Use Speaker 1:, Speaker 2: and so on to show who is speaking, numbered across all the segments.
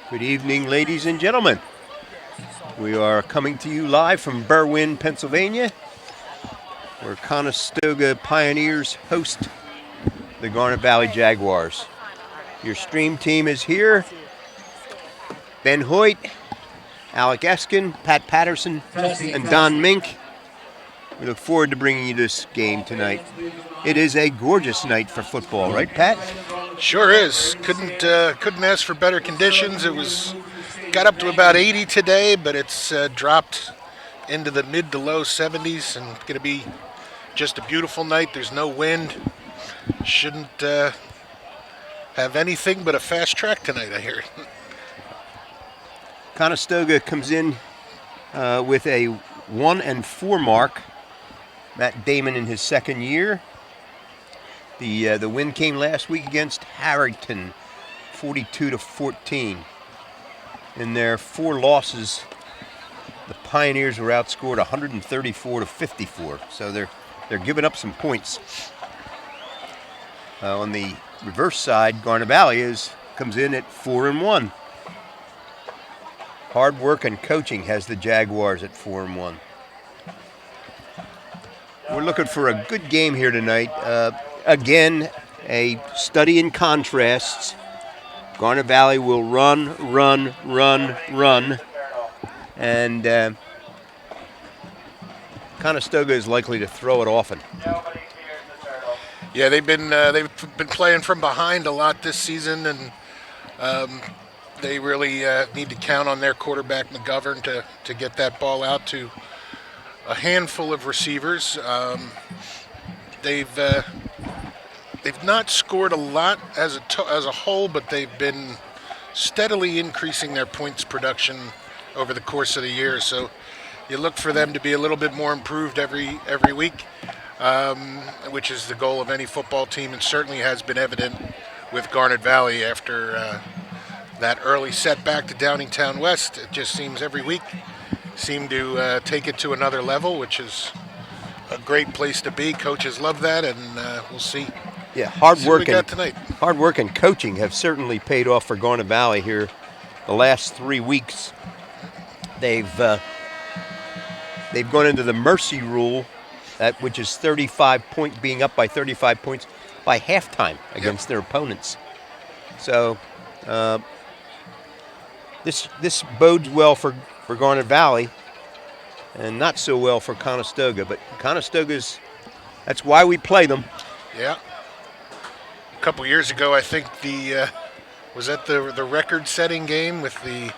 Speaker 1: Good evening, ladies and gentlemen. We are coming to you live from Berwyn, Pennsylvania, where Conestoga Pioneers host the Garnet Valley Jaguars. Your stream team is here. Ben Hoyt, Alec Eskin, Pat Patterson, and Don Mink. We look forward to bringing you this game tonight. It is a gorgeous night for football, right, Pat?
Speaker 2: Sure is. Couldn't ask for better conditions. Got up to about 80 today, but it's dropped into the mid to low 70s, and going to be just a beautiful night. There's no wind. Shouldn't have anything but a fast track tonight, I hear.
Speaker 1: Conestoga comes in with a 1-4 mark. Matt Damon in his second year. The win came last week against Harrington, 42-14. In their 4 losses, the Pioneers were outscored 134-54. So they're giving up some points. On the reverse side, Garnet Valley comes in at 4-1. Hard work and coaching has the Jaguars at 4-1. We're looking for a good game here tonight. Again, a study in contrasts. Garnet Valley will run, and Conestoga is likely to throw it often.
Speaker 2: Yeah, they've been playing from behind a lot this season, and they really need to count on their quarterback McGovern to get that ball out to a handful of receivers. They've not scored a lot as a whole, but they've been steadily increasing their points production over the course of the year. So you look for them to be a little bit more improved every week, which is the goal of any football team, and certainly has been evident with Garnet Valley after that early setback to Downingtown West. It just seems every week seem to take it to another level, which is a great place to be. Coaches love that, and we'll see.
Speaker 1: Yeah, hard work and coaching have certainly paid off for Garnet Valley here the last 3 weeks. They've gone into the mercy rule, which is being up by 35 points by halftime against their opponents. So this bodes well for Garnet Valley, and not so well for Conestoga. But that's why we play them.
Speaker 2: Yeah. A couple years ago, I think was that the record-setting game with the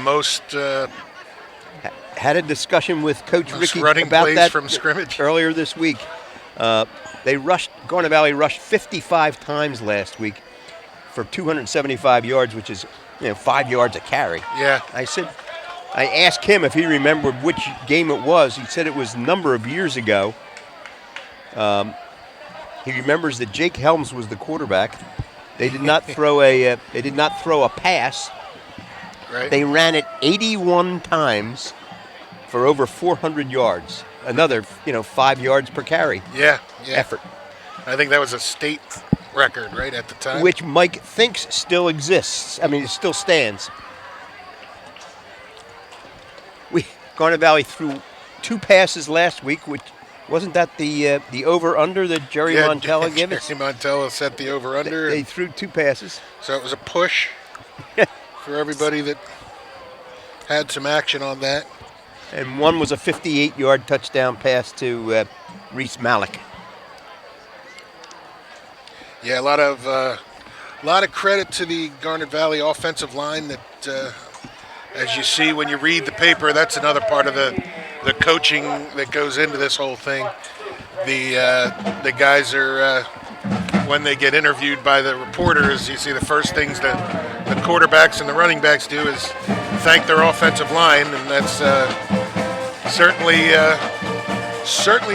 Speaker 2: most
Speaker 1: had a discussion with Coach Ricky
Speaker 2: running
Speaker 1: about
Speaker 2: plays
Speaker 1: that
Speaker 2: from scrimmage
Speaker 1: earlier this week. Garnet Valley rushed 55 times last week for 275 yards, which is 5 yards a carry.
Speaker 2: Yeah.
Speaker 1: I asked him if he remembered which game it was. He said it was a number of years ago. He remembers that Jake Helms was the quarterback. They did not throw a pass.
Speaker 2: Right.
Speaker 1: They ran it 81 times for over 400 yards. Another, 5 yards per carry.
Speaker 2: Yeah.
Speaker 1: Effort.
Speaker 2: I think that was a state record, right, at the time.
Speaker 1: Which Mike thinks still exists. I mean, it still stands. Garnet Valley threw 2 passes last week, which wasn't that the over-under that Jerry Montella gave us?
Speaker 2: Jerry Montella set the over-under.
Speaker 1: They threw 2 passes.
Speaker 2: So it was a push for everybody that had some action on that.
Speaker 1: And one was a 58-yard touchdown pass to Reese Malik.
Speaker 2: Yeah, a lot of credit to the Garnet Valley offensive line that, as you see when you read the paper, that's another part of the coaching that goes into this whole thing. The guys are, when they get interviewed by the reporters, you see the first things that the quarterbacks and the running backs do is thank their offensive line, and that's certainly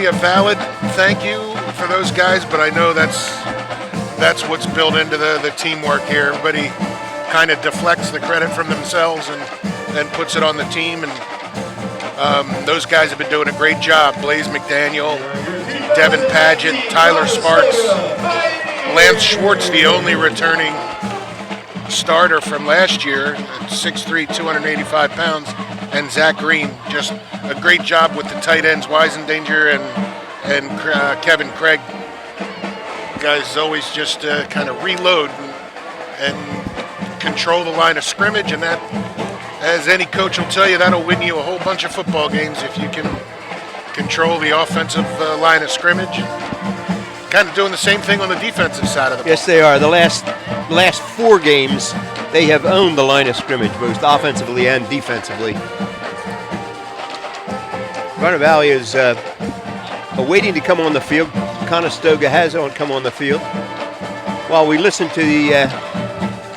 Speaker 2: a valid thank you for those guys, but I know that's what's built into the teamwork here. Everybody kind of deflects the credit from themselves and puts it on the team, and those guys have been doing a great job. Blaze McDaniel, Devin Paget, Tyler Sparks, Lance Schwartz, the only returning starter from last year at 6'3", 285 pounds, and Zach Green. Just a great job with the tight ends, Weisendanger and Kevin Craig. Guys always just kind of reload and control the line of scrimmage, and that, as any coach will tell you, that'll win you a whole bunch of football games if you can control the offensive line of scrimmage. Kind of doing the same thing on the defensive side of the ball.
Speaker 1: Yes, they are. The last 4 games, they have owned the line of scrimmage, both offensively and defensively. Garnet Valley is waiting to come on the field. Conestoga has come on the field. While we listen to the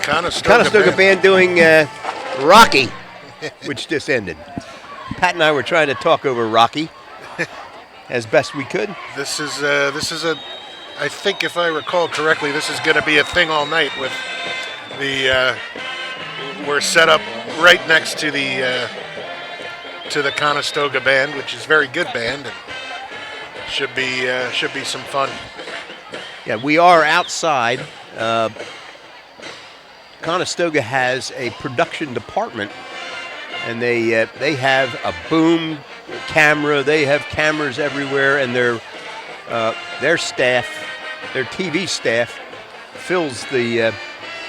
Speaker 1: Conestoga band doing Rocky, which just ended. Pat and I were trying to talk over Rocky as best we could.
Speaker 2: This is I think if I recall correctly, this is going to be a thing all night with we're set up right next to the Conestoga band, which is a very good band, and should be some fun.
Speaker 1: Yeah, we are outside. Conestoga has a production department, and they have a boom camera. They have cameras everywhere, and their staff, their TV staff, fills the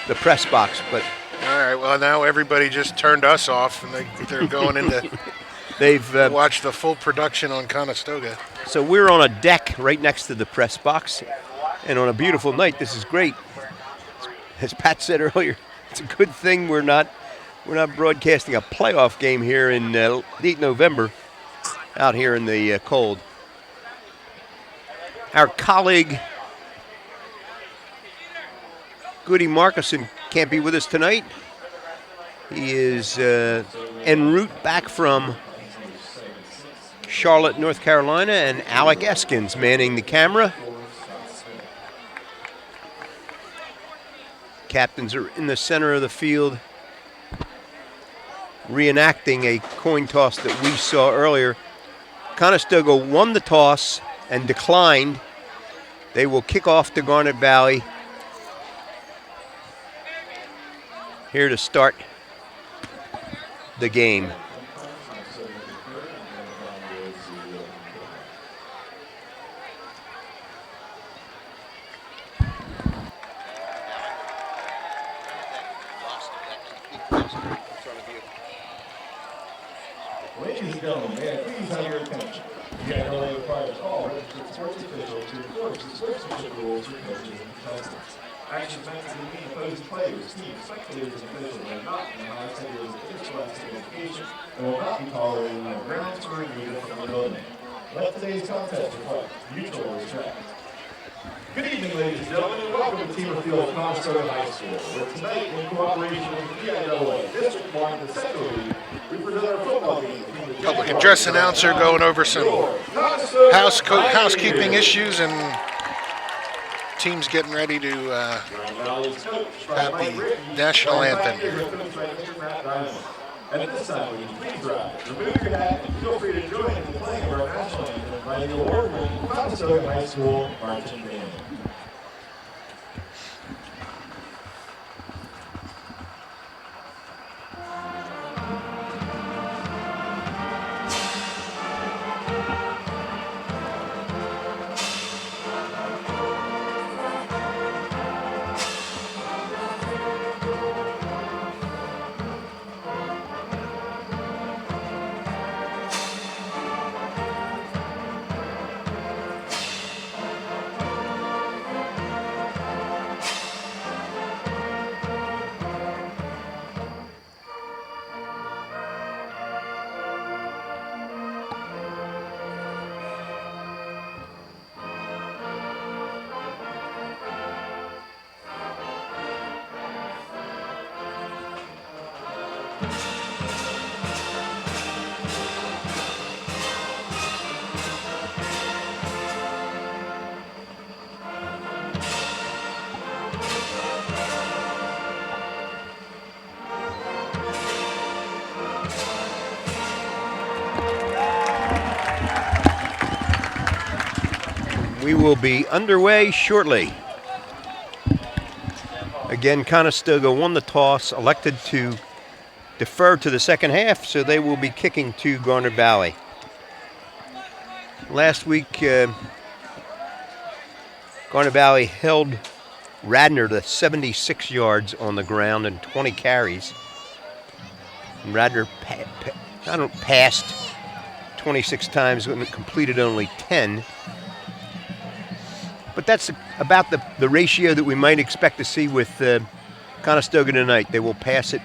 Speaker 1: press box. But
Speaker 2: all right, well now everybody just turned us off, and they're going into.
Speaker 1: They've
Speaker 2: watched the full production on Conestoga.
Speaker 1: So we're on a deck right next to the press box, and on a beautiful night, this is great. As Pat said earlier, it's a good thing we're not broadcasting a playoff game here in late November out here in the cold. Our colleague Goody Markuson can't be with us tonight. He is en route back from Charlotte, North Carolina, and Alec Eskins manning the camera. Captains are in the center of the field, reenacting a coin toss that we saw earlier. Conestoga won the toss and declined. They will kick off to Garnet Valley here to start the game.
Speaker 3: Ladies and gentlemen, may I please have your attention? We have no required all registered sports officials to enforce the sportsmanship rules for coaches and contestants. Actions meant to demean opposing players, teams, spectators, and officials are not in the highest standards of interscholastic education and will not be tolerated on grounds for removal from the building. Let today's contest reflect mutual respect. Good evening, ladies and gentlemen, and welcome to Team of Field at Conestoga High School, where tonight, in cooperation with the PIAA District 1 and the Central League, we present our football game.
Speaker 2: Public address announcer going over some housekeeping issues and teams getting ready to have the national anthem here.
Speaker 3: And at this time, will you please rise, remove your hat, and feel free to join in the playing of our national anthem by the award-winning Conestoga High School marching band. We will be underway shortly.
Speaker 1: Again, Conestoga won the toss, elected to defer to the second half, so they will be kicking to Garnet Valley. Last week, Garnet Valley held Radnor to 76 yards on the ground and 20 carries. And Radnor passed 26 times and completed only 10. But that's about the ratio that we might expect to see with Conestoga tonight. They will pass it.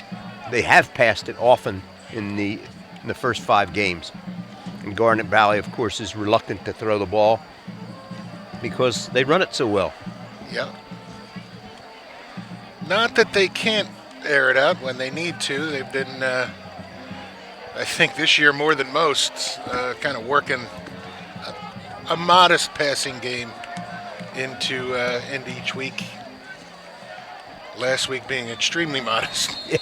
Speaker 1: They have passed it often in the first 5 games. And Garnet Valley, of course, is reluctant to throw the ball because they run it so well.
Speaker 2: Yeah. Not that they can't air it out when they need to. They've been, I think this year more than most, kind of working a modest passing game into each week. Last week being extremely modest. 2.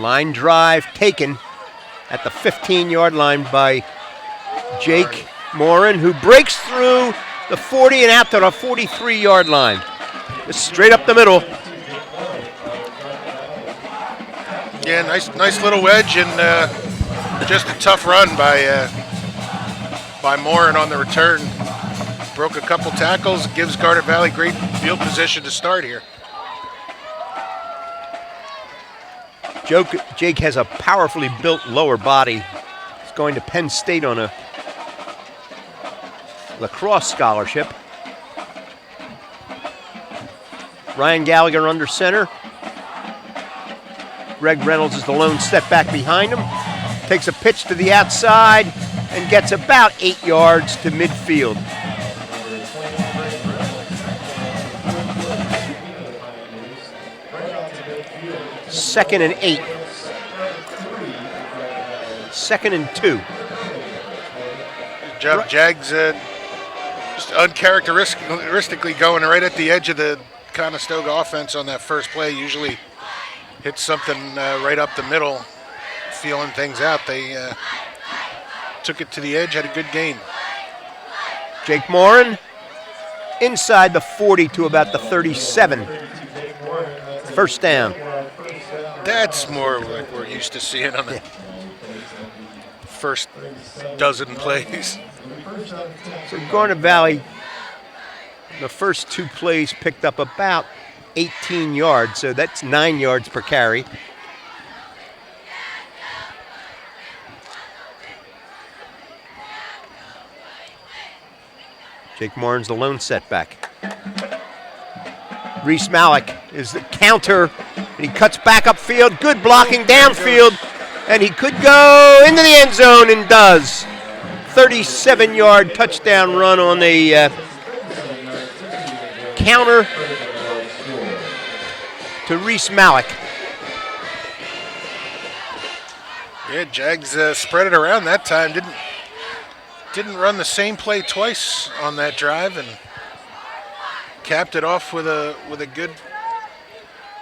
Speaker 1: Line drive taken at the 15-yard line by Jake Morin, who breaks through the 40 and out to the 43-yard line. Just straight up the middle.
Speaker 2: Yeah, nice little wedge, and just a tough run by Morin on the return. Broke a couple tackles, gives Garnet Valley great field position to start here.
Speaker 1: Jake has a powerfully built lower body. He's going to Penn State on a lacrosse scholarship. Ryan Gallagher under center. Greg Reynolds is the lone step back behind him. Takes a pitch to the outside and gets about 8 yards to midfield. Second and 8. Second and 2.
Speaker 2: Good job, Jags. Just uncharacteristically going right at the edge of the Conestoga offense on that first play. Usually hits something right up the middle, feeling things out. They took it to the edge, had a good gain.
Speaker 1: Jake Morin inside the 40 to about the 37. First down.
Speaker 2: That's more like we're used to seeing on the first dozen plays.
Speaker 1: So Garnet Valley, the first 2 plays picked up about 18 yards, so that's 9 yards per carry. Jake Morin's the lone setback. Reese Malik is the counter, and he cuts back upfield. Good blocking downfield, and he could go into the end zone and does. 37-yard touchdown run on the counter to Reese Malik.
Speaker 2: Yeah, Jags spread it around that time. Didn't run the same play twice on that drive, and capped it off with a good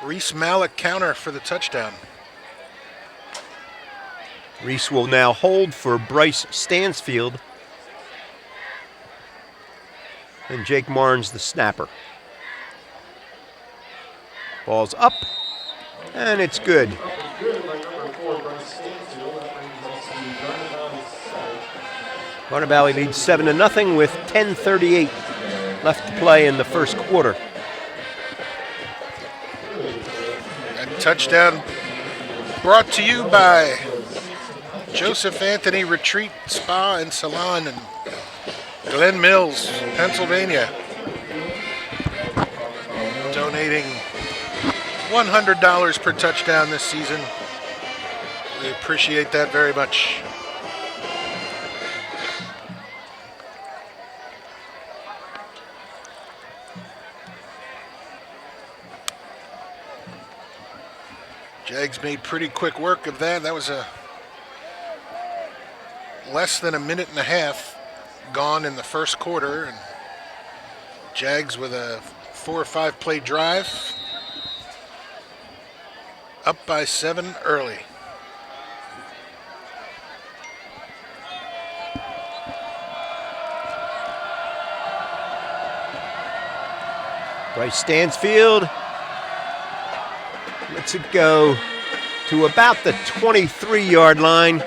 Speaker 2: Reese Malik counter for the touchdown.
Speaker 1: Reese will now hold for Bryce Stansfield. And Jake Morin's the snapper. Ball's up, and it's good. Garnet Valley leads 7-0 with 10:38 left to play in the first quarter.
Speaker 2: That touchdown brought to you by Joseph Anthony Retreat Spa and Salon in Glen Mills, Pennsylvania. Donating $100 per touchdown this season. We appreciate that very much. Jags made pretty quick work of that. That was a less than a minute and a half gone in the first quarter, and Jags with a 4 or 5 play drive, up by 7 early.
Speaker 1: Bryce Stansfield lets it go to about the 23-yard line.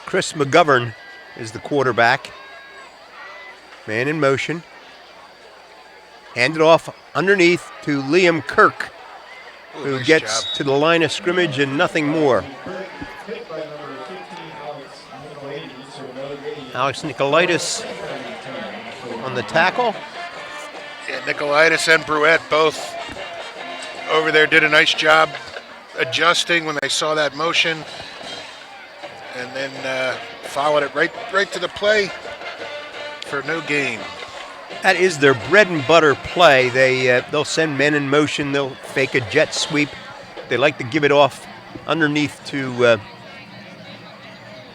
Speaker 1: Chris McGovern is the quarterback. Man in motion. Handed off underneath to Liam Kirk, who
Speaker 2: nice
Speaker 1: gets
Speaker 2: job
Speaker 1: to the line of scrimmage and nothing more. Alex Nicolaitis on the tackle.
Speaker 2: Yeah, Nicolaitis and Bruette both over there did a nice job adjusting when they saw that motion, and then followed it right to the play for no gain.
Speaker 1: That is their bread and butter play. They'll send men in motion. They'll fake a jet sweep. They like to give it off underneath to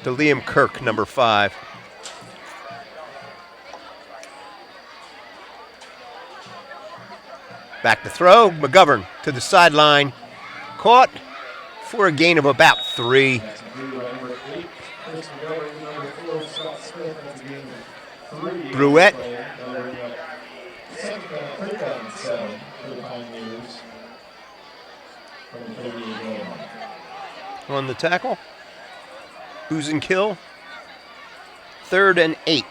Speaker 1: Liam Kirk, number 5. Back to throw. McGovern to the sideline. Caught for a gain of about 3. Bruette on the tackle. Booz and kill. 3rd and 8.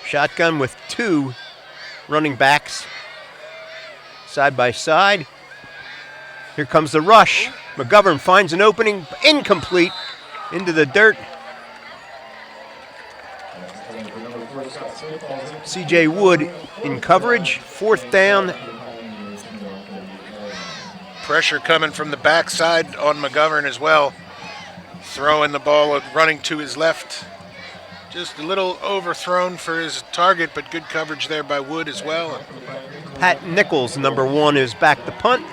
Speaker 1: Shotgun with 2 running backs side by side. Here comes the rush. McGovern finds an opening, incomplete, into the dirt. CJ Wood in coverage, 4th down.
Speaker 2: Pressure coming from the backside on McGovern as well. Throwing the ball, running to his left. Just a little overthrown for his target, but good coverage there by Wood as well.
Speaker 1: Pat Nichols, number 1, is back to punt.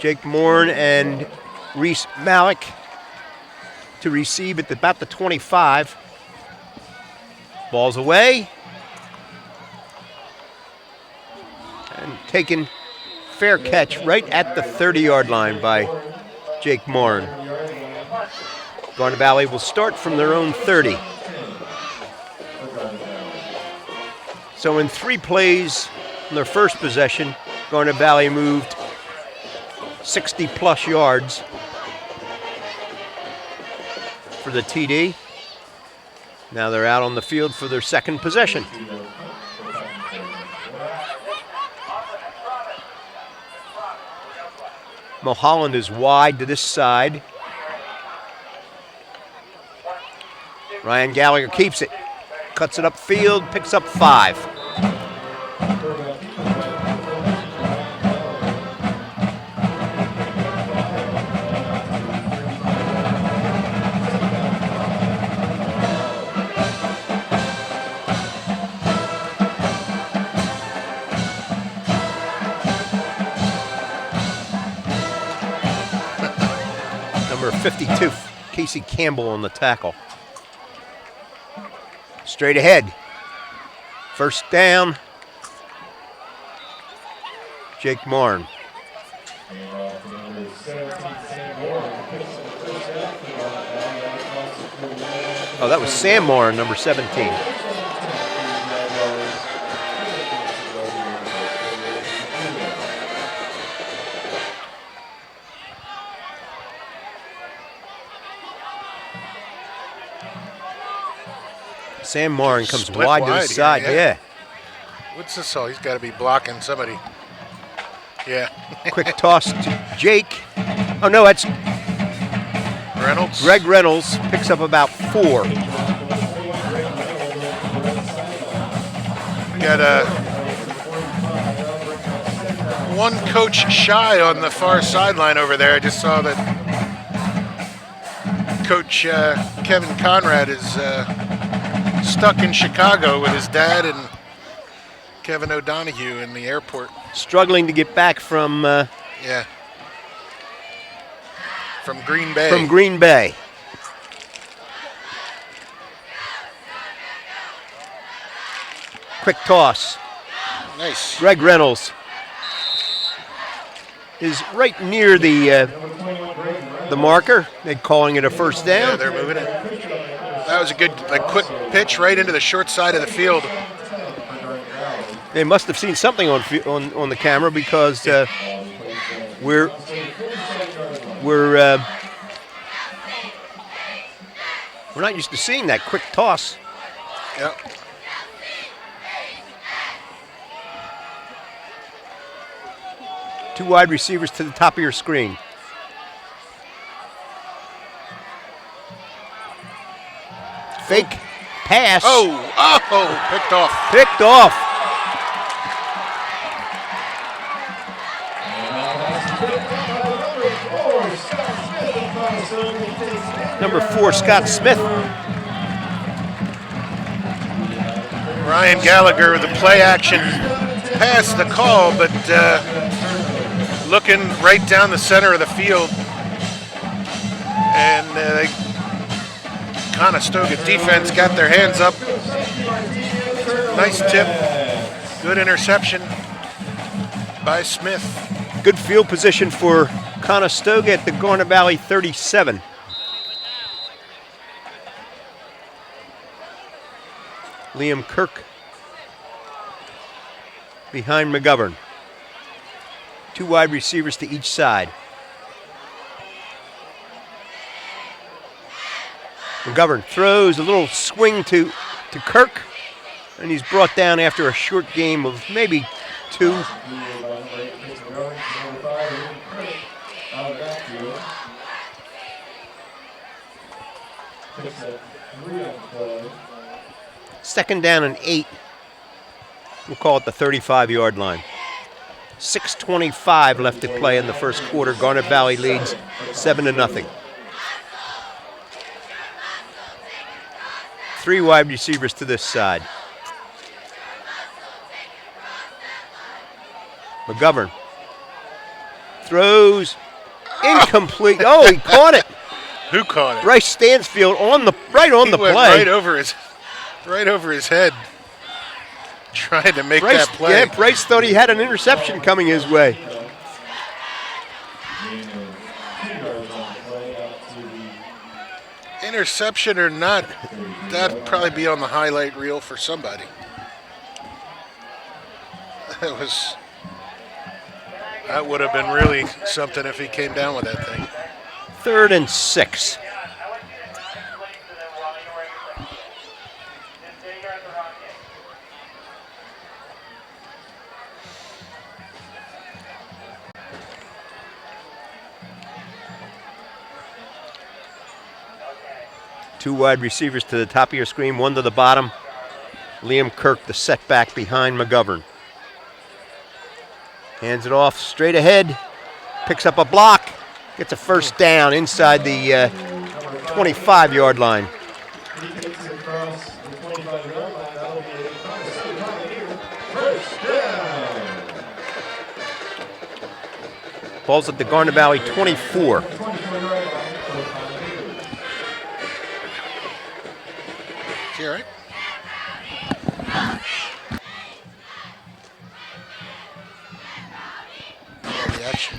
Speaker 1: Jake Morin and Reese Malik to receive at about the 25. Ball's away. And taken fair catch right at the 30-yard line by Jake Morin. Garnet Valley will start from their own 30. So in 3 plays in their first possession, Garnet Valley moved 60-plus yards for the TD. Now they're out on the field for their second possession. Mulholland is wide to this side. Ryan Gallagher keeps it, cuts it upfield, picks up 5. Number 52, Casey Campbell on the tackle. Straight ahead. 1st down. Jake Morin. Oh, that was Sam Morin, number 17. Sam Morin comes
Speaker 2: Split
Speaker 1: wide to the side, yeah.
Speaker 2: What's this all? He's got to be blocking somebody. Yeah.
Speaker 1: Quick toss to Jake. Oh, no, that's
Speaker 2: Reynolds.
Speaker 1: Greg Reynolds picks up about 4.
Speaker 2: Got one coach shy on the far sideline over there. I just saw that Coach Kevin Conrad is stuck in Chicago with his dad and Kevin O'Donohue in the airport.
Speaker 1: Struggling to get back from
Speaker 2: from Green Bay.
Speaker 1: From Green Bay. Quick toss.
Speaker 2: Nice.
Speaker 1: Greg Reynolds is right near the marker. They're calling it a first down.
Speaker 2: Yeah, they're moving it. That was a good, quick pitch right into the short side of the field.
Speaker 1: They must have seen something on the camera because we're not used to seeing that quick toss.
Speaker 2: Yep.
Speaker 1: Two wide receivers to the top of your screen. Fake pass.
Speaker 2: Picked off.
Speaker 1: Picked off. Number 4, Scott Smith.
Speaker 2: Ryan Gallagher with the play action pass the call, but looking right down the center of the field. And Conestoga defense got their hands up. Nice tip. Good interception by Smith.
Speaker 1: Good field position for Conestoga at the Garnet Valley 37. Liam Kirk behind McGovern. Two wide receivers to each side. McGovern throws a little swing to Kirk, and he's brought down after a short game of maybe 2. Second down and 8. We'll call it the 35-yard line. 6:25 left to play in the first quarter. Garnet Valley leads 7-0. 3 wide receivers to this side. McGovern throws incomplete. Oh, he caught it.
Speaker 2: Who caught it?
Speaker 1: Bryce Stansfield right on the
Speaker 2: went
Speaker 1: play.
Speaker 2: Right over his head, trying to make that play.
Speaker 1: Yeah, Bryce thought he had an interception coming his way.
Speaker 2: Interception or not, that'd probably be on the highlight reel for somebody. That would have been really something if he came down with that thing.
Speaker 1: 3rd and 6. Two wide receivers to the top of your screen, one to the bottom. Liam Kirk, the setback behind McGovern. Hands it off straight ahead. Picks up a block. Gets a first down inside the 25-yard line. Ball's at the Garnet Valley 24.
Speaker 2: Is he all right? The action.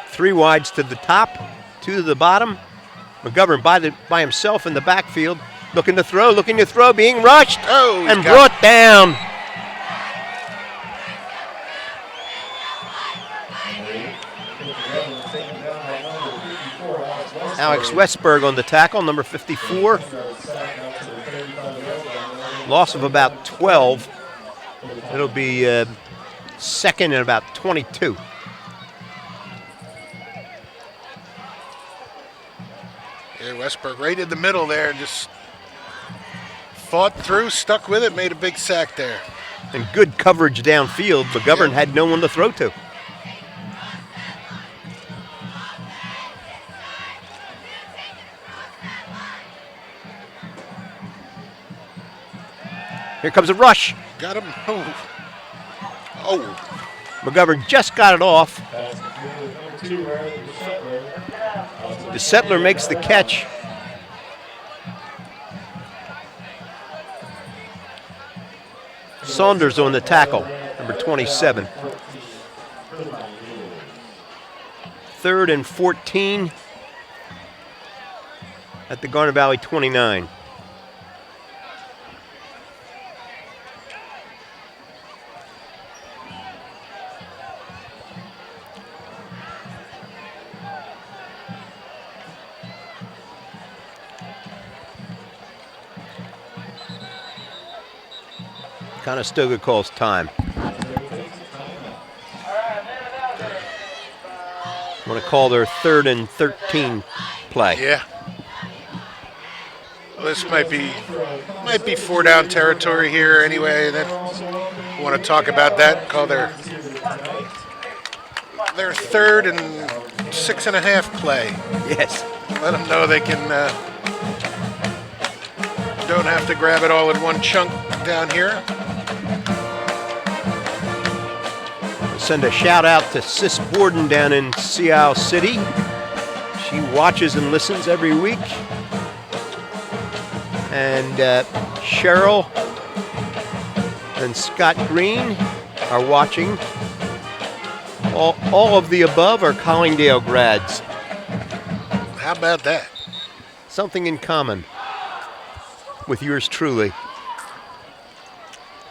Speaker 1: Three wides to the top, 2 to the bottom. McGovern by himself in the backfield, looking to throw, being rushed and brought down. Alex Westberg on the tackle, number 54. Loss of about 12. It'll be Second and about 22.
Speaker 2: Yeah, Westberg right in the middle there, just fought through, stuck with it, made a big sack there.
Speaker 1: And good coverage downfield. McGovern had no one to throw to. Here comes a rush.
Speaker 2: Got him. Oh.
Speaker 1: McGovern just got it off. The Settler makes the catch. Saunders on the tackle, number 27. 3rd and 14 at the Garnet Valley 29. Conestoga calls time. Want to call their 3rd and 13 play.
Speaker 2: Yeah. Well, this might be 4-down territory here anyway. Then want to talk about that. Call their 3rd and 6.5 play.
Speaker 1: Yes.
Speaker 2: Let them know they can don't have to grab it all in one chunk down here.
Speaker 1: Send a shout out to Sis Borden down in Sea Isle City. She watches and listens every week. And Cheryl and Scott Green are watching. All of the above are Collingdale grads.
Speaker 2: How about that?
Speaker 1: Something in common with yours truly.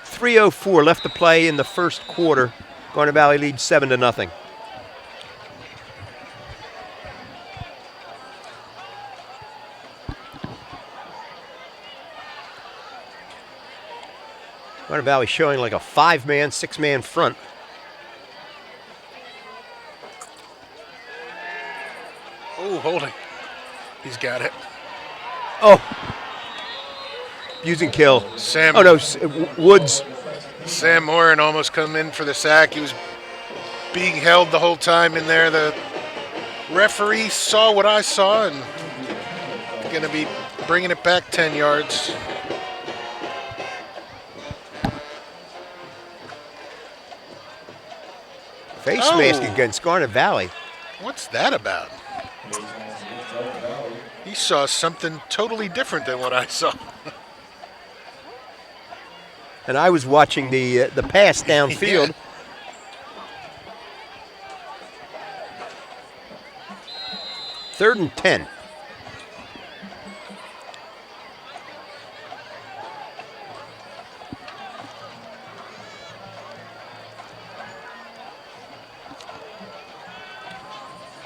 Speaker 1: 3:04 left to play in the first quarter. Garnet Valley leads 7-0. Garnet Valley showing like a 5-man, 6-man front.
Speaker 2: Oh, holding. He's got it.
Speaker 1: Oh. Using kill.
Speaker 2: Sam.
Speaker 1: Oh, no, Woods.
Speaker 2: Sam Moran almost come in for the sack. He was being held the whole time in there. The referee saw what I saw and going to be bringing it back 10 yards.
Speaker 1: Face mask against Garnet Valley.
Speaker 2: What's that about? He saw something totally different than what I saw.
Speaker 1: And I was watching the pass downfield.
Speaker 2: Yeah.
Speaker 1: Third and 10.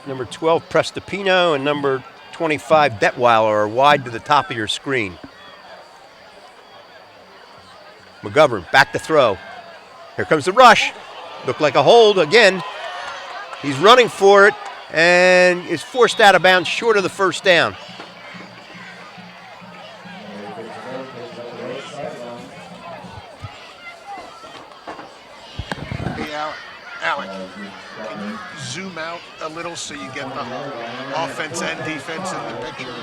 Speaker 1: Number 12, Prestipino, and number 25, Detweiler are wide to the top of your screen. McGovern back to throw. Here comes the rush. Looked like a hold again. He's running for it and is forced out of bounds short of the first down.
Speaker 2: Hey, Alec, can you zoom out a little so you get the offense and defense in the picture?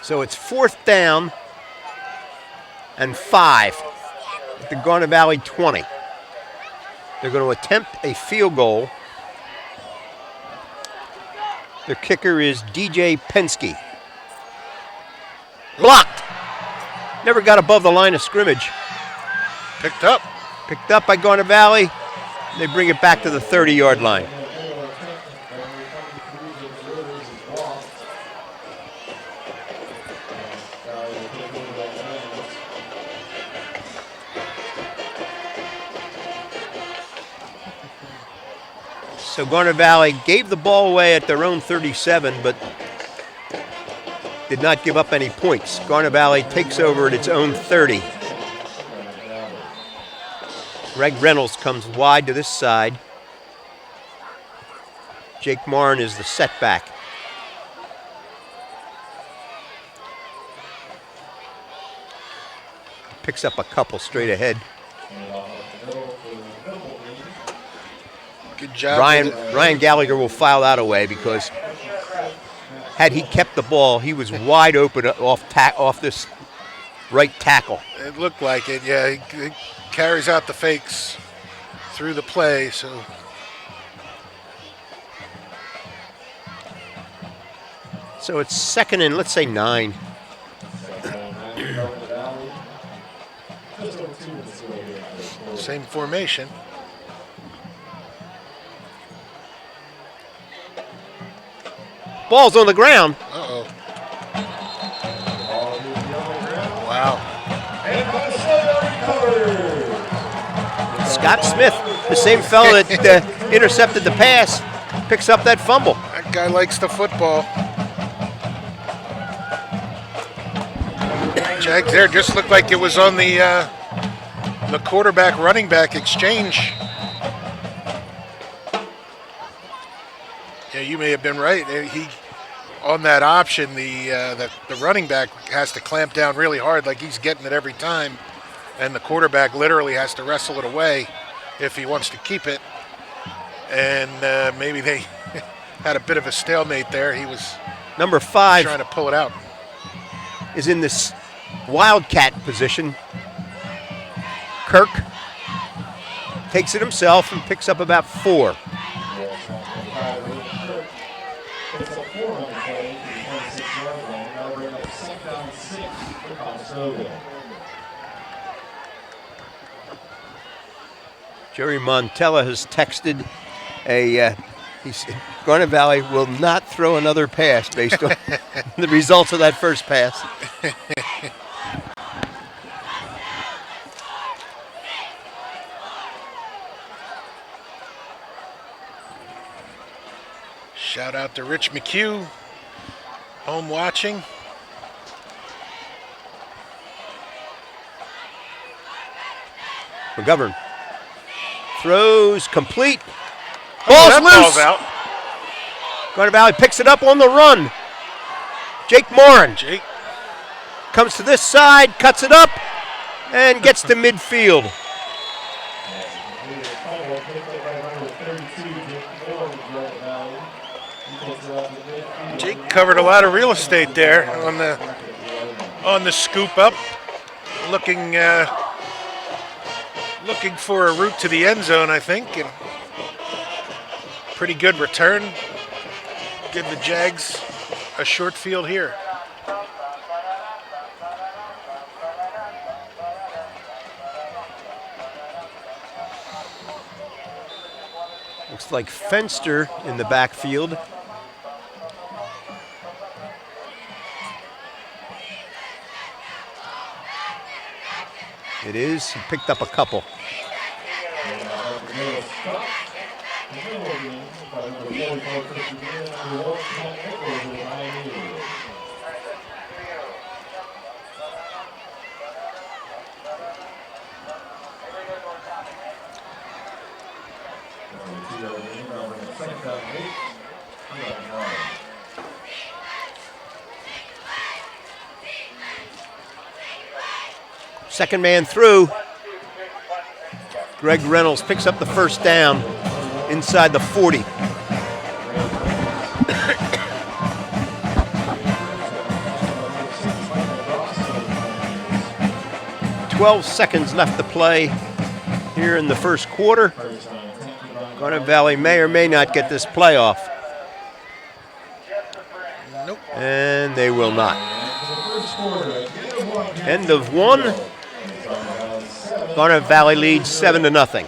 Speaker 1: So it's 4th down and 5 at the Garnet Valley 20. They're going to attempt a field goal. Their kicker is DJ Pensky. Blocked. Never got above the line of scrimmage.
Speaker 2: Picked up.
Speaker 1: Picked up by Garnet Valley. They bring it back to the 30-yard line. So Garnet Valley gave the ball away at their own 37, but did not give up any points. Garnet Valley takes over at its own 30. Greg Reynolds comes wide to this side. Jake Martin is the setback. Picks up a couple straight ahead.
Speaker 2: Good job.
Speaker 1: Ryan Gallagher will file that away because had he kept the ball, he was wide open off this right tackle.
Speaker 2: It looked like it, yeah. He carries out the fakes through the play, so.
Speaker 1: So it's second and, let's say, 9.
Speaker 2: Same formation.
Speaker 1: Ball's on the ground.
Speaker 2: Uh-oh. Wow.
Speaker 1: Scott Smith, the same fellow that intercepted the pass, picks up that fumble.
Speaker 2: That guy likes the football. Jags there just looked like it was on the quarterback running back exchange. Yeah, you may have been right. He on that option, the running back has to clamp down really hard, like he's getting it every time, and the quarterback literally has to wrestle it away if he wants to keep it. And maybe they had a bit of a stalemate there. He was
Speaker 1: number 5
Speaker 2: trying to pull it out.
Speaker 1: Is in this wildcat position. Kirk takes it himself and picks up about 4. Jerry Montella has texted he said Garnet Valley will not throw another pass based on the results of that first pass.
Speaker 2: Shout out to Rich McHugh, home watching.
Speaker 1: McGovern throws complete. Ball's loose.
Speaker 2: Ball's out.
Speaker 1: Garnet Valley picks it up on the run. Jake Morin comes to this side, cuts it up, and gets to midfield.
Speaker 2: Jake covered a lot of real estate there on the scoop up, looking for a route to the end zone, I think, and pretty good return. Give the Jags a short field here.
Speaker 1: Looks like Fenster in the backfield. It is. He picked up a couple. Second man through. Greg Reynolds picks up the first down inside the 40. "12 seconds left to play here in the first quarter. Garnet Valley may or may not get this playoff.
Speaker 2: Nope.
Speaker 1: And they will not. End of 1. Garnet Valley leads 7-0.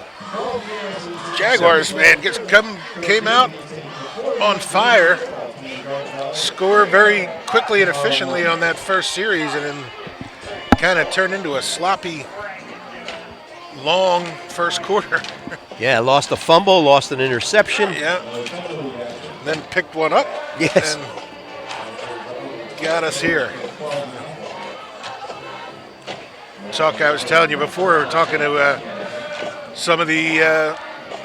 Speaker 2: Jaguars, man, came out on fire, score very quickly and efficiently on that first series, and then kind of turned into a sloppy long first quarter.
Speaker 1: Yeah, lost a fumble, lost an interception.
Speaker 2: Yeah. Then picked one up.
Speaker 1: Yes.
Speaker 2: And got us here. I was telling you before, we were talking to some of the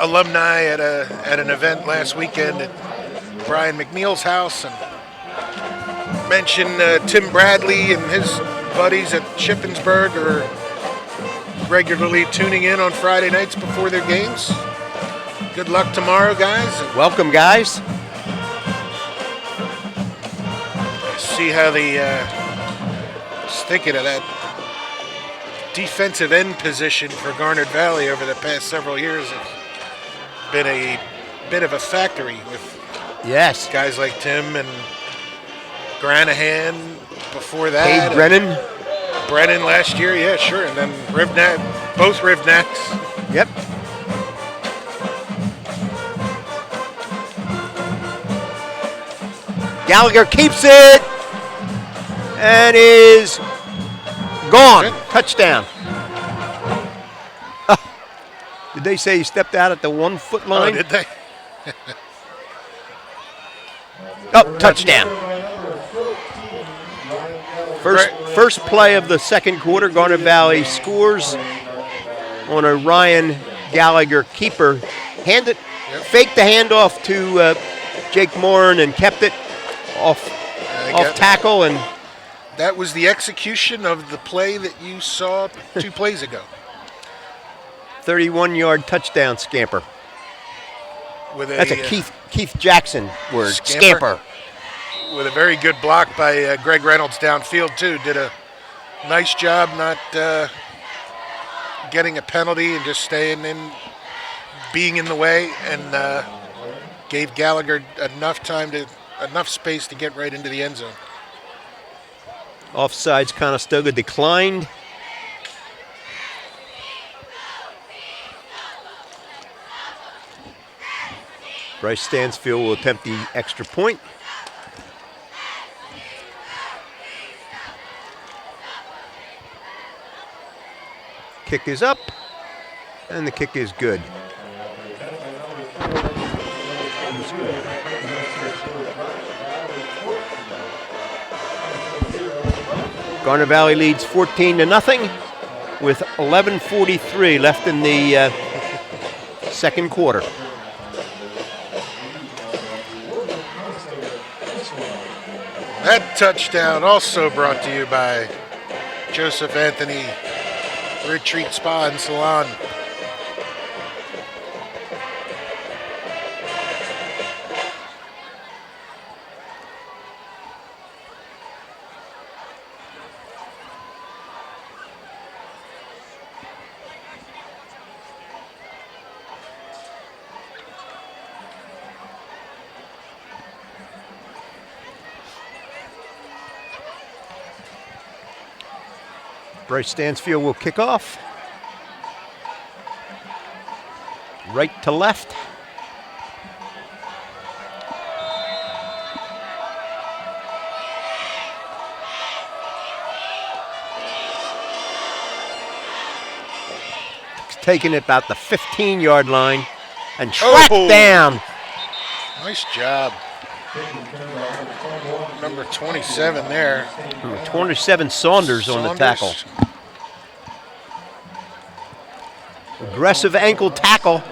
Speaker 2: alumni at an event last weekend at Brian McNeil's house, and mentioned Tim Bradley and his buddies at Shippensburg are regularly tuning in on Friday nights before their games. Good luck tomorrow, guys.
Speaker 1: Welcome, guys.
Speaker 2: See how just thinking of that defensive end position for Garnet Valley over the past several years. It's been a bit of a factory with guys like Tim and Granahan before that.
Speaker 1: Cade Brennan.
Speaker 2: Brennan last year, yeah, sure. And then Rivnak, both Rivnaks.
Speaker 1: Yep. Gallagher keeps it and is gone. Touchdown. Did they say he stepped out at the 1 foot line?
Speaker 2: Oh, did they?
Speaker 1: Touchdown. First play of the second quarter, Garnet Valley scores on a Ryan Gallagher keeper. Faked the handoff to Jake Morin and kept it off tackle. And
Speaker 2: that was the execution of the play that you saw 2 plays ago.
Speaker 1: 31-yard touchdown scamper. That's a Keith Jackson word, scamper.
Speaker 2: With a very good block by Greg Reynolds downfield, too. Did a nice job not getting a penalty and just staying in, being in the way, and gave Gallagher enough space to get right into the end zone.
Speaker 1: Offsides, Conestoga declined. Bryce Stansfield will attempt the extra point. Kick is up, and the kick is good. Garnet Valley leads 14-0 with 11:43 left in the second quarter.
Speaker 2: That touchdown also brought to you by Joseph Anthony Retreat Spa and Salon.
Speaker 1: Bryce Stansfield will kick off. Right to left. He's taking it about the 15-yard line and tracked down.
Speaker 2: Nice job. Number 27 there.
Speaker 1: Number 27 Saunders on the tackle. Aggressive ankle tackle.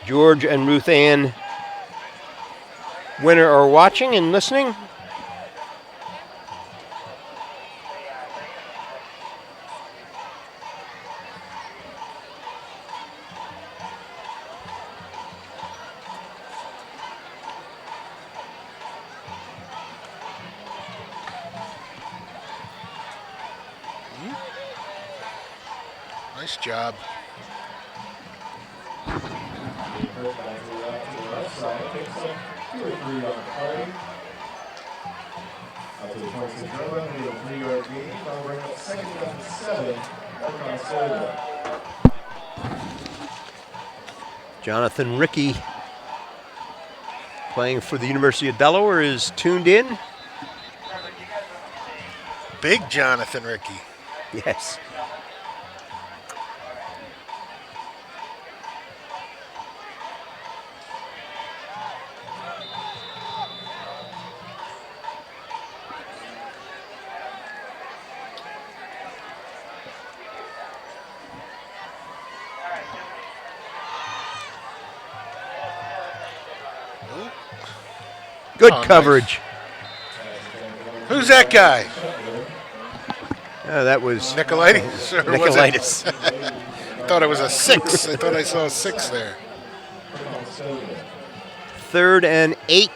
Speaker 1: George and Ruth Ann Winter are watching and listening.
Speaker 2: Nice job.
Speaker 1: Jonathan Rickey playing for the University of Delaware, is tuned in.
Speaker 2: Big Jonathan Rickey.
Speaker 1: Yes. Good coverage.
Speaker 2: Nice. Who's that guy?
Speaker 1: That was
Speaker 2: Nicolaitis. Or
Speaker 1: Nicolaitis.
Speaker 2: Was it? I thought it was a 6. I thought I saw a 6 there.
Speaker 1: 3rd and 8.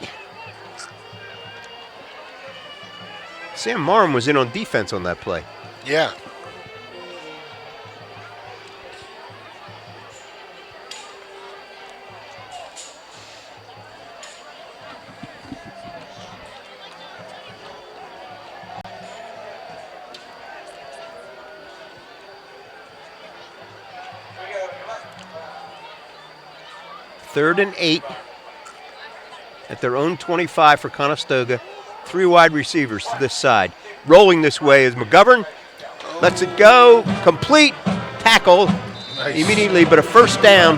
Speaker 1: Sam Marm was in on defense on that play.
Speaker 2: Yeah.
Speaker 1: Third and 8 at their own 25 for Conestoga. 3 wide receivers to this side. Rolling this way is McGovern. Lets it go. Complete. Tackle immediately, but a first down.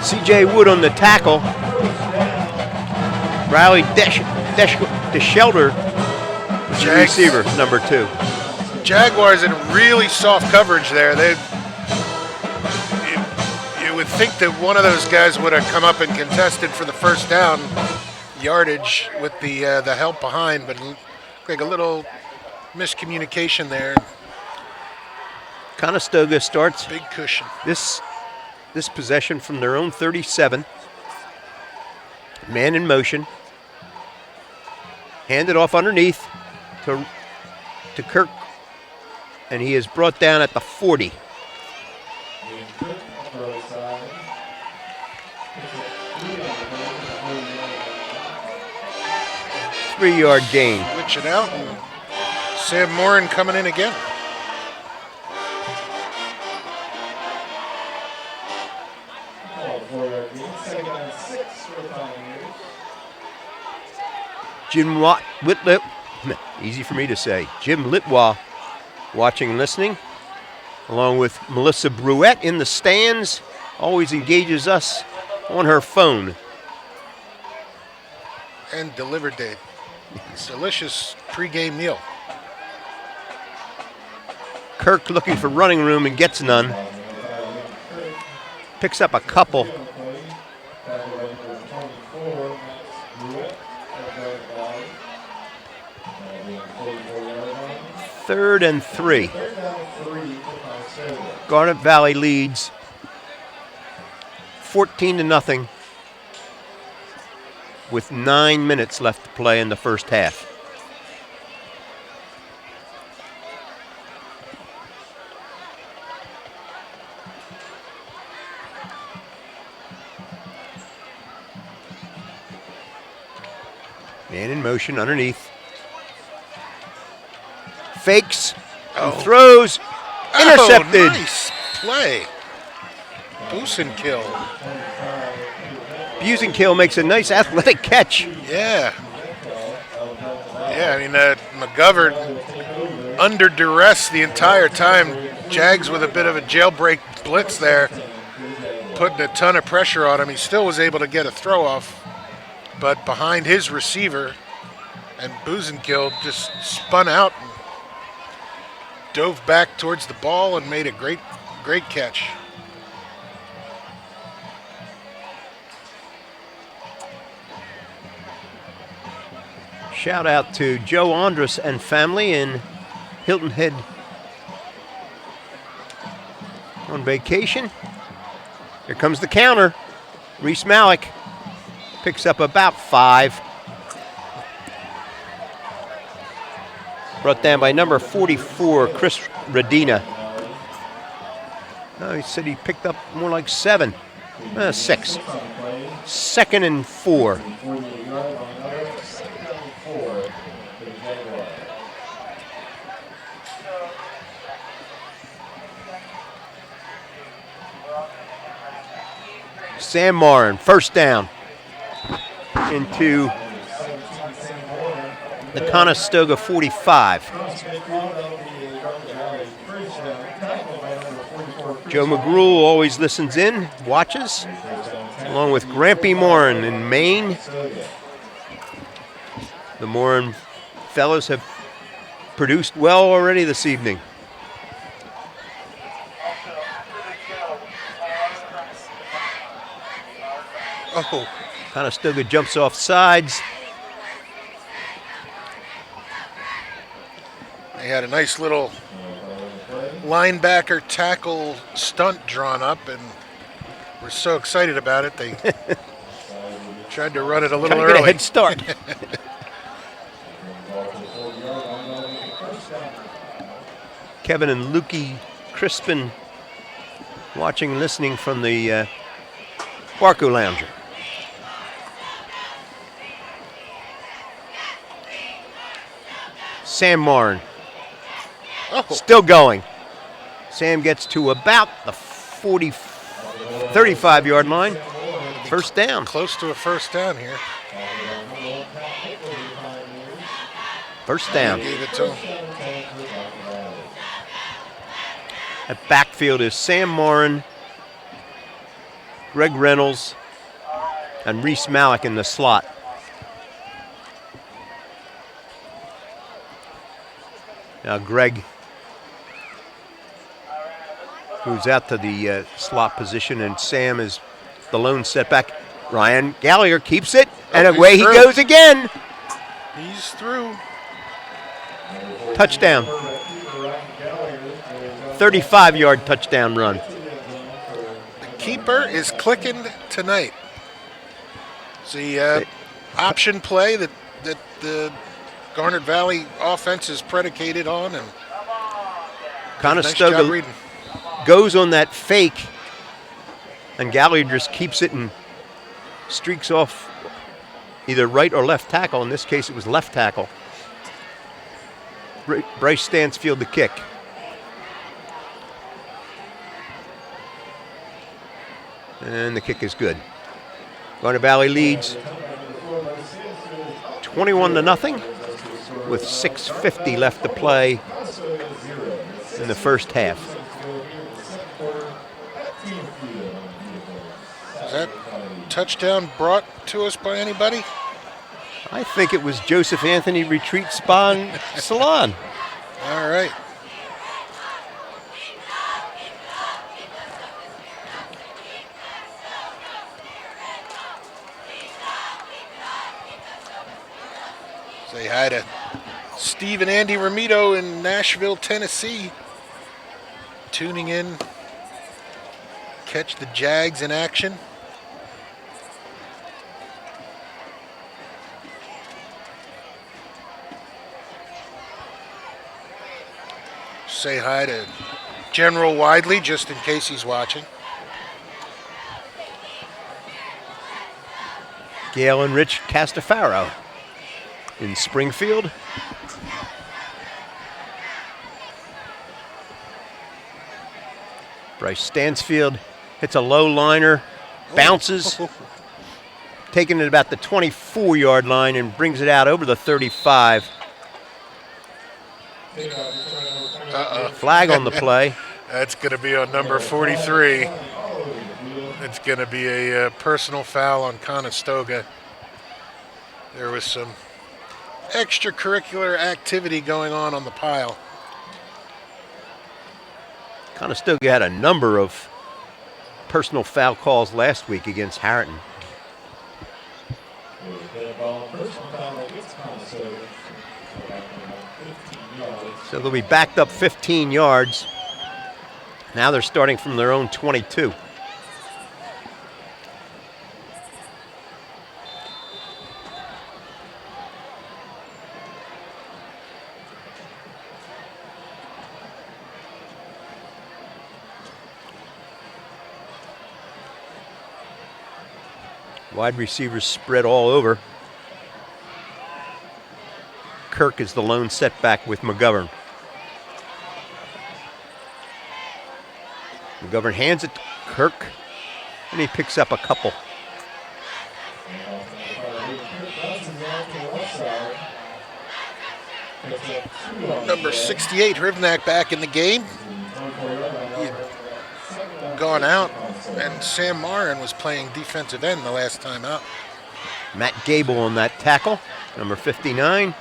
Speaker 1: C.J. Wood on the tackle. Riley DeShelder is the receiver, number 2.
Speaker 2: Jaguars in really soft coverage there. You would think that one of those guys would have come up and contested for the first down yardage with the help behind, but like a little miscommunication there.
Speaker 1: Conestoga starts
Speaker 2: big cushion.
Speaker 1: This possession from their own 37. Man in motion. Handed off underneath to Kirk, and he is brought down at the 40. 3-yard gain.
Speaker 2: Switch it out, and Sam Morin coming in again.
Speaker 1: Jim Whitlip, easy for me to say, Jim Litwa watching and listening, along with Melissa Bruette in the stands, always engages us on her phone.
Speaker 2: And delivered a delicious pregame meal.
Speaker 1: Kirk looking for running room and gets none. Picks up a couple. Third and 3. Garnet Valley leads 14-0 with 9 minutes left to play in the first half. Man in motion underneath. Fakes and throws. Intercepted.
Speaker 2: Nice play. Busenkill.
Speaker 1: Busenkill makes a nice athletic catch.
Speaker 2: Yeah. Yeah, I mean, McGovern under duress the entire time. Jags with a bit of a jailbreak blitz there, putting a ton of pressure on him. He still was able to get a throw off, but behind his receiver, and Busenkill just spun out and dove back towards the ball and made a great catch.
Speaker 1: Shout out to Joe Andrus and family in Hilton Head on vacation. Here comes the counter. Reese Malik picks up about 5. Brought down by number 44, Chris Radina. No, he said he picked up more like 7. 6. 2nd and 4. Sam Morin, first down. into the Conestoga 45. Joe McGrule always listens in, watches, along with Grampy Morin in Maine. The Morin fellows have produced well already this evening.
Speaker 2: Oh,
Speaker 1: Conestoga jumps off sides.
Speaker 2: they had a nice little linebacker tackle stunt drawn up, and we're so excited about it. They tried to run it a little
Speaker 1: Trying to get a
Speaker 2: early.
Speaker 1: head start. Kevin and Lukey Crispin watching and listening from the Barco Lounger. Sam Morin
Speaker 2: Oh,
Speaker 1: still going. Sam gets to about the 35-yard line. First down.
Speaker 2: close to a first down here.
Speaker 1: First down.
Speaker 2: Gave it to him.
Speaker 1: At backfield is Sam Morin, Greg Reynolds, and Reese Malik in the slot. Now Greg moves out to the slot position, and Sam is the lone setback. Ryan Gallagher keeps it, and
Speaker 2: Oh, he's
Speaker 1: away he
Speaker 2: through.
Speaker 1: goes again.
Speaker 2: He's through.
Speaker 1: Touchdown. 35-yard touchdown run.
Speaker 2: Keeper is clicking tonight. It's the option play that the Garnet Valley offense is predicated on, and nice
Speaker 1: Conestoga
Speaker 2: job reading.
Speaker 1: goes on that fake, and Gallagher just keeps it and streaks off either right or left tackle. In this case, it was left tackle. Bryce Stansfield the kick. And the kick is good. Garnet Valley leads 21-0 with 6:50 left to play in the first half.
Speaker 2: Is that touchdown brought to us by anybody?
Speaker 1: I think it was Joseph Anthony Retreat Spa and Salon.
Speaker 2: All right. Say hi to Steve and Andy Ramito in Nashville, Tennessee. Tuning in. Catch the Jags in action. Say hi to General Widely, just in case he's watching.
Speaker 1: Gail and Rich Castafaro in Springfield. Bryce Stansfield hits a low liner, bounces, taking it about the 24-yard line and brings it out over the 35. Flag on the play.
Speaker 2: That's going to be on number 43. It's going to be a personal foul on Conestoga. There was some extracurricular activity going on the pile.
Speaker 1: Conestoga had a number of personal foul calls last week against Harriton. So they'll be backed up 15 yards. Now they're starting from their own 22. Wide receivers spread all over. Kirk is the lone setback with McGovern. McGovern hands it to Kirk, and he picks up a couple.
Speaker 2: Number 68, Hrivnak, back in the game. He had gone out, and Sam Marin was playing defensive end the last time out.
Speaker 1: Matt Gable on that tackle, number 59.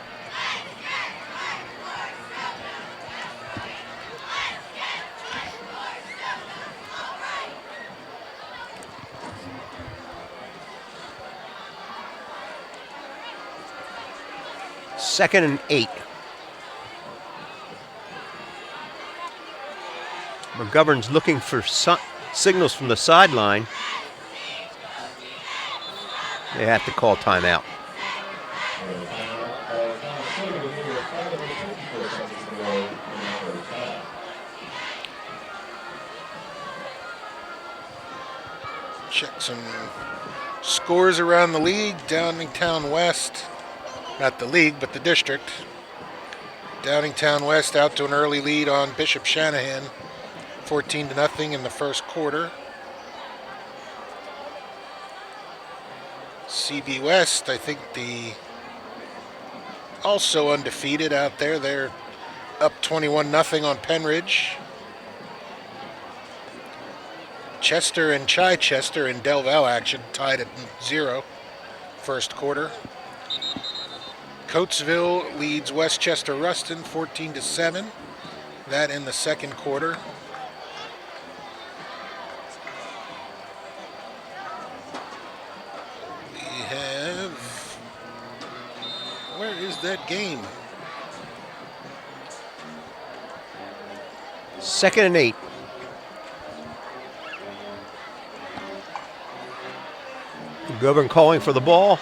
Speaker 1: Second and 8. McGovern's looking for signals from the sideline. They have to call timeout.
Speaker 2: Check some scores around the league. Downingtown West, not the league, but the district. Downingtown West out to an early lead on Bishop Shanahan, 14-0 in the first quarter. CB West, I think also undefeated out there. They're up 21-0 on Penridge. Chester and Chichester in Del Val action tied at 0 first quarter. Coatesville leads Westchester Ruston 14-7. That in the second quarter. We have, where is that game?
Speaker 1: Second and 8. McGovern calling for the ball.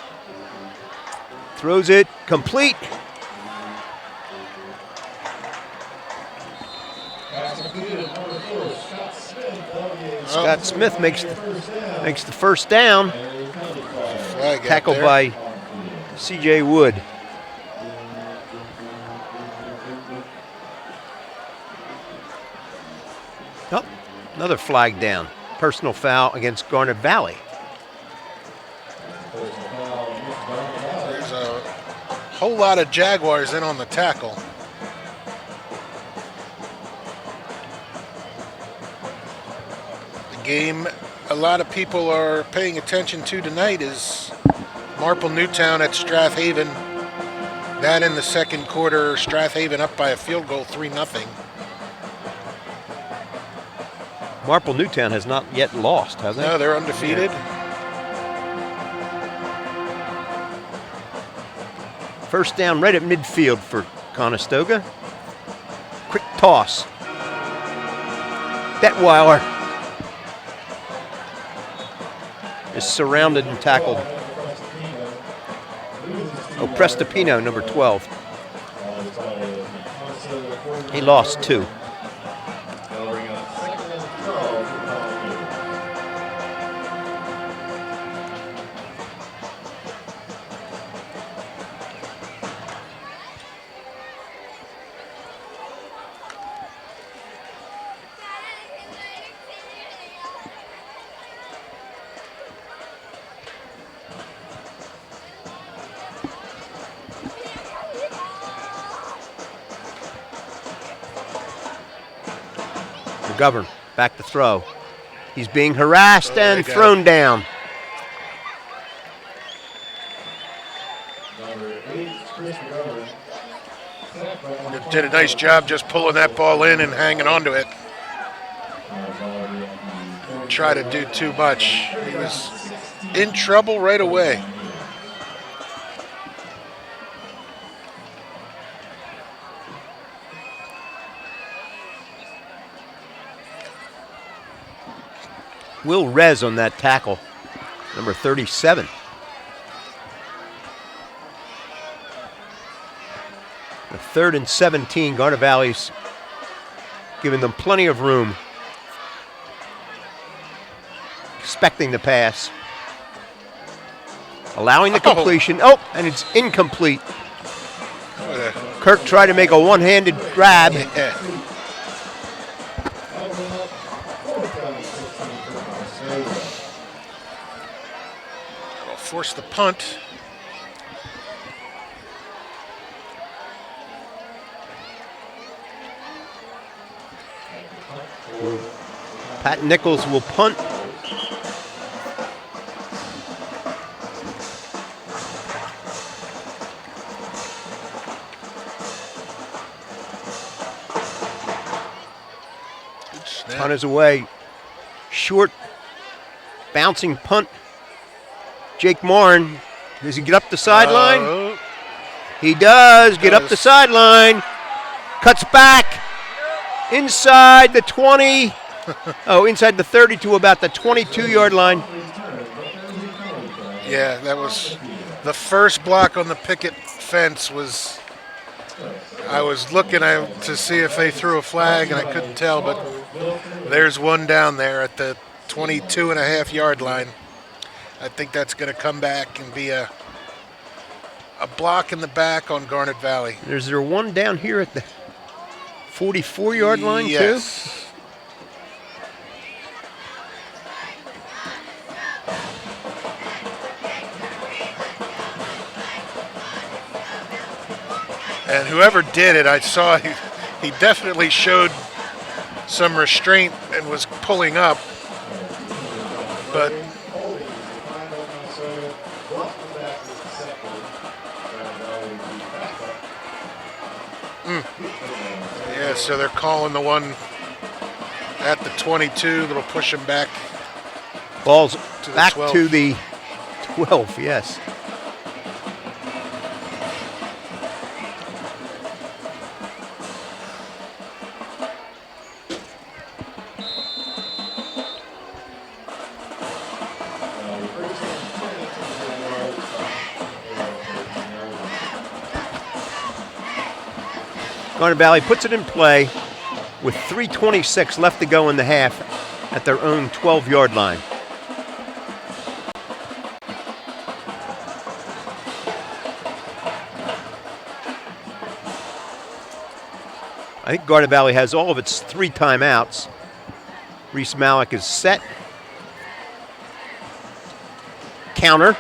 Speaker 1: Throws it complete. Scott Smith makes the first down. Tackled by C.J. Wood. Oh, another flag down. Personal foul against Garnet Valley.
Speaker 2: There's a whole lot of Jaguars in on the tackle. The game a lot of people are paying attention to tonight is Marple Newtown at Strathaven. That in the second quarter, Strathaven up by a field goal, 3-0.
Speaker 1: Marple Newtown has not yet lost, have they?
Speaker 2: No, they're undefeated.
Speaker 1: Yeah. First down right at midfield for Conestoga. Quick toss. Detweiler is surrounded and tackled. Oh, Prestopino, number 12. He lost 2. McGovern back to throw. He's being harassed and thrown down.
Speaker 2: Did a nice job just pulling that ball in and hanging on to it. Didn't try to do too much. He was in trouble right away.
Speaker 1: Will Rez on that tackle, number 37. The 3rd and 17, Garnet Valley's giving them plenty of room. Expecting the pass. Allowing the completion. Oh, and it's incomplete. Kirk tried to make a one-handed grab.
Speaker 2: Yeah. Force the punt.
Speaker 1: Pat Nichols will punt.
Speaker 2: Good snap.
Speaker 1: Punt is away. Short, bouncing punt. Jake Morin, does he get up the sideline? He does get up the sideline. Cuts back inside the 20. Inside the 30 to about the 22-yard line.
Speaker 2: Yeah, that was the first block on the picket fence. I was looking to see if they threw a flag, and I couldn't tell, but there's one down there at the 22.5-yard line. I think that's going to come back and be a block in the back on Garnet Valley.
Speaker 1: Is there one down here at the 44-yard line,
Speaker 2: yes.
Speaker 1: too?
Speaker 2: And whoever did it, I saw he definitely showed some restraint and was pulling up. But yeah, so they're calling the one at the 22 that'll push him back.
Speaker 1: Ball's
Speaker 2: to the
Speaker 1: back
Speaker 2: 12.
Speaker 1: to the 12, yes. Garnet Valley puts it in play with 3:26 left to go in the half at their own 12-yard line. I think Garnet Valley has all of its 3 timeouts. Reese Malik is set. Counter.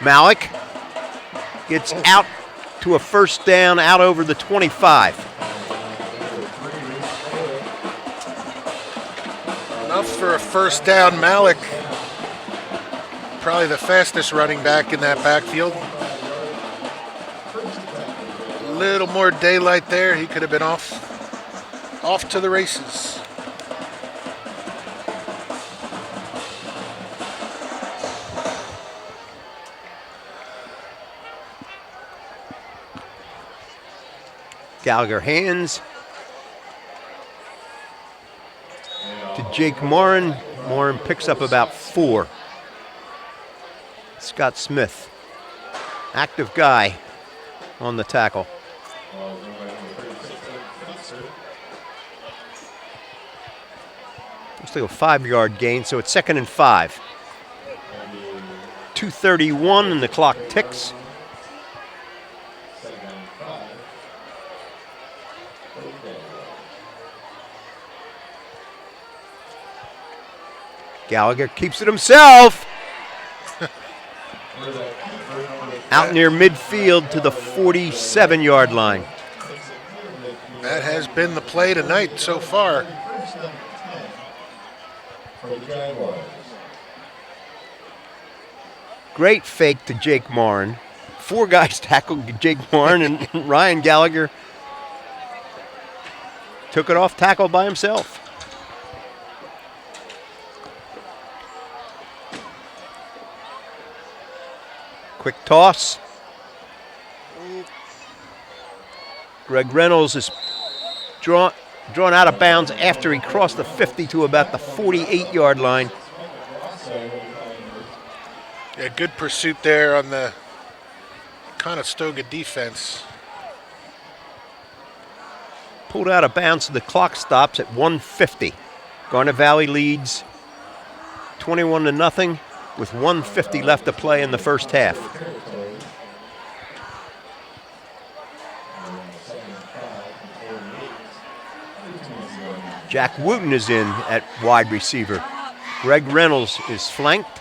Speaker 1: Malik gets out to a first down out over the 25.
Speaker 2: Enough for a first down. Malik, probably the fastest running back in that backfield. A little more daylight there. He could have been off to the races.
Speaker 1: Gallagher hands to Jake Morin. Morin picks up about 4. Scott Smith, active guy on the tackle. Looks like a 5-yard gain, so it's 2nd and 5. 2:31 and the clock ticks. Gallagher keeps it himself. Out near midfield to the 47-yard line.
Speaker 2: That has been the play tonight so far.
Speaker 1: Great fake to Jake Morin. 4 guys tackled Jake Morin, and Ryan Gallagher took it off tackle by himself. Quick toss. Greg Reynolds is drawn out of bounds after he crossed the 50 to about the 48-yard line.
Speaker 2: Yeah, good pursuit there on the Conestoga defense.
Speaker 1: Pulled out of bounds, so the clock stops at 1:50. Garnet Valley leads 21-0 with 1:50 left to play in the first half. Jack Wooten is in at wide receiver. Greg Reynolds is flanked.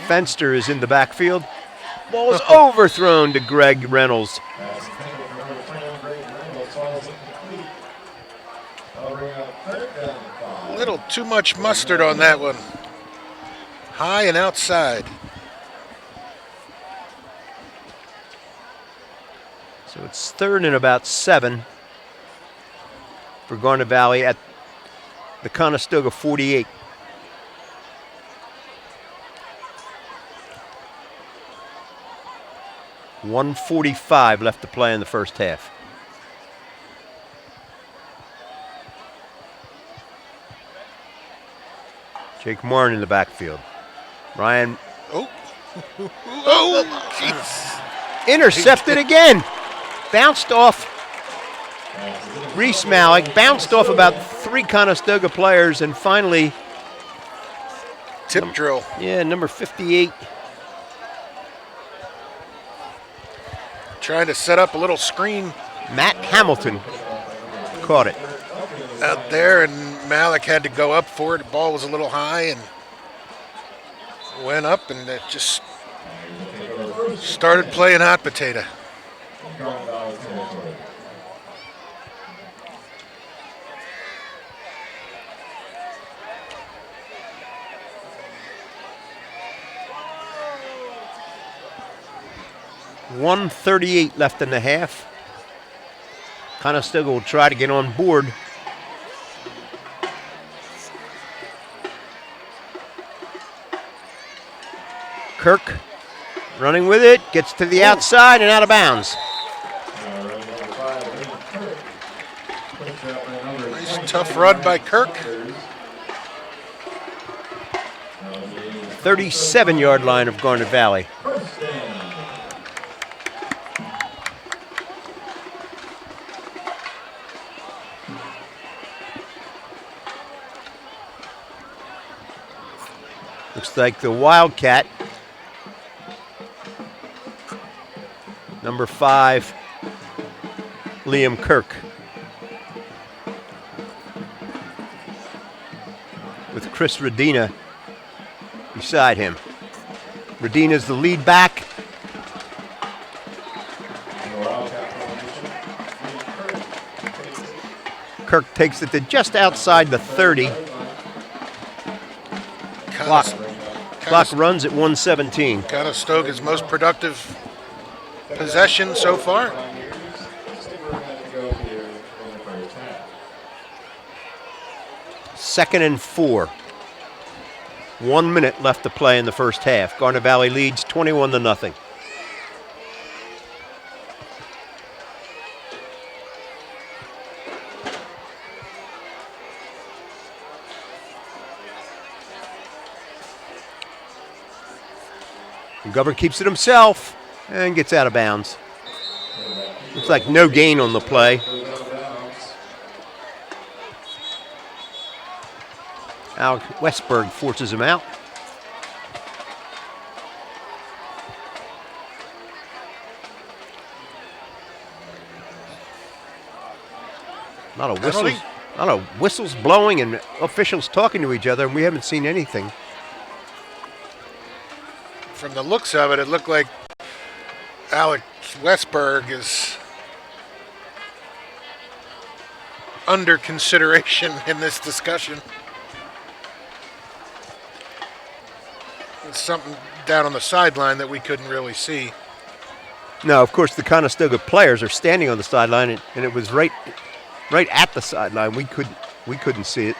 Speaker 1: Fenster is in the backfield. Ball is overthrown to Greg Reynolds.
Speaker 3: Ball's incomplete. That'll bring up third down and 5.
Speaker 2: A little too much mustard on that one. High and outside.
Speaker 1: So it's 3rd and about 7 for Garnet Valley at the Conestoga 48. .145 left to play in the first half. Jake Martin in the backfield. Ryan
Speaker 2: Oh, oh, jeez.
Speaker 1: intercepted again. Bounced off Reese Malik, bounced off about 3 Conestoga players, and finally,
Speaker 2: Tip drill.
Speaker 1: number 58.
Speaker 2: Trying to set up a little screen
Speaker 1: Matt Hamilton caught it.
Speaker 2: out there, and Malik had to go up for it. The ball was a little high and went up, and it just started playing hot potato.
Speaker 3: Garnet Valley territory.
Speaker 1: .138 left in the half. Conestoga will try to get on board. Kirk running with it, gets to the outside and out of bounds.
Speaker 2: Nice tough run by Kirk.
Speaker 1: 37-yard line of Garnet Valley. Looks like the Wildcat, number 5, Liam Kirk, with Chris Radina beside him. Radina's the lead back. Kirk takes it to just outside the 30. Clock runs at 1:17.
Speaker 2: Conestoga's most productive possession so far.
Speaker 1: Second and 4. 1 minute left to play in the first half. Garnet Valley leads 21-0. McGovern keeps it himself and gets out of bounds. Looks like no gain on the play. Alec Westberg forces him out. A lot of whistles blowing and officials talking to each other, and we haven't seen anything.
Speaker 2: From the looks of it, it looked like Alex Westberg is under consideration in this discussion. There's something down on the sideline that we couldn't really see.
Speaker 1: No, of course, the Conestoga players are standing on the sideline, and it was right at the sideline. We couldn't see it.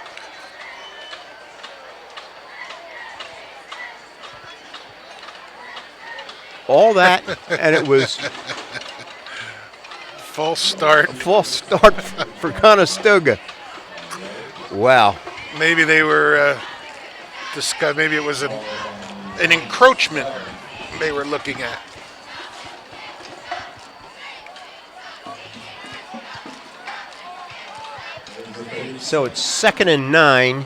Speaker 1: All that, and it was
Speaker 2: false start.
Speaker 1: A false start for Conestoga. Wow.
Speaker 2: Maybe they were maybe it was an encroachment they were looking at.
Speaker 1: So it's 2nd and 9.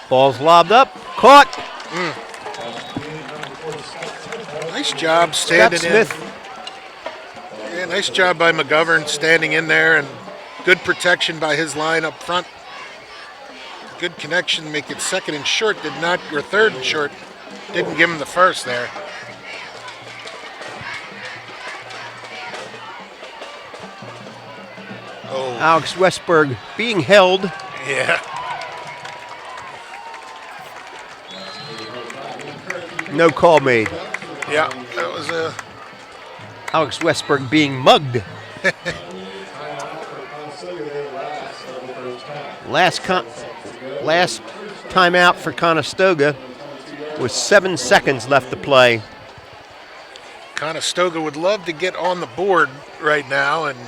Speaker 1: Ball's lobbed up, caught.
Speaker 2: Nice job standing
Speaker 1: Scott Smith.
Speaker 2: in. Yeah, Nice job by McGovern standing in there, and good protection by his line up front. Good connection, make it second and short, or third and short. Didn't give him the first there. Oh.
Speaker 1: Alex Westberg being held.
Speaker 2: Yeah.
Speaker 1: No call made.
Speaker 2: Yeah, that was a...
Speaker 1: Alex Westberg being mugged. Last timeout for Conestoga with 7 seconds left to play.
Speaker 2: Conestoga would love to get on the board right now, and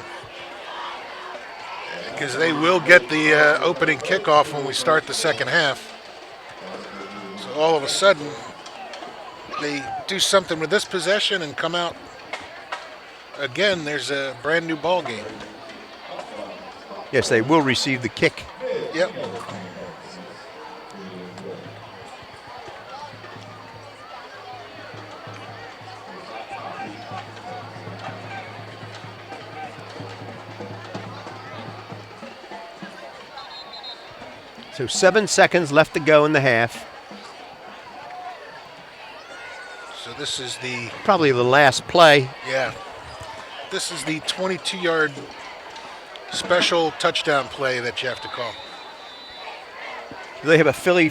Speaker 2: because they will get the opening kickoff when we start the second half. So all of a sudden, they do something with this possession and come out again. There's a brand new ball game.
Speaker 1: Yes, they will receive the kick.
Speaker 2: Yep.
Speaker 1: So 7 seconds left to go in the half.
Speaker 2: So this is the...
Speaker 1: Probably the last play.
Speaker 2: Yeah. This is the 22-yard special touchdown play that you have to call.
Speaker 1: Do they have a Philly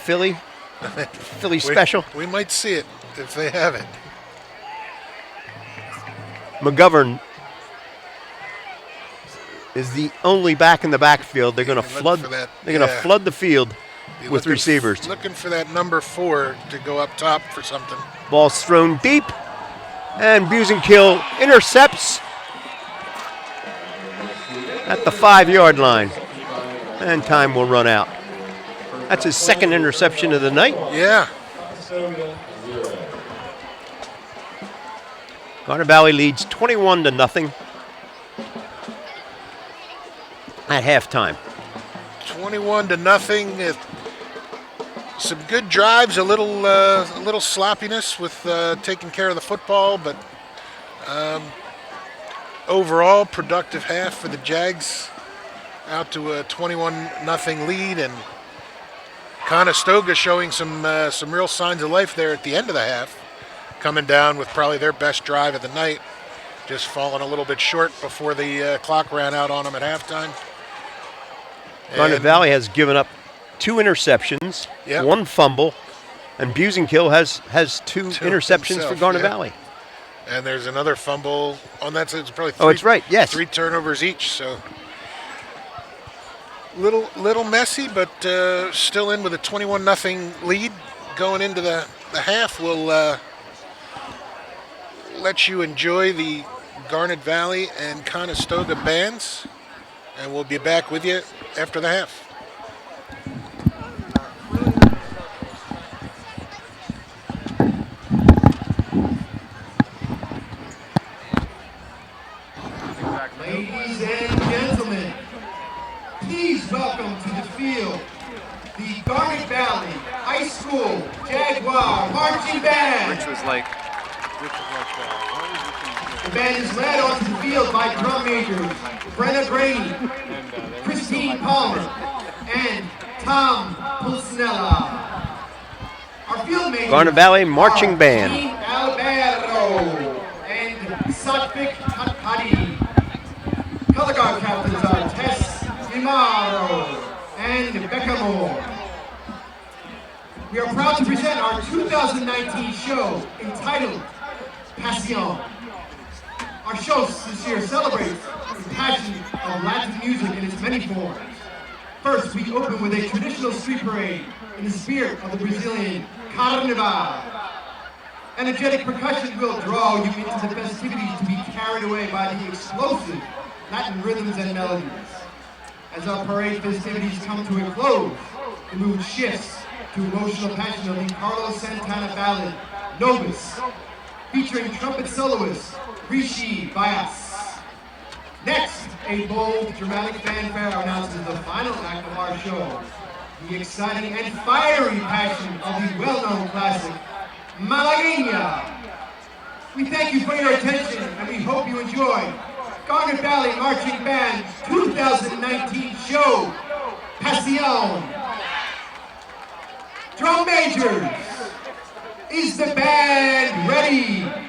Speaker 1: special?
Speaker 2: We might see it if they have it.
Speaker 1: McGovern is the only back in the backfield. They're going to flood. They're going to flood the field with receivers.
Speaker 2: Looking for that number 4 to go up top for something.
Speaker 1: Ball's thrown deep, and Busenkill intercepts at the 5-yard line, and time will run out. That's his second interception of the night.
Speaker 2: Yeah.
Speaker 1: Garnet Valley leads 21-0 at halftime.
Speaker 2: 21-0. Some good drives, a little sloppiness with taking care of the football, but overall productive half for the Jags, out to a 21-0 lead, and Conestoga showing some real signs of life there at the end of the half, coming down with probably their best drive of the night, just falling a little bit short before the clock ran out on them at halftime.
Speaker 1: Garnet Valley has given up 2 interceptions, 1 fumble, and Busenkill has two interceptions
Speaker 2: himself,
Speaker 1: for Garnet Valley.
Speaker 2: And there's another fumble on that side. It's probably 3,
Speaker 1: it's right, yes.
Speaker 2: 3 turnovers each, so little messy, but still in with a 21-0 lead going into the half. We'll let you enjoy the Garnet Valley and Conestoga bands, and we'll be back with you after the half.
Speaker 4: Ladies and gentlemen, please welcome to the field the Garnet Valley High School Jaguar Marching Band.
Speaker 5: Rich was like
Speaker 4: The band is led onto the field by drum majors Brenna Grady, Christine Palmer, and Tom Pulcinella. Our field majors
Speaker 1: Garnet Valley Marching
Speaker 4: are
Speaker 1: Band.
Speaker 4: Jean Albero and Satvik Katkadi. Color guard captains are Tess Imaro and Becca Moore. We are proud to present our 2019 show entitled Passion. Our show this year celebrates the passion of Latin music in its many forms. First, we open with a traditional street parade in the spirit of the Brazilian Carnival. Energetic percussion will draw you into the festivities to be carried away by the explosive Latin rhythms and melodies. As our parade festivities come to a close, the mood shifts to emotional passion of the Carlos Santana ballad, Novus, featuring trumpet soloist Rishi Vyas. Next, a bold, dramatic fanfare announces the final act of our show, the exciting and fiery passion of the well-known classic, Malagueña. We thank you for your attention, and we hope you enjoy Garnet Valley Marching Band 2019 show, Passion. Drum majors, is the band ready?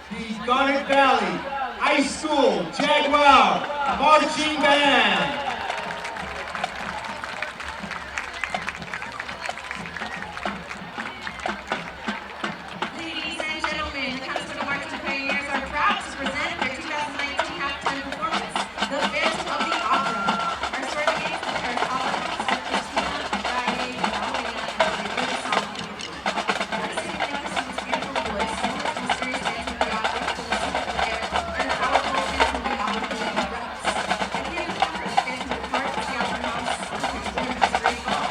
Speaker 4: The Garnet Valley High School Jaguar Marching Band.
Speaker 5: Ladies and gentlemen, the Conestoga Marching Pioneers are proud to present their 2019 halftime performance, The Phantom of the Opera. Our story begins with our top Christina, Friday, Alabama, and the lyric song Beautiful. Artistically, Christina's beautiful voice, similar to mysterious Phantom of the Opera, to the secret of the air, and a powerful Phantom of the Opera feeling erupts. At the end of the conference, Phantom departs the Opera House, which is a great ball.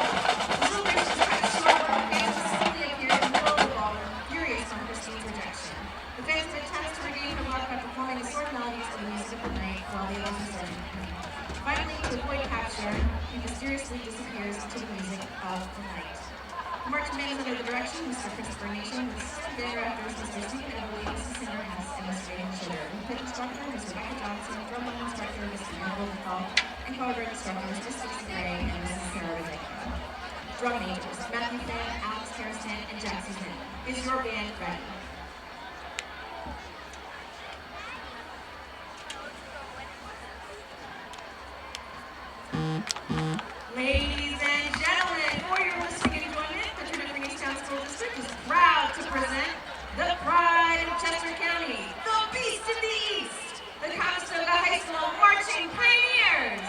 Speaker 5: The celebration is cut short when the Phantom suddenly appears in the middle of the ballroom, furious from Christine's rejection. The Phantom attempts to regain her love by performing the sword melodies of the music of the night while the others are starting to play. Finally, to avoid capture, he mysteriously disappears into the music of the night. The marching band is under the direction of Mr. Christopher Nation, with assistant band directors Mr. Stephen Everly, Mrs. Cinder Hess, and Mr. Aidan Schiller, with pit instructor Mr. Michael Johnson, drum line instructor Mr. Ian Goldenthal, and calibrate instructors Mr. Stacey Gray and Mrs. Sarah Riddick. Drum majors Matthew Fan, Alex Harrison, and Jackson Smith. Is your band ready? Ladies and gentlemen, for your listening enjoyment, the Trinity Easttown School District is proud to present the pride of Chester County, the Beast of the East, the Conestoga High School Marching Pioneers.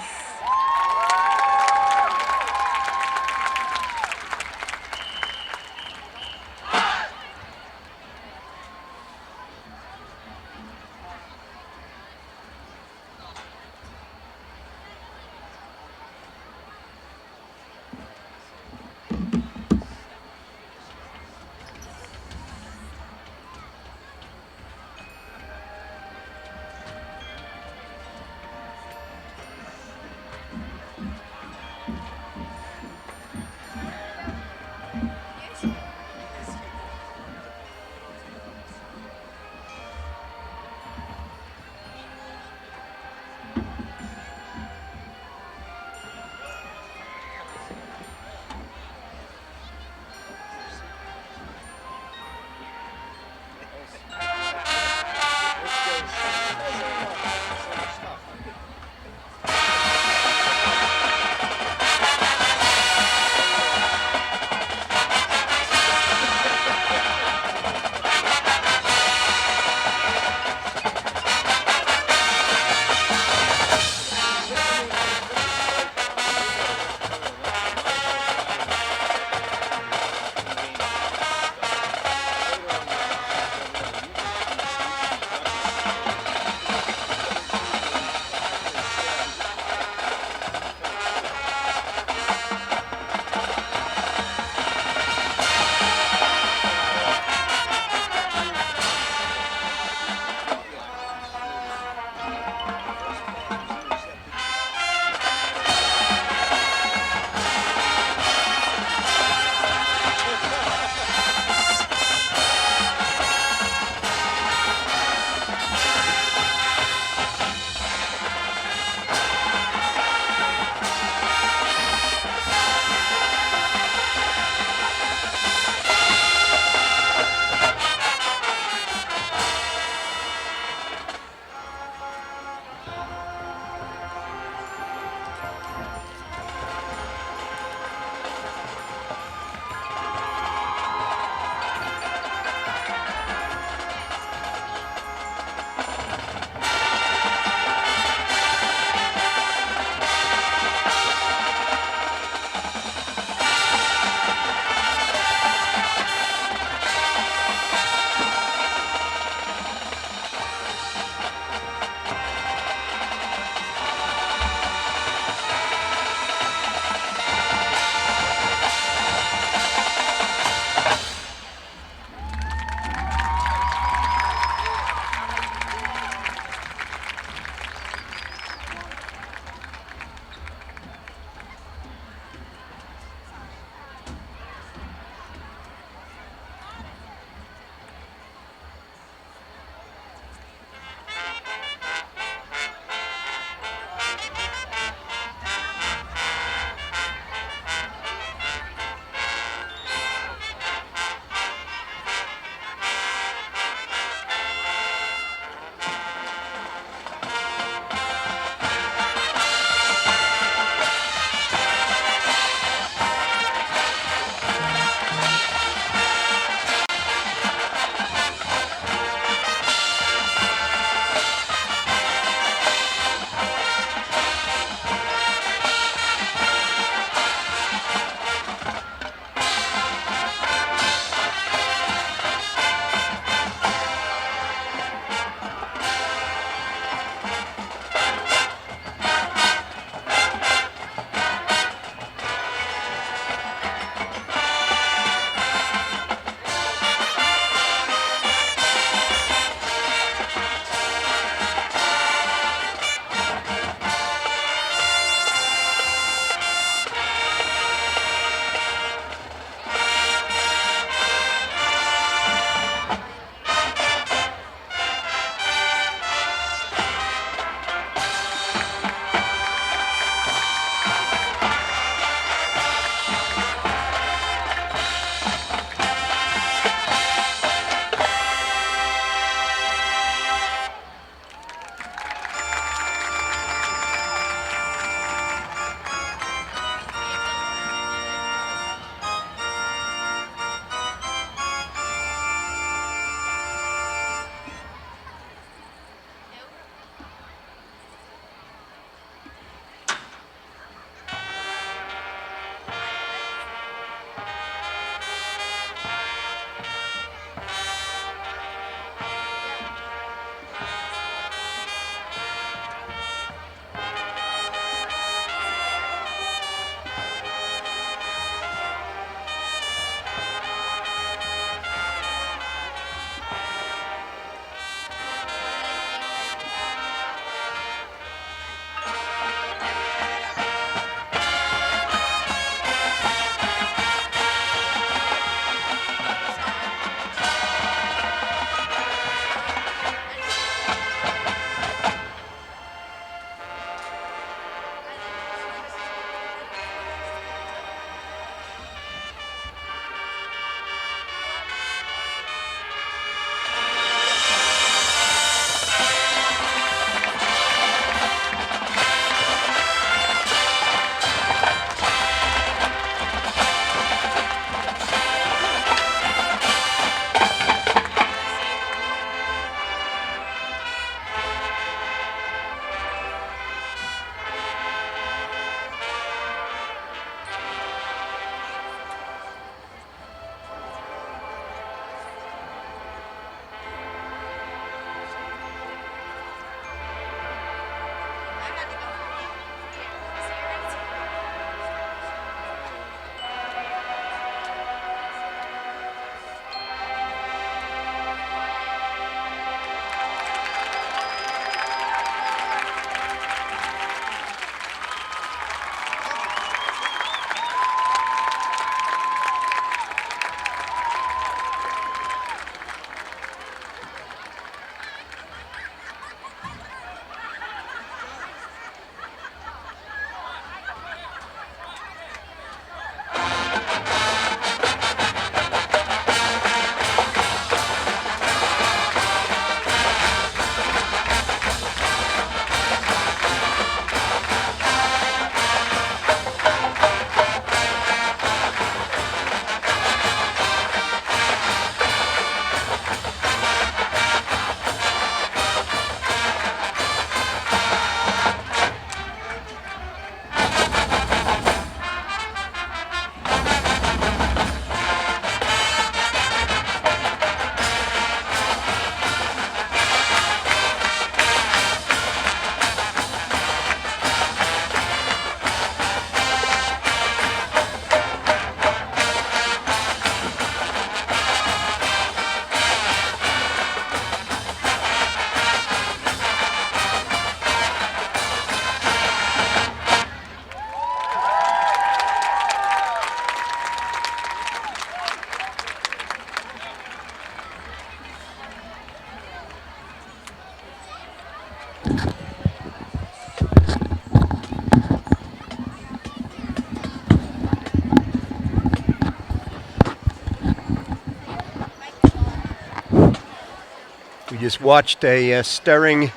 Speaker 1: We just watched a stirring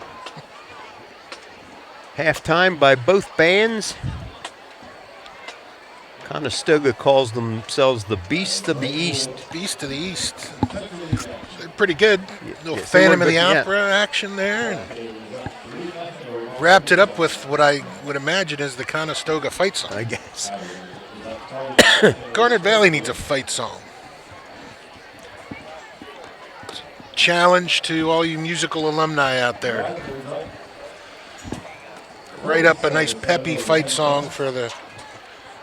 Speaker 1: halftime by both bands. Conestoga calls themselves the Beasts of the East.
Speaker 2: Beast of the East. They're pretty good. Little
Speaker 1: Yes, they
Speaker 2: Phantom
Speaker 1: were
Speaker 2: of the
Speaker 1: good, yeah.
Speaker 2: Opera action there. And wrapped it up with what I would imagine is the Conestoga fight song.
Speaker 1: I guess.
Speaker 2: Garnet Valley needs a fight song. Challenge to all you musical alumni out there. Write up a nice peppy fight song for the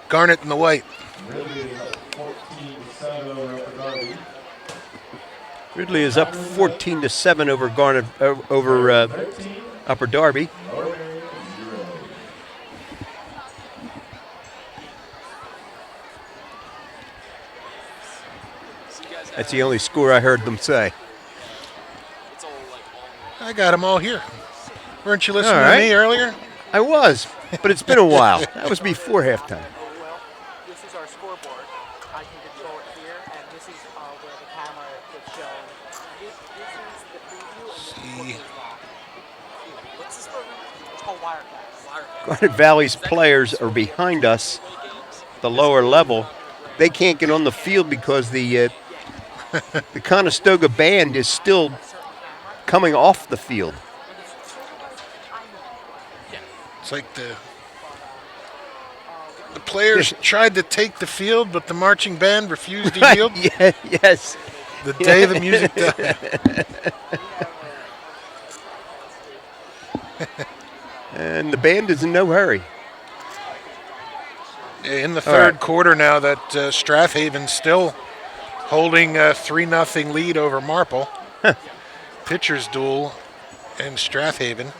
Speaker 2: Garnet and the White.
Speaker 1: Ridley is up 14-7 over Garnet over Upper Darby. That's the only score I heard them say.
Speaker 2: I got them all here. Weren't you listening
Speaker 1: All right.
Speaker 2: to me earlier?
Speaker 1: I was, but it's been a while. That was before halftime.
Speaker 6: Well, this is our scoreboard. I can control it here, and this is where the camera gets shown. This is the preview.
Speaker 2: See.
Speaker 6: What's this program? It's called Wirecast.
Speaker 1: Garnet Valley's players are behind us, the lower level. They can't get on the field because the Conestoga band is still coming off the field.
Speaker 2: It's like the players tried to take the field, but the marching band refused to yield.
Speaker 1: Yeah, yes.
Speaker 2: The day the music died.
Speaker 1: And the band is in no hurry.
Speaker 2: In the
Speaker 1: All
Speaker 2: third
Speaker 1: right.
Speaker 2: quarter now that Strathaven's still holding a 3-0 lead over Marple. Pitcher's duel in Strathaven.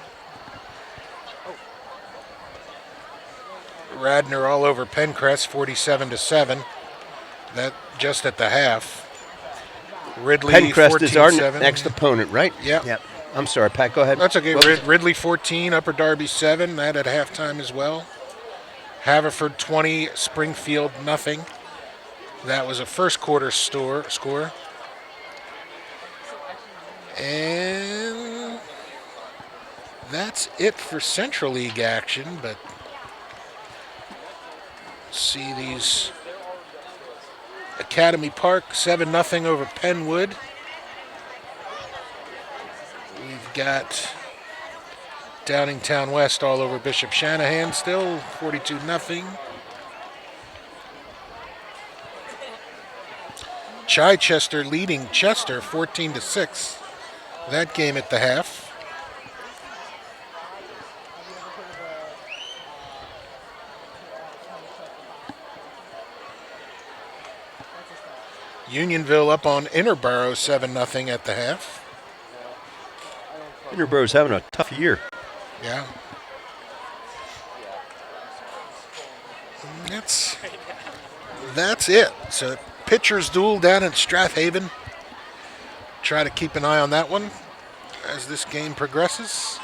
Speaker 2: Radnor all over Pencrest, 47-7. That just at the half. Ridley
Speaker 1: Pencrest is our
Speaker 2: 14-7.
Speaker 1: next opponent, right?
Speaker 2: Yep.
Speaker 1: Yep. I'm sorry, Pat, go ahead.
Speaker 2: That's okay.
Speaker 1: What was-
Speaker 2: Ridley 14, Upper Darby 7. That at halftime as well. Haverford 20, Springfield nothing. That was a first quarter score. And that's it for Central League action, but see these Academy Park 7-0 over Penwood. We've got Downingtown West all over Bishop Shanahan still, 42-0. Chichester leading Chester 14-6. That game at the half. Unionville up on Interborough 7-0 at the half.
Speaker 1: Interboro's having a tough year.
Speaker 2: Yeah. That's it. So pitcher's duel down at Strathaven. Try to keep an eye on that one as this game progresses.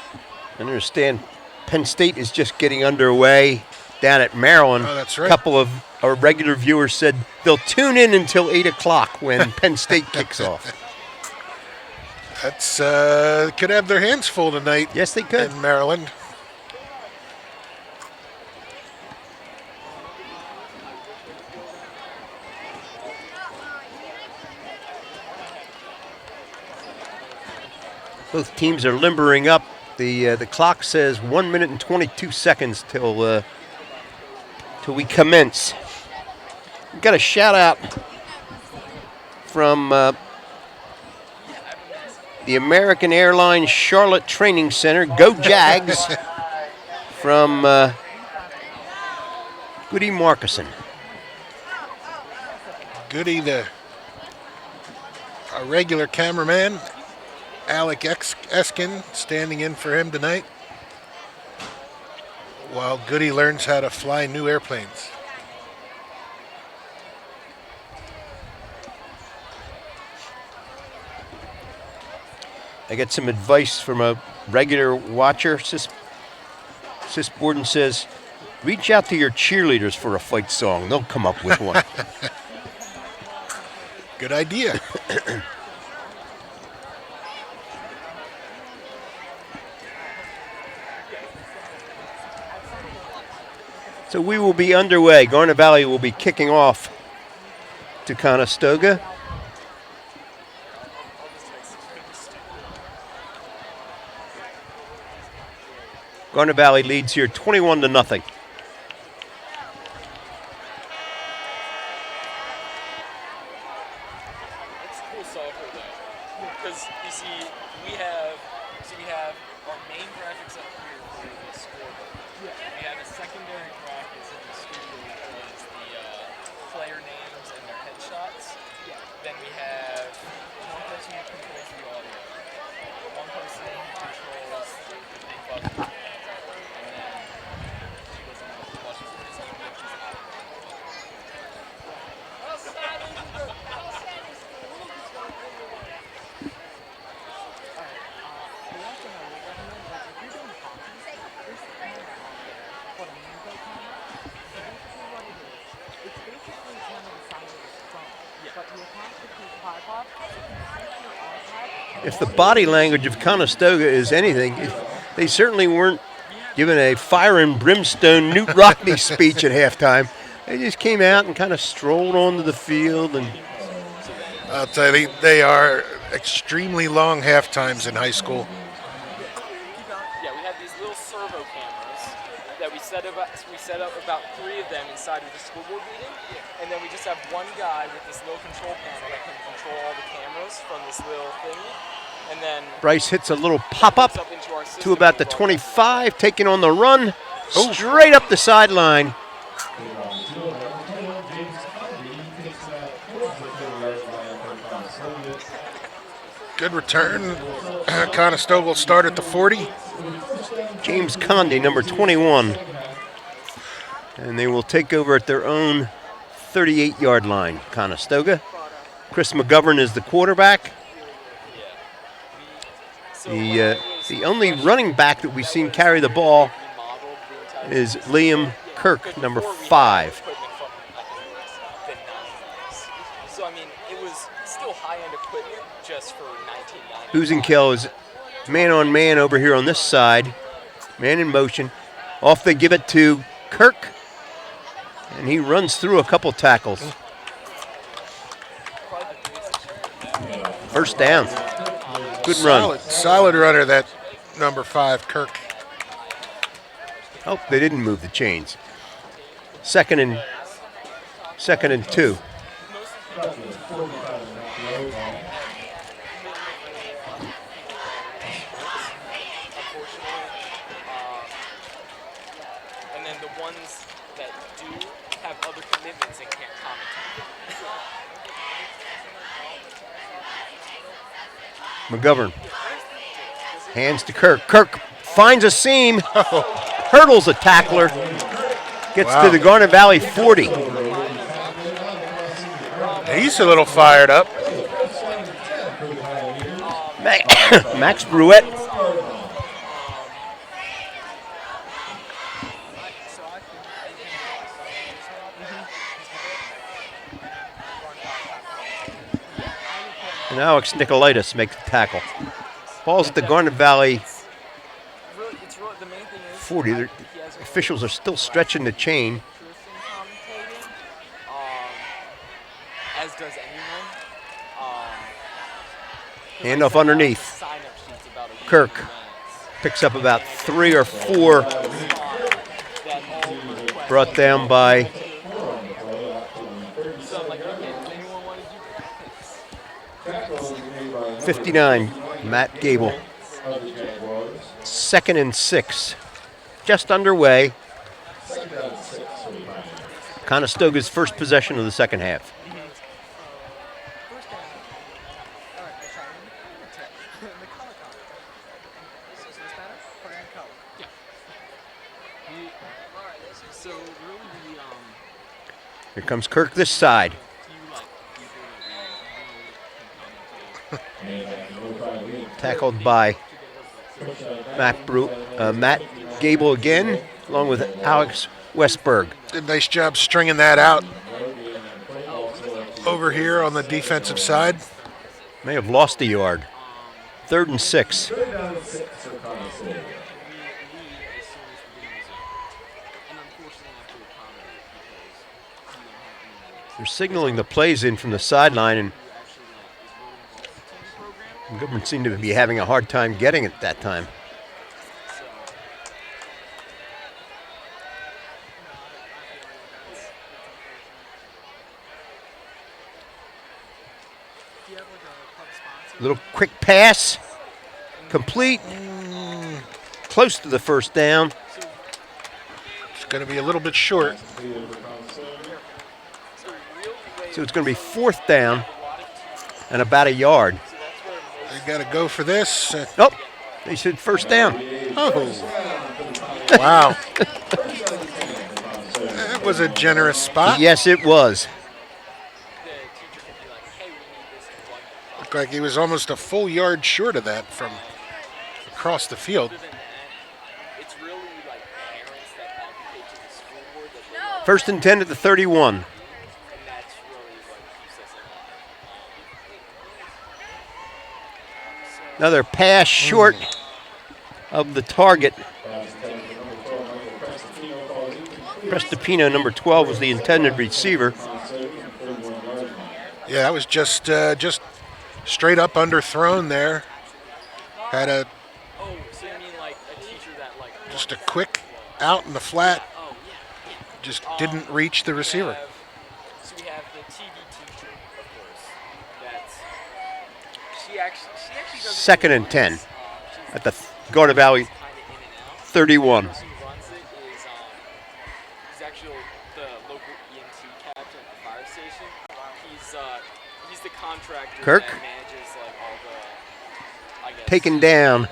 Speaker 1: I understand Penn State is just getting underway down at Maryland.
Speaker 2: Oh, that's right.
Speaker 1: A couple of our regular viewers said they'll tune in until 8 o'clock when Penn State kicks off.
Speaker 2: That's could have their hands full tonight.
Speaker 1: Yes, they could.
Speaker 2: In Maryland.
Speaker 1: Both teams are limbering up. The clock says 1 minute and 22 seconds till we commence. We've got a shout out from the American Airlines Charlotte Training Center. Go Jags from Goody Markison.
Speaker 2: Goody, a regular cameraman. Alec Eskin standing in for him tonight while Goody learns how to fly new airplanes.
Speaker 1: I get some advice from a regular watcher. Sis Borden says, reach out to your cheerleaders for a fight song. They'll come up with one.
Speaker 2: Good idea.
Speaker 1: So we will be underway. Garnet Valley will be kicking off to Conestoga. Garnet Valley leads here 21-0.
Speaker 7: It's cool software though, because you see, we have our main graphics up here for the scoreboard. We have a secondary graphics in the studio that is the player names and their headshots. Then we have one person who controls the audio, one person who controls the big button, and then she doesn't know the buttons for his name, which is out.
Speaker 1: If the body language of Conestoga is anything, they certainly weren't given a fire and brimstone Newt Rockney speech at halftime. They just came out and kind of strolled onto the field. And
Speaker 2: I'll tell you, they are extremely long half times in high school.
Speaker 7: Yeah, we have these little servo cameras that we set up about 3 of them inside of the school board meeting, and then we just have one guy with this little control panel that can control all the cameras from this little thingy, and then
Speaker 1: Bryce hits a little pop-up
Speaker 7: up into our
Speaker 1: to
Speaker 7: system
Speaker 1: about the
Speaker 7: and
Speaker 1: 25, taking on the run, straight up the sideline.
Speaker 2: Good return. Conestoga will start at the 40.
Speaker 1: James Conde, number 21. And they will take over at their own 38-yard line, Conestoga. Chris McGovern is the quarterback. The only running back that we've seen carry the ball is Liam Kirk, number 5.
Speaker 7: so I mean, it was still high-end equipment just for 1990.
Speaker 1: Husenkill is man-on-man over here on this side. Man in motion. Off they give it to Kirk. And he runs through a couple tackles. First down. Good run.
Speaker 2: Solid runner, that number 5, Kirk.
Speaker 1: Oh, they didn't move the chains. Second and 2.
Speaker 7: And then the ones that do have other commitments and can't commentate.
Speaker 1: McGovern. Hands to Kirk. Kirk finds a seam. Hurdles a tackler. Gets to the Garnet Valley 40.
Speaker 2: He's a little fired up.
Speaker 1: Max Bruette. And Alex Nicolaitis makes the tackle. Ball's at the Garnet Valley 40. The officials are still stretching the chain.
Speaker 7: As does anyone.
Speaker 1: Handoff underneath. Kirk picks up about 3 or 4. Brought down by 59, Matt Gable. 2nd and 6. Just underway. Conestoga's first possession of the second half. Here comes Kirk this side. Tackled by Matt Gable again, along with Alex Westberg.
Speaker 2: Did a nice job stringing that out over here on the defensive side.
Speaker 1: May have lost a yard. 3rd and 6. They're signaling the plays in from the sideline, and the government seemed to be having a hard time getting it that time. Little quick pass, complete, close to the first down.
Speaker 2: It's going to be a little bit short.
Speaker 1: So it's going to be 4th down and about a yard.
Speaker 2: They got to go for this.
Speaker 1: Oh, they said first down.
Speaker 2: Oh, wow. That was a generous spot.
Speaker 1: Yes, it was.
Speaker 2: Looked like he was almost a full yard short of that from across the field.
Speaker 1: First and 10 at the 31. Another pass short of the target. Prestipino, number 12, was the intended receiver.
Speaker 2: Yeah, that was just straight up underthrown there. Had a just a quick out in the flat. Just didn't reach the receiver.
Speaker 7: So we have the TV teacher, of course. She actually doesn't.
Speaker 1: 2nd and 10 at the Garner Valley 31.
Speaker 7: Who runs it is he's actually the local EMT captain at the fire station. He's the contractor
Speaker 1: Kirk?
Speaker 7: that manages like all the, I guess.
Speaker 1: Taken down.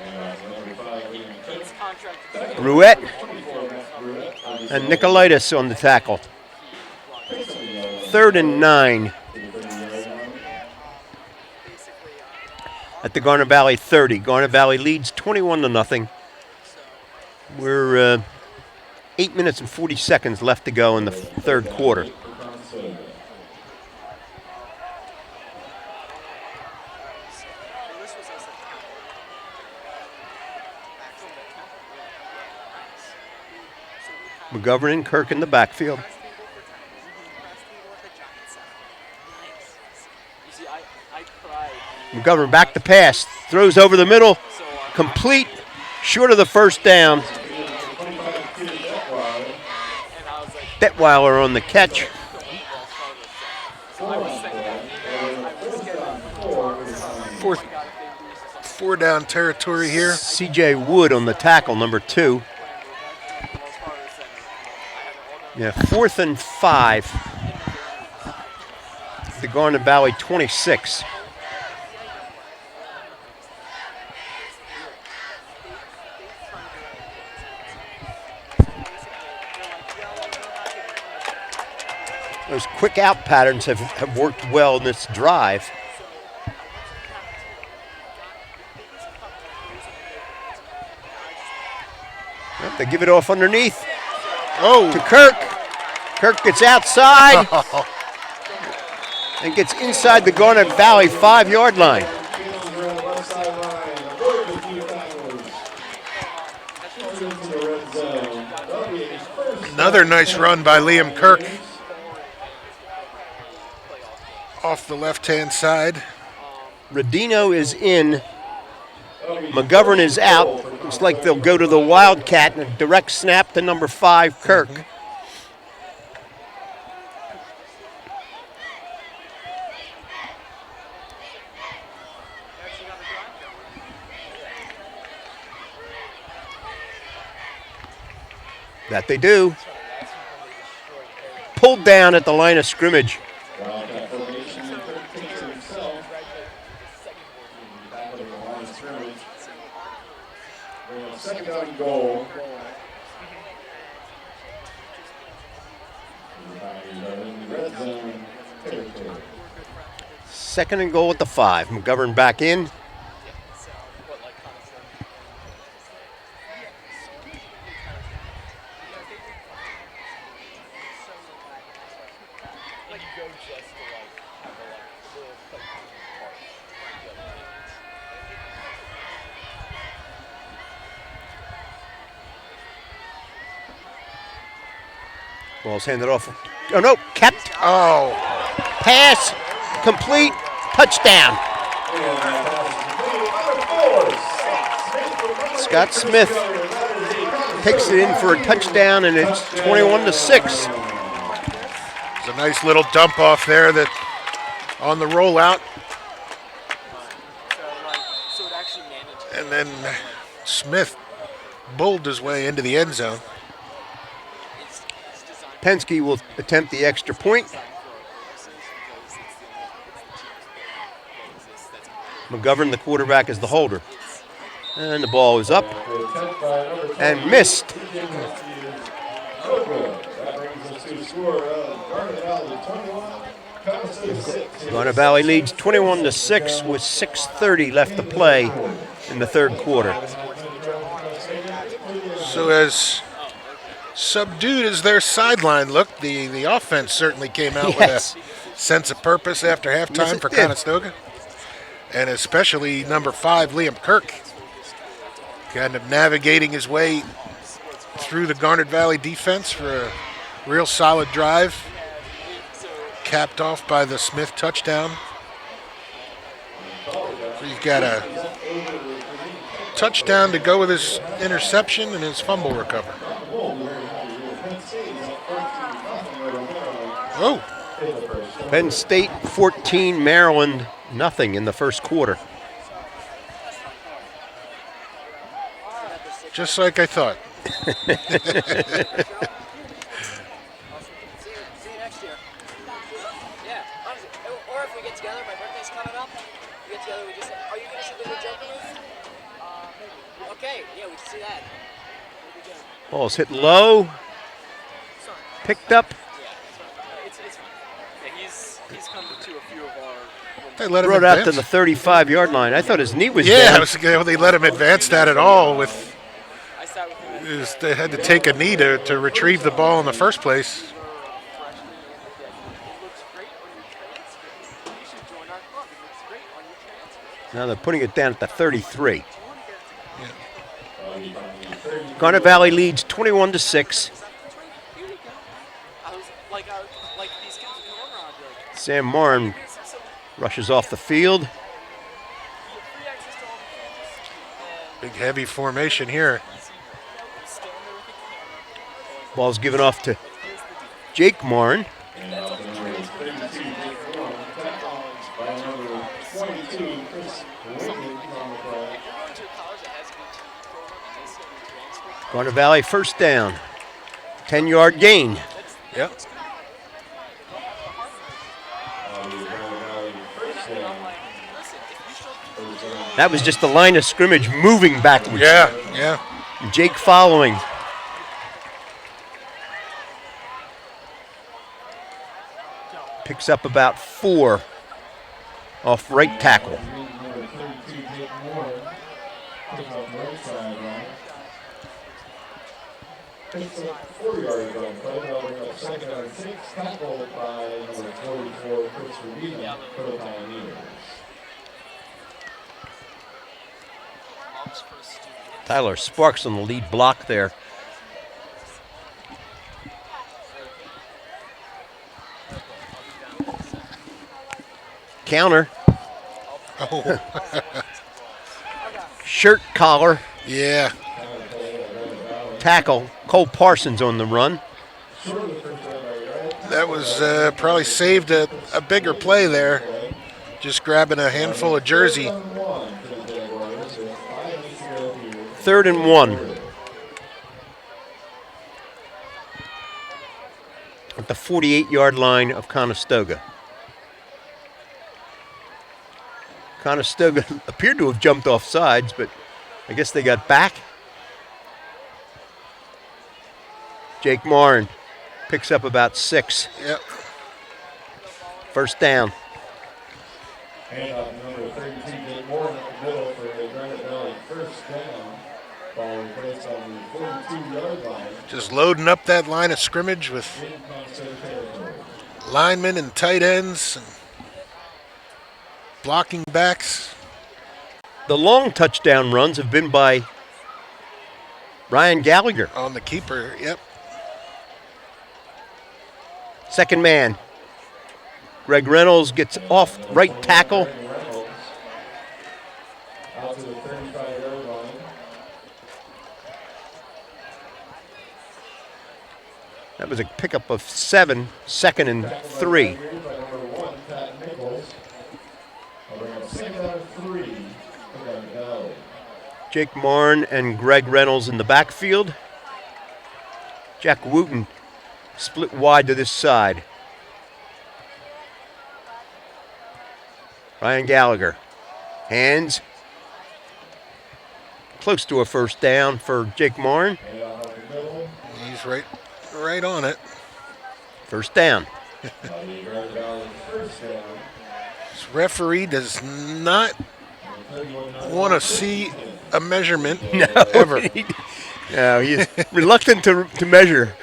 Speaker 7: He's contracted to
Speaker 1: Ruette and Nicolaitis on the tackle. 3rd and 9 at the Garner Valley 30. Garner Valley leads 21-0. We're 8 minutes and 40 seconds left to go in the 3rd quarter. McGovern and Kirk in the backfield. McGovern back to pass, throws over the middle, complete, short of the first down. Detweiler on the catch.
Speaker 2: Four down territory here.
Speaker 1: C.J. Wood on the tackle, number 2. Yeah, 4th and 5. The Garner Valley 26. Those quick out patterns have worked well in this drive. Yep, they give it off underneath. To Kirk. Kirk gets outside and gets inside the Garnet Valley 5-yard line.
Speaker 2: Another nice run by Liam Kirk off the left-hand side.
Speaker 1: Rodino is in. McGovern is out. Looks like they'll go to the Wildcat and a direct snap to number 5, Kirk. That they do. Pulled down at the line of scrimmage.
Speaker 3: Second down and goal. Red zone territory.
Speaker 1: 2nd and goal at the 5. McGovern back in. Ball's handed off. Oh, no, kept.
Speaker 2: Oh.
Speaker 1: pass, complete, touchdown. Scott Smith takes it in for a touchdown, and it's 21-6.
Speaker 2: It's a nice little dump off there that on the rollout.
Speaker 7: So it actually managed.
Speaker 2: And then Smith bowled his way into the end zone.
Speaker 1: Penske will attempt the extra point. McGovern, the quarterback, is the holder. And the ball is up and missed.
Speaker 3: That brings us to a score of Garnet Valley 21, Conestoga 6.
Speaker 1: Garnet Valley leads 21-6 with 6:30 left to play in the third quarter.
Speaker 2: So as subdued as their sideline looked, the offense certainly came out
Speaker 1: Yes.
Speaker 2: with a sense of purpose after halftime
Speaker 1: Yes, it
Speaker 2: for
Speaker 1: did.
Speaker 2: Conestoga. And especially number 5, Liam Kirk, kind of navigating his way through the Garnet Valley defense for a real solid drive, capped off by the Smith touchdown. So he's got a touchdown to go with his interception and his fumble recovery. Oh,
Speaker 1: Penn State 14, Maryland nothing in the first quarter.
Speaker 2: just like I thought.
Speaker 6: See you next year. Yeah, honestly. Or if we get together, my birthday's coming up. We get together, we just. Are you gonna see the new Joker movie? Maybe. Okay, yeah, we can see that.
Speaker 1: Ball's hit low, picked up.
Speaker 7: It's fine. Yeah, he's come to a few of our.
Speaker 2: They let him
Speaker 1: Brought out to
Speaker 2: advance.
Speaker 1: the 35-yard line. I thought his knee was
Speaker 2: Yeah,
Speaker 1: down.
Speaker 2: they let him advance that at all. With
Speaker 7: I sat with him.
Speaker 2: they had to take a knee to retrieve the ball in the first place.
Speaker 7: It looks great on your transcript. You should join our club. It looks great on your transcript.
Speaker 1: Now they're putting it down at the 33. Garnet Valley leads 21-6.
Speaker 7: Here we go. I was like these kids would come over. I'd be like,
Speaker 1: Sam Moran rushes off the field.
Speaker 7: you have free access to all the campus.
Speaker 2: Big heavy formation here.
Speaker 7: Stand there with the camera.
Speaker 1: Ball's given off to Jake Moran.
Speaker 3: And off the number 32, Jake Warren, tackled by number 22, Chris Wiggins on the play.
Speaker 7: If you're going to a college that has a good TV program and they send you transcript,
Speaker 1: Garnet Valley first down. 10-yard gain.
Speaker 2: Yep.
Speaker 1: That was just the line of scrimmage moving backwards.
Speaker 2: Yeah.
Speaker 1: Jake following. Picks up about 4 off right tackle.
Speaker 3: Number 32, Jake Warren, picks up the right sideline. Picks up 4-yard run play. That'll bring up 2nd and 6, tackled by number 44, Chris Rubino for the Pioneers.
Speaker 1: Tyler Sparks on the lead block there. Counter.
Speaker 2: Oh,
Speaker 1: Shirt collar.
Speaker 2: yeah.
Speaker 1: Tackle. Cole Parsons on the run.
Speaker 2: That was probably saved a bigger play there. Just grabbing a handful of jersey.
Speaker 1: 3rd and 1. At the 48-yard line of Conestoga. Conestoga appeared to have jumped off sides, but I guess they got back. Jake Moran picks up about 6.
Speaker 2: Yep.
Speaker 1: First down.
Speaker 3: And off number 32, Jake Warren up the middle for a Garnet Valley first down. Ball placed on the 42-yard line
Speaker 2: Just loading up that line of scrimmage with
Speaker 3: in Conestoga territory.
Speaker 2: linemen and tight ends and blocking backs.
Speaker 1: The long touchdown runs have been by Ryan Gallagher.
Speaker 2: On the keeper, yep.
Speaker 1: Second man. Greg Reynolds gets off right tackle.
Speaker 3: Out to the 35-yard line.
Speaker 1: That was a pickup of 7, 2nd and 3.
Speaker 3: By number 1, Pat Nichols. I'll bring up 2nd down and 3 for Garnet Valley.
Speaker 1: Jake Marn and Greg Reynolds in the backfield. Jack Wooten split wide to this side. Ryan Gallagher. Hands. Close to a first down for Jake Marn.
Speaker 2: He's right on it.
Speaker 1: First down.
Speaker 2: This referee does not want to see a measurement ever.
Speaker 1: No, he is reluctant to measure.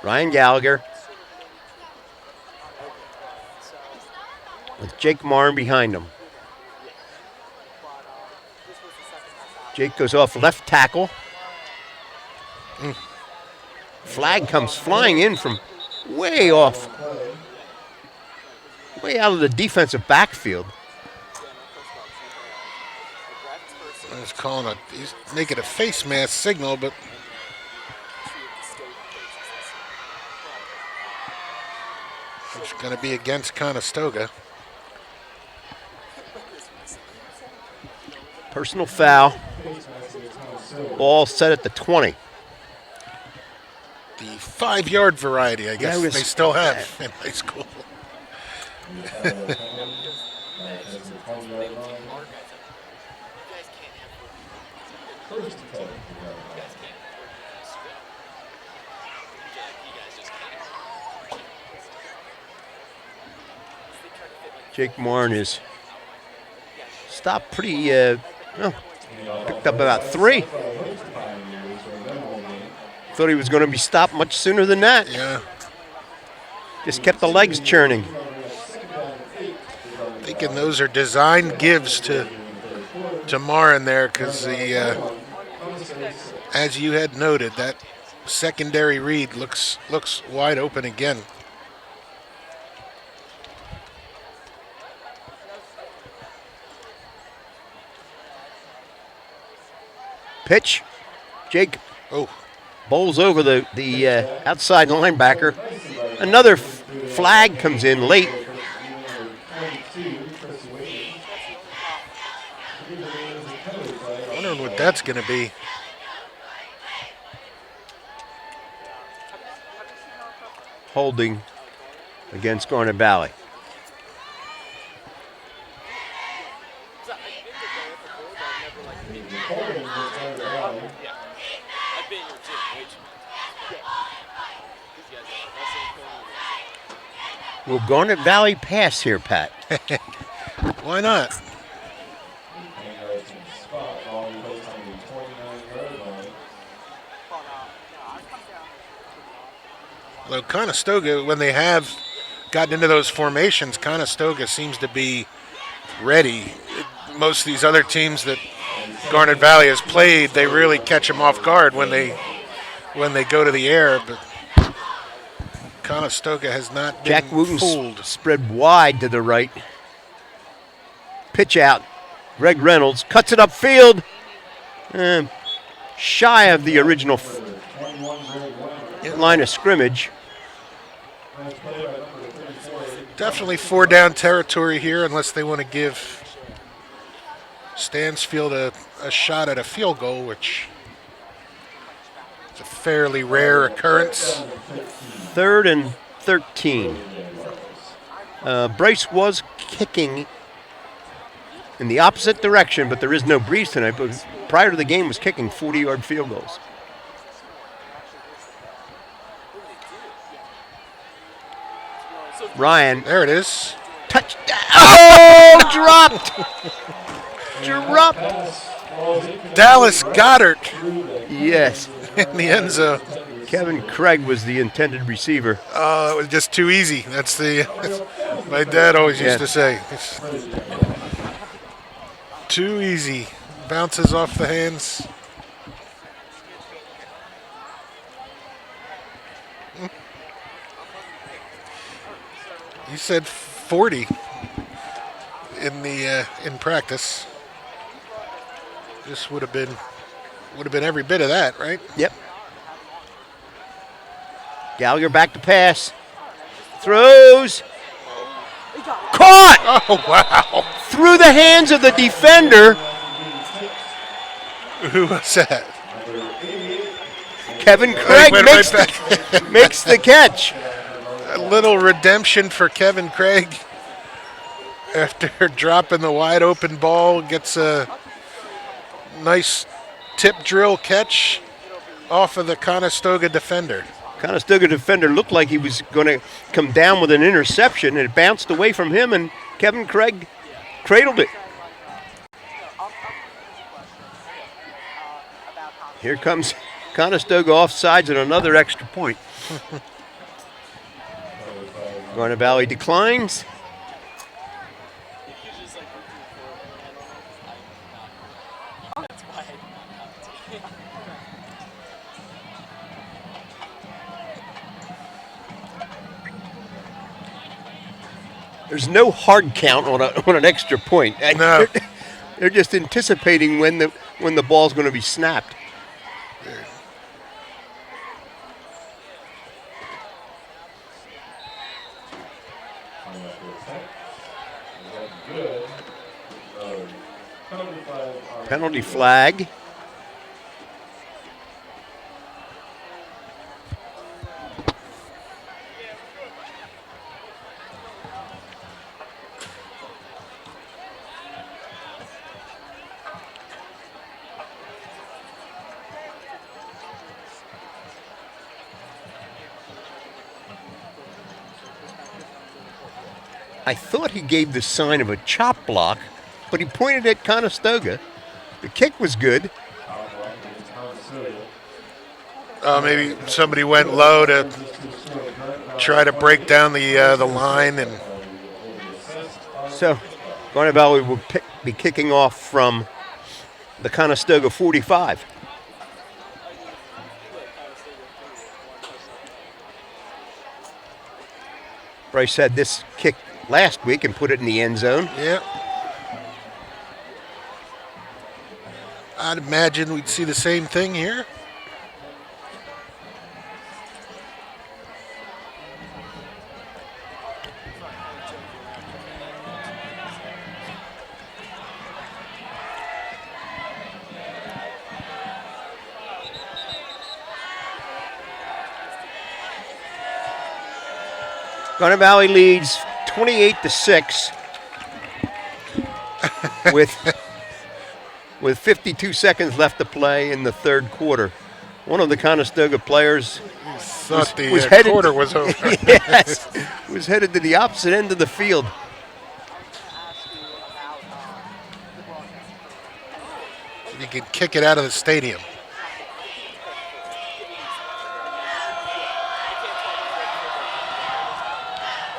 Speaker 1: Ryan Gallagher with Jake Marn behind him. Jake goes off left tackle. Flag comes flying in from way off, way out of the defensive backfield.
Speaker 2: He's making a face mask signal, but it's going to be against Conestoga.
Speaker 1: Personal foul. Ball set at the 20.
Speaker 2: The 5-yard variety, I guess, they still have in high school.
Speaker 1: Jake Marn is stopped pretty, picked up about 3. Thought he was going to be stopped much sooner than that.
Speaker 2: Yeah.
Speaker 1: Just kept the legs churning.
Speaker 2: Thinking those are design gives to Marin there, because as you had noted, that secondary read looks wide open again.
Speaker 1: Pitch. Jake bowls over the outside linebacker. Another flag comes in late.
Speaker 2: Wondering what that's going to be.
Speaker 1: Holding against Garnet Valley. Will Garnet Valley pass here, Pat?
Speaker 2: Why not? Although Conestoga, when they have gotten into those formations, Conestoga seems to be ready. Most of these other teams that Garnet Valley has played, they really catch them off guard when they go to the air. But Conestoga has not been fooled.
Speaker 1: Spread wide to the right. Pitch out. Greg Reynolds cuts it upfield. Shy of the original line of scrimmage.
Speaker 2: Definitely 4-down territory here, unless they want to give Stansfield a shot at a field goal, which is a fairly rare occurrence.
Speaker 1: 3rd and 13. Bryce was kicking in the opposite direction, but there is no breeze tonight. But prior to the game, was kicking 40-yard field goals. Ryan.
Speaker 2: There it is.
Speaker 1: Touchdown. Oh, dropped. Dropped.
Speaker 2: Dallas Goddard.
Speaker 1: Yes.
Speaker 2: In the end zone.
Speaker 1: Kevin Craig was the intended receiver.
Speaker 2: It was just too easy. That's my dad always used to say. Too easy. Bounces off the hands. You said 40 in practice. This would have been every bit of that, right?
Speaker 1: Yep. Gallagher back to pass. Throws. Caught!
Speaker 2: Oh, wow.
Speaker 1: Through the hands of the defender.
Speaker 2: Who was that?
Speaker 1: Kevin Craig
Speaker 2: went
Speaker 1: makes,
Speaker 2: right
Speaker 1: the, makes the catch.
Speaker 2: A little redemption for Kevin Craig. After dropping the wide open ball, gets a nice tip drill catch off of the Conestoga defender.
Speaker 1: Conestoga defender looked like he was going to come down with an interception, and it bounced away from him, and Kevin Craig cradled it. Here comes Conestoga offsides and another extra point. Garnet Valley declines. There's no hard count on an extra point.
Speaker 2: No.
Speaker 1: They're just anticipating when the ball's going to be snapped. Penalty flag. I thought he gave the sign of a chop block, but he pointed at Conestoga. The kick was good.
Speaker 2: Maybe somebody went low to try to break down the line, and
Speaker 1: So Garnet Valley will be kicking off from the Conestoga 45. Bryce had this kick last week and put it in the end zone.
Speaker 2: yeah. I'd imagine we'd see the same thing here.
Speaker 1: Garnet Valley leads 28-6 with 52 seconds left to play in the third quarter. One of the Conestoga players
Speaker 2: Thought the
Speaker 1: was headed
Speaker 2: quarter was over.
Speaker 1: yes, was headed to the opposite end of the field.
Speaker 2: You can kick it out of the stadium.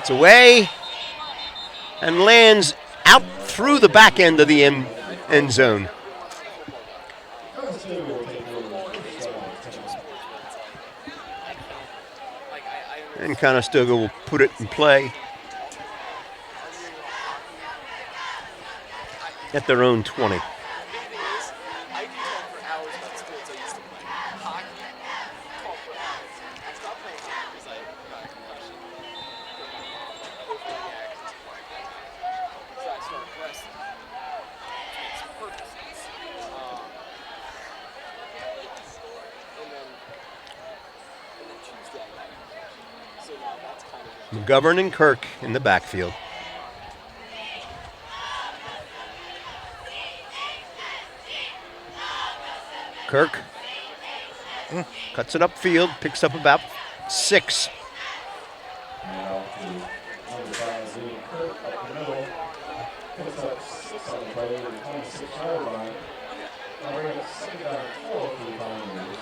Speaker 1: It's away and lands out through the back end of the end zone. And Conestoga will put it in play at their own 20. McGovern and Kirk in the backfield. Kirk cuts it upfield, picks up about 6.
Speaker 3: Now to number 5, leading Kirk up the middle. Picks up 6 on the play at the 26-yard line. Now bring up 2nd down and 4 for the Pioneers.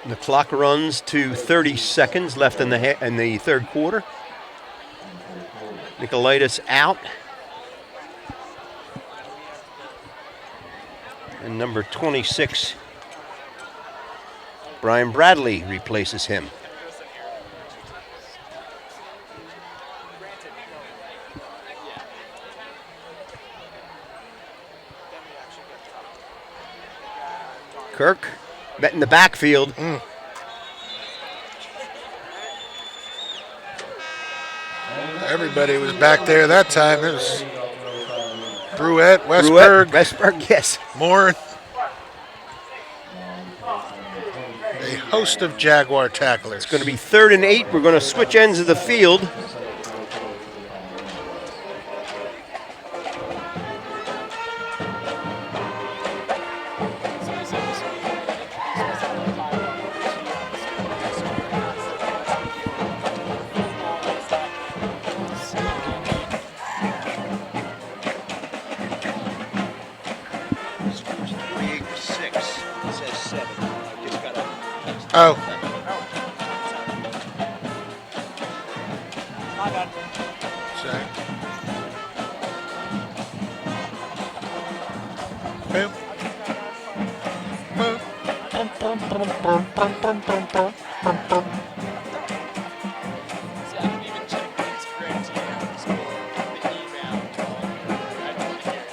Speaker 1: The clock runs to 30 seconds left in the third quarter. Nicolaitis out. And number 26, Brian Bradley, replaces him. Kirk met in the backfield.
Speaker 2: Everybody was back there that time. It was Bruette, Westberg,
Speaker 1: yes.
Speaker 2: Moore. A host of Jaguar tacklers.
Speaker 1: It's going to be 3rd and 8. We're going to switch ends of the field.
Speaker 2: Oh. Sorry. Boom.
Speaker 7: See, I don't even check the Instagram team score, the email, I don't want to hear it.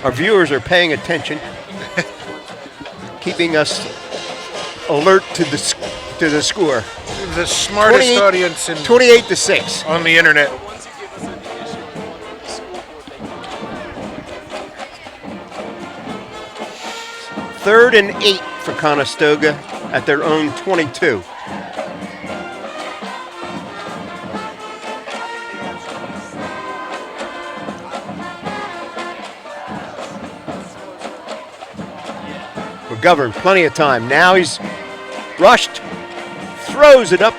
Speaker 1: Our viewers are paying attention, keeping us alert to the score.
Speaker 2: The smartest
Speaker 1: 28
Speaker 2: audience in
Speaker 1: 28-6.
Speaker 2: on the internet.
Speaker 7: Once you give us an initial on the scoreboard, they
Speaker 1: 3rd and 8 for Conestoga at their own 22. McGovern, plenty of time. Now he's rushed, throws it up,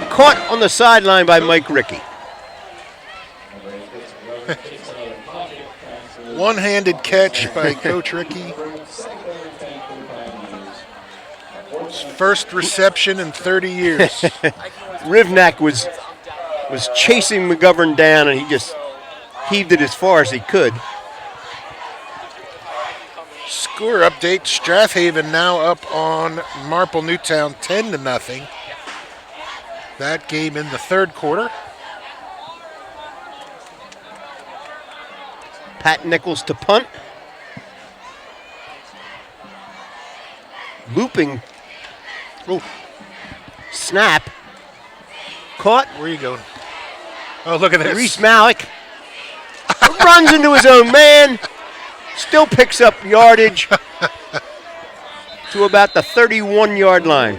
Speaker 1: caught on the sideline by Mike Rickey.
Speaker 2: One-handed catch by Coach Rickey. His first reception in 30 years.
Speaker 1: Rivnak was chasing McGovern down, and he just heaved it as far as he could.
Speaker 2: Score update, Strathaven now up on Marple Newtown 10-0. That game in the 3rd quarter.
Speaker 1: Pat Nichols to punt. Looping. Oh. Snap. Caught.
Speaker 2: Where are you going? Oh, look at this.
Speaker 1: Reese Malik runs into his own man. Still picks up yardage to about the 31-yard line.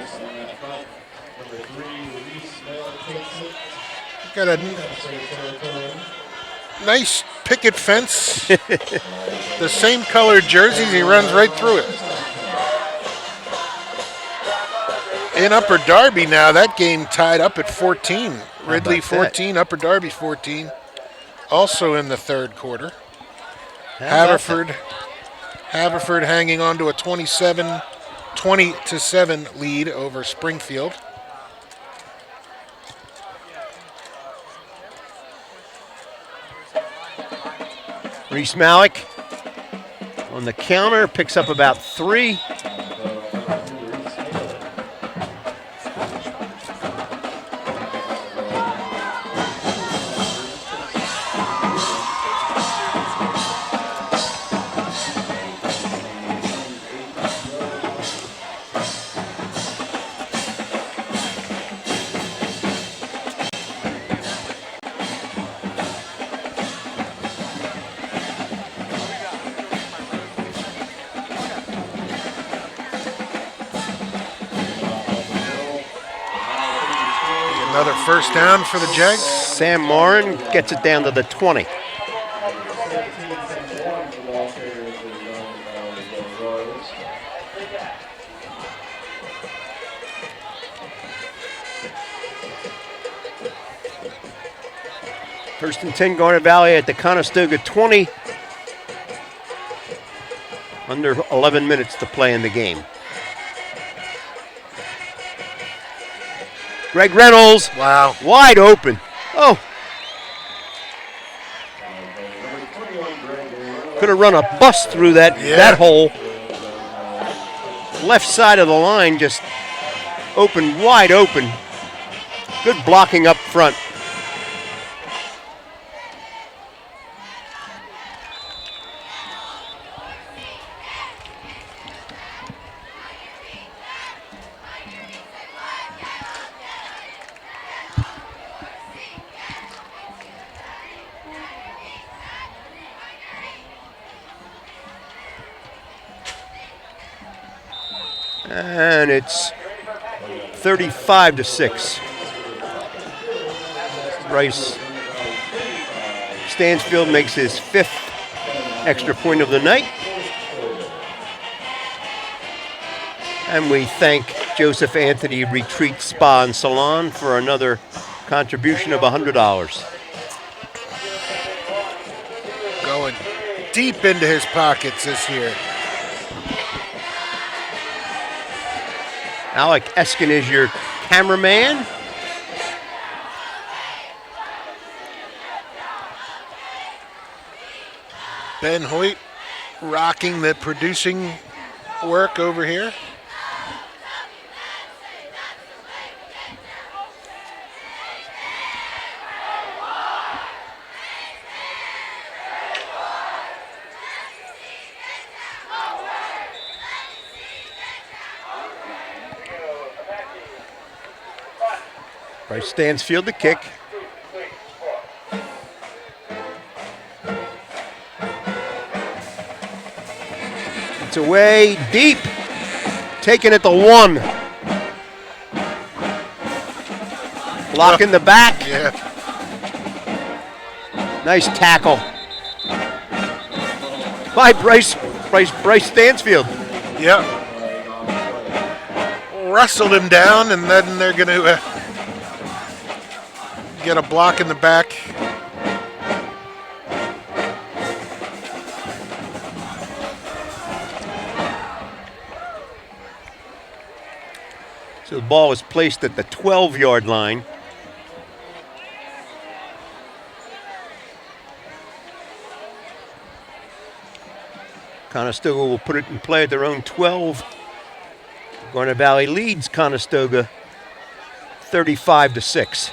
Speaker 2: Got a nice picket fence. The same colored jerseys. He runs right through it. In Upper Darby now, that game tied up at 14. Ridley 14, Upper Darby 14. Also in the 3rd quarter. Haverford hanging on to a 20-7 lead over Springfield.
Speaker 1: Reese Malik on the counter, picks up about 3.
Speaker 2: Another first down for the Jags.
Speaker 1: Sam Morin gets it down to the 20. First and 10, Garnet Valley at the Conestoga 20. Under 11 minutes to play in the game. Greg Reynolds,
Speaker 2: Wow.
Speaker 1: wide open. Oh, could have run a bus through that hole. Left side of the line just open, wide open. Good blocking up front. And it's 35-6. Bryce Stansfield makes his 5th extra point of the night. And we thank Joseph Anthony Retreat Spa and Salon for another contribution of $100.
Speaker 2: Going deep into his pockets this year.
Speaker 1: Alec Eskin is your cameraman.
Speaker 2: Ben Hoyt rocking the producing work over here.
Speaker 1: Bryce Stansfield the kick. It's away deep. Taking it to 1. Block in the back.
Speaker 2: Yeah.
Speaker 1: Nice tackle by Bryce Stansfield.
Speaker 2: Yep. Wrestled him down, and then they're going to get a block in the back.
Speaker 1: So the ball was placed at the 12-yard line. Conestoga will put it in play at their own 12. Garnet Valley leads Conestoga 35-6.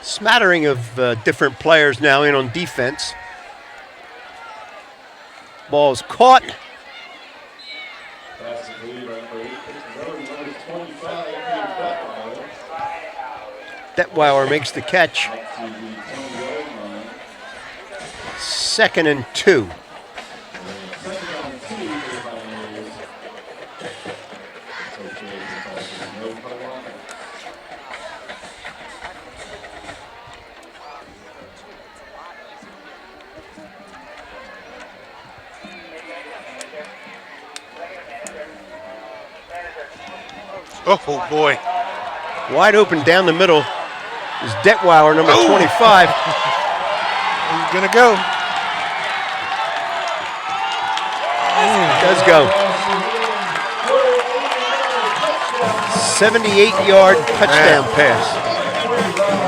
Speaker 1: Smattering of different players now in on defense. Ball is caught. Detweiler makes the catch. 2nd and 2.
Speaker 2: Oh, boy.
Speaker 1: Wide open down the middle is Detweiler, number 25.
Speaker 2: He's going to go.
Speaker 1: Does go. 78-yard touchdown pass.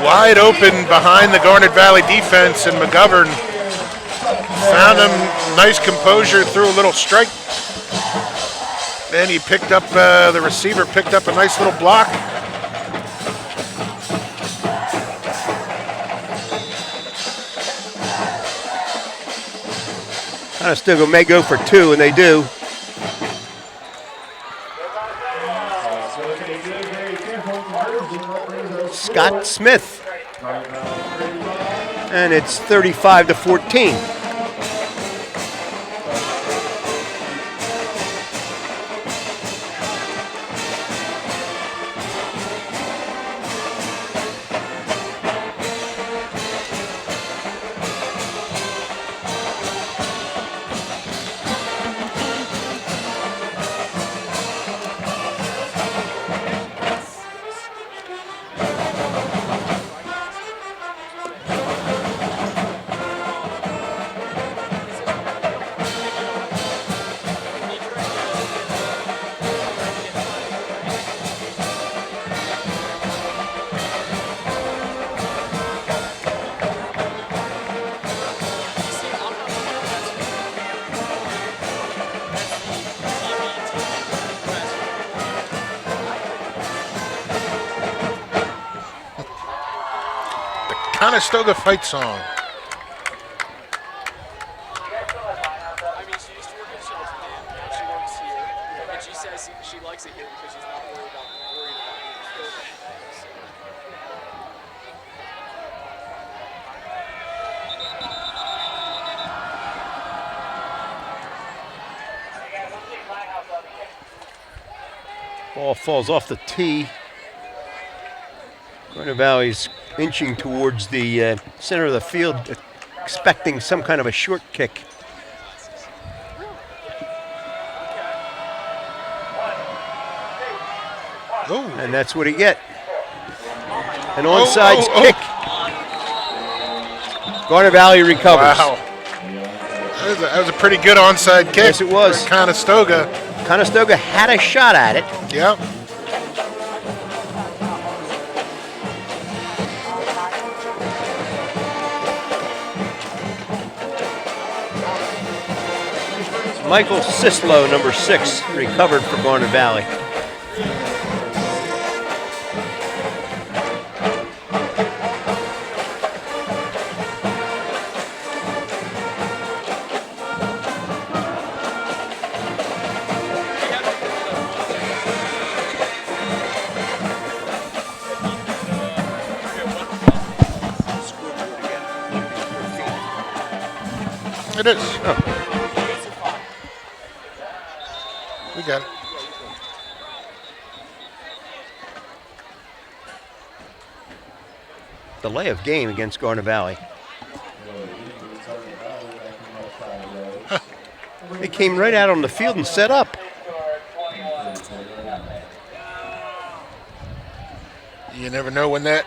Speaker 2: Wide open behind the Garnet Valley defense, and McGovern found him. Nice composure, threw a little strike. And he picked up, the receiver picked up a nice little block.
Speaker 1: Conestoga may go for 2, and they do. Scott Smith. And it's 35-14.
Speaker 2: Conestoga fight song.
Speaker 7: I mean, she used to work at Shelton, and she works here, and she says she likes it here because she's not worried about moving further.
Speaker 1: Ball falls off the tee. Garnet Valley's inching towards the center of the field, expecting some kind of a short kick.
Speaker 2: Oh,
Speaker 1: And that's what he get. An onside kick. Garnet Valley recovers.
Speaker 2: wow. That was a pretty good onside kick.
Speaker 1: Yes, it was.
Speaker 2: For Conestoga.
Speaker 1: Conestoga had a shot at it.
Speaker 2: Yep.
Speaker 1: Michael Sislow, number 6, recovered for Garnet Valley.
Speaker 2: It is. Oh. We got it.
Speaker 1: Delay of game against Garnet Valley. They came right out on the field and set up.
Speaker 2: You never know when that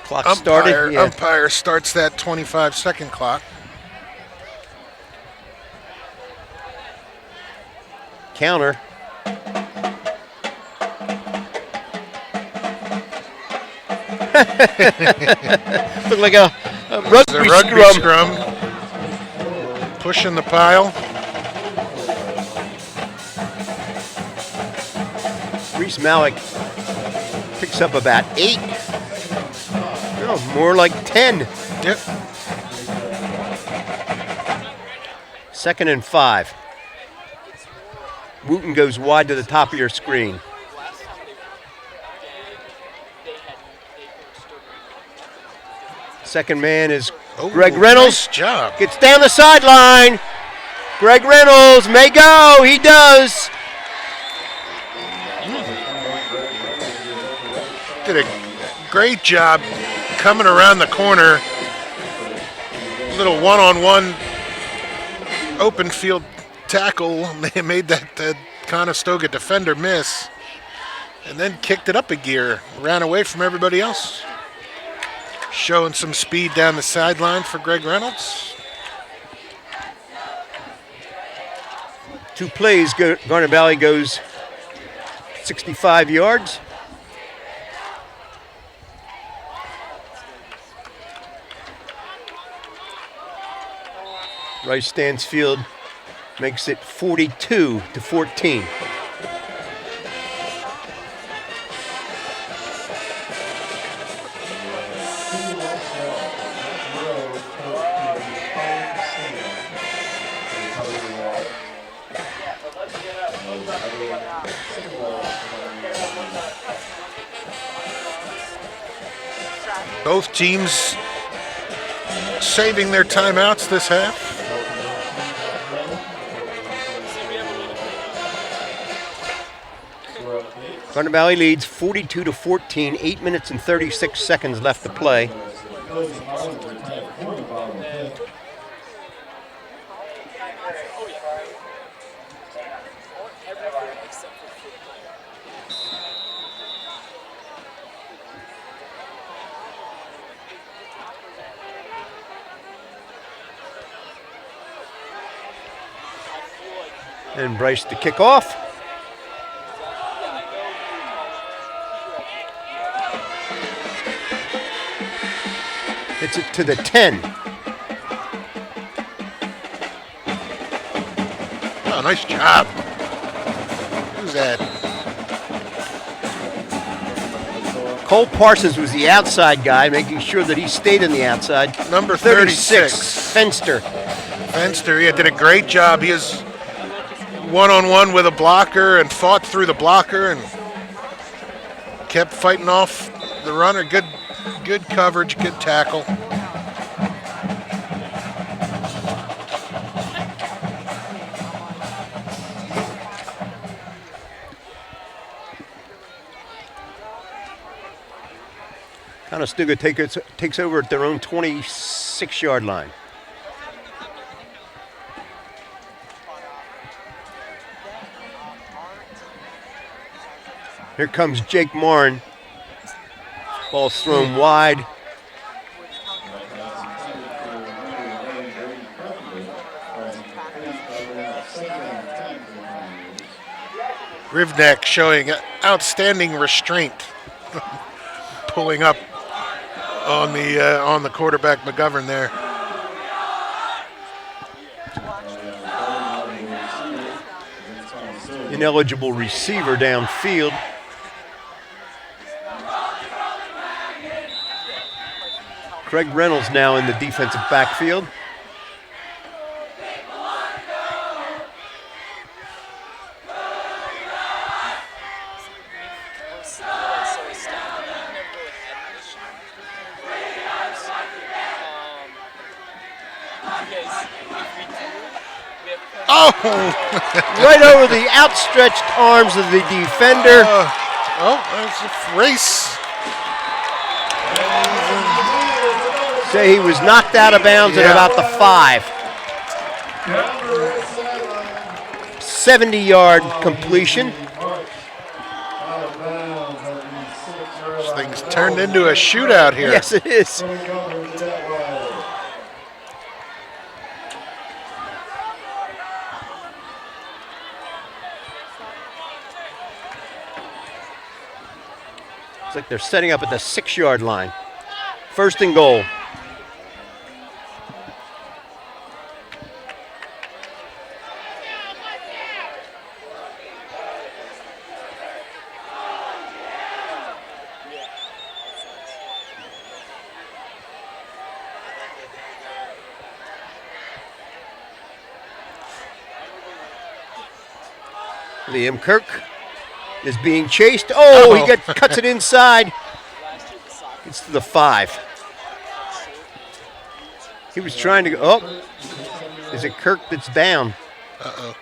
Speaker 1: Clock started. Yeah.
Speaker 2: umpire starts that 25-second clock.
Speaker 1: Counter. Looked like a
Speaker 2: The
Speaker 1: rugby
Speaker 2: rugby
Speaker 1: scrum.
Speaker 2: scrum. Pushing the pile.
Speaker 1: Reese Malik picks up about 8. No, more like 10.
Speaker 2: Yep.
Speaker 1: 2nd and 5. Wooten goes wide to the top of your screen.
Speaker 7: Last time they had
Speaker 1: Second man is
Speaker 2: Oh,
Speaker 1: Greg Reynolds.
Speaker 2: Nice job.
Speaker 1: Gets down the sideline. Greg Reynolds may go. He does.
Speaker 2: Did a great job coming around the corner. Little one-on-one open field tackle. They made that Conestoga defender miss. And then kicked it up a gear. Ran away from everybody else. Showing some speed down the sideline for Greg Reynolds.
Speaker 1: 2 plays. Garnet Valley goes 65 yards. Rice Stansfield makes it 42-14.
Speaker 2: Both teams saving their timeouts this half.
Speaker 1: Garnet Valley leads 42-14, 8 minutes and 36 seconds left to play. And Bryce to kick off. Hits it to the 10.
Speaker 2: Oh, nice job. Who's that?
Speaker 1: Cole Parsons was the outside guy, making sure that he stayed in the outside.
Speaker 2: Number 36.
Speaker 1: Fenster.
Speaker 2: Fenster, yeah, did a great job. He is one-on-one with a blocker and fought through the blocker and kept fighting off the runner. Good coverage, good tackle.
Speaker 1: Conestoga takes over at their own 26-yard line. Here comes Jake Morin. Ball's thrown wide.
Speaker 2: Rivnek showing outstanding restraint, pulling up on the quarterback McGovern there.
Speaker 1: Ineligible receiver downfield. Craig Reynolds now in the defensive backfield.
Speaker 2: Oh!
Speaker 1: Right over the outstretched arms of the defender.
Speaker 2: There's a race.
Speaker 1: Say he was knocked out of bounds at about the 5. 70-yard completion.
Speaker 2: This thing's turned into a shootout here.
Speaker 1: Yes, it is. It's like they're setting up at the 6-yard line. First and goal. Liam Kirk is being chased. He cuts it inside. It's to the 5. He was trying to go. Oh, is it Kirk that's down?
Speaker 2: Uh-oh.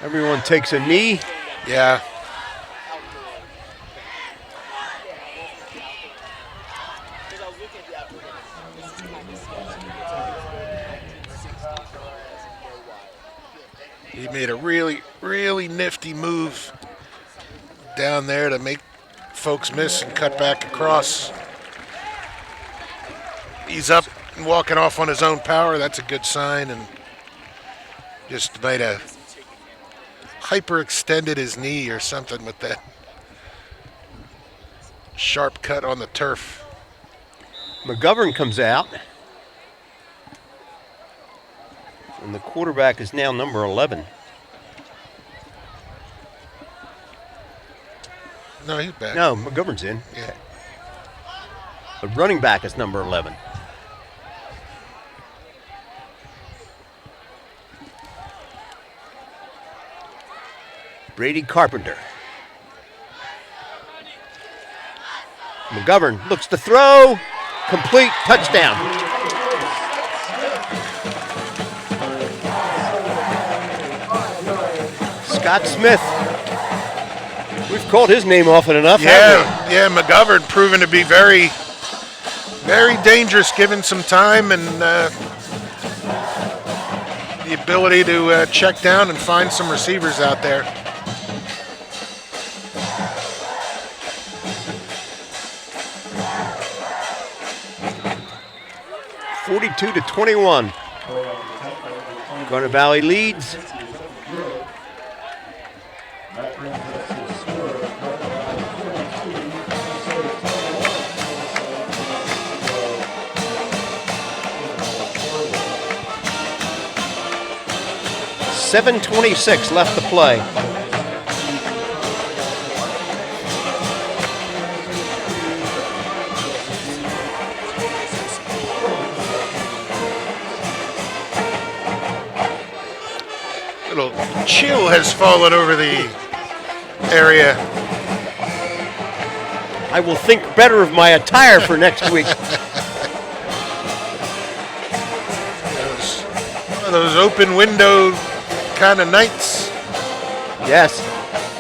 Speaker 1: Everyone takes a knee.
Speaker 2: Yeah. He made a really, really nifty move down there to make folks miss and cut back across. He's up and walking off on his own power. That's a good sign. And just might have hyperextended his knee or something with that sharp cut on the turf.
Speaker 1: McGovern comes out. And the quarterback is now number 11.
Speaker 2: No, he's back.
Speaker 1: No, McGovern's in.
Speaker 2: Yeah.
Speaker 1: The running back is number 11. Brady Carpenter. McGovern looks to throw. Complete touchdown. Scott Smith. We've called his name often enough, haven't we?
Speaker 2: Yeah, McGovern proven to be very, very dangerous given some time and the ability to check down and find some receivers out there.
Speaker 1: (42-21). Garnet Valley leads. 7:26 left to play.
Speaker 2: Little chill has fallen over the area.
Speaker 1: I will think better of my attire for next week.
Speaker 2: One of those open window kind of nights.
Speaker 1: Yes,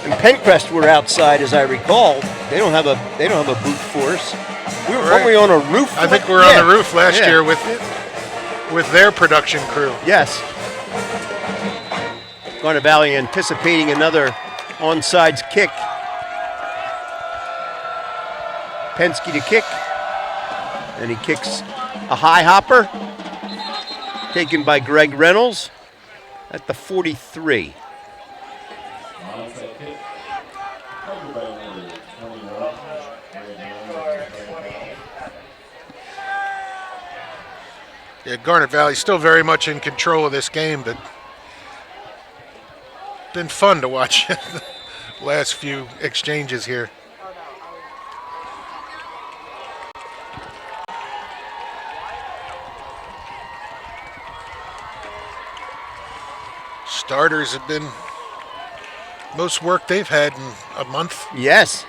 Speaker 1: and Pencrest were outside, as I recall. They don't have a boot force. Weren't we on a roof?
Speaker 2: I think we were on the roof last year with their production crew.
Speaker 1: Yes. Garnet Valley anticipating another onside kick. Penske to kick, and he kicks a high hopper, taken by Greg Reynolds at the 43.
Speaker 2: Yeah, Garnet Valley still very much in control of this game, but been fun to watch the last few exchanges here. Starters have been most work they've had in a month.
Speaker 1: Yes.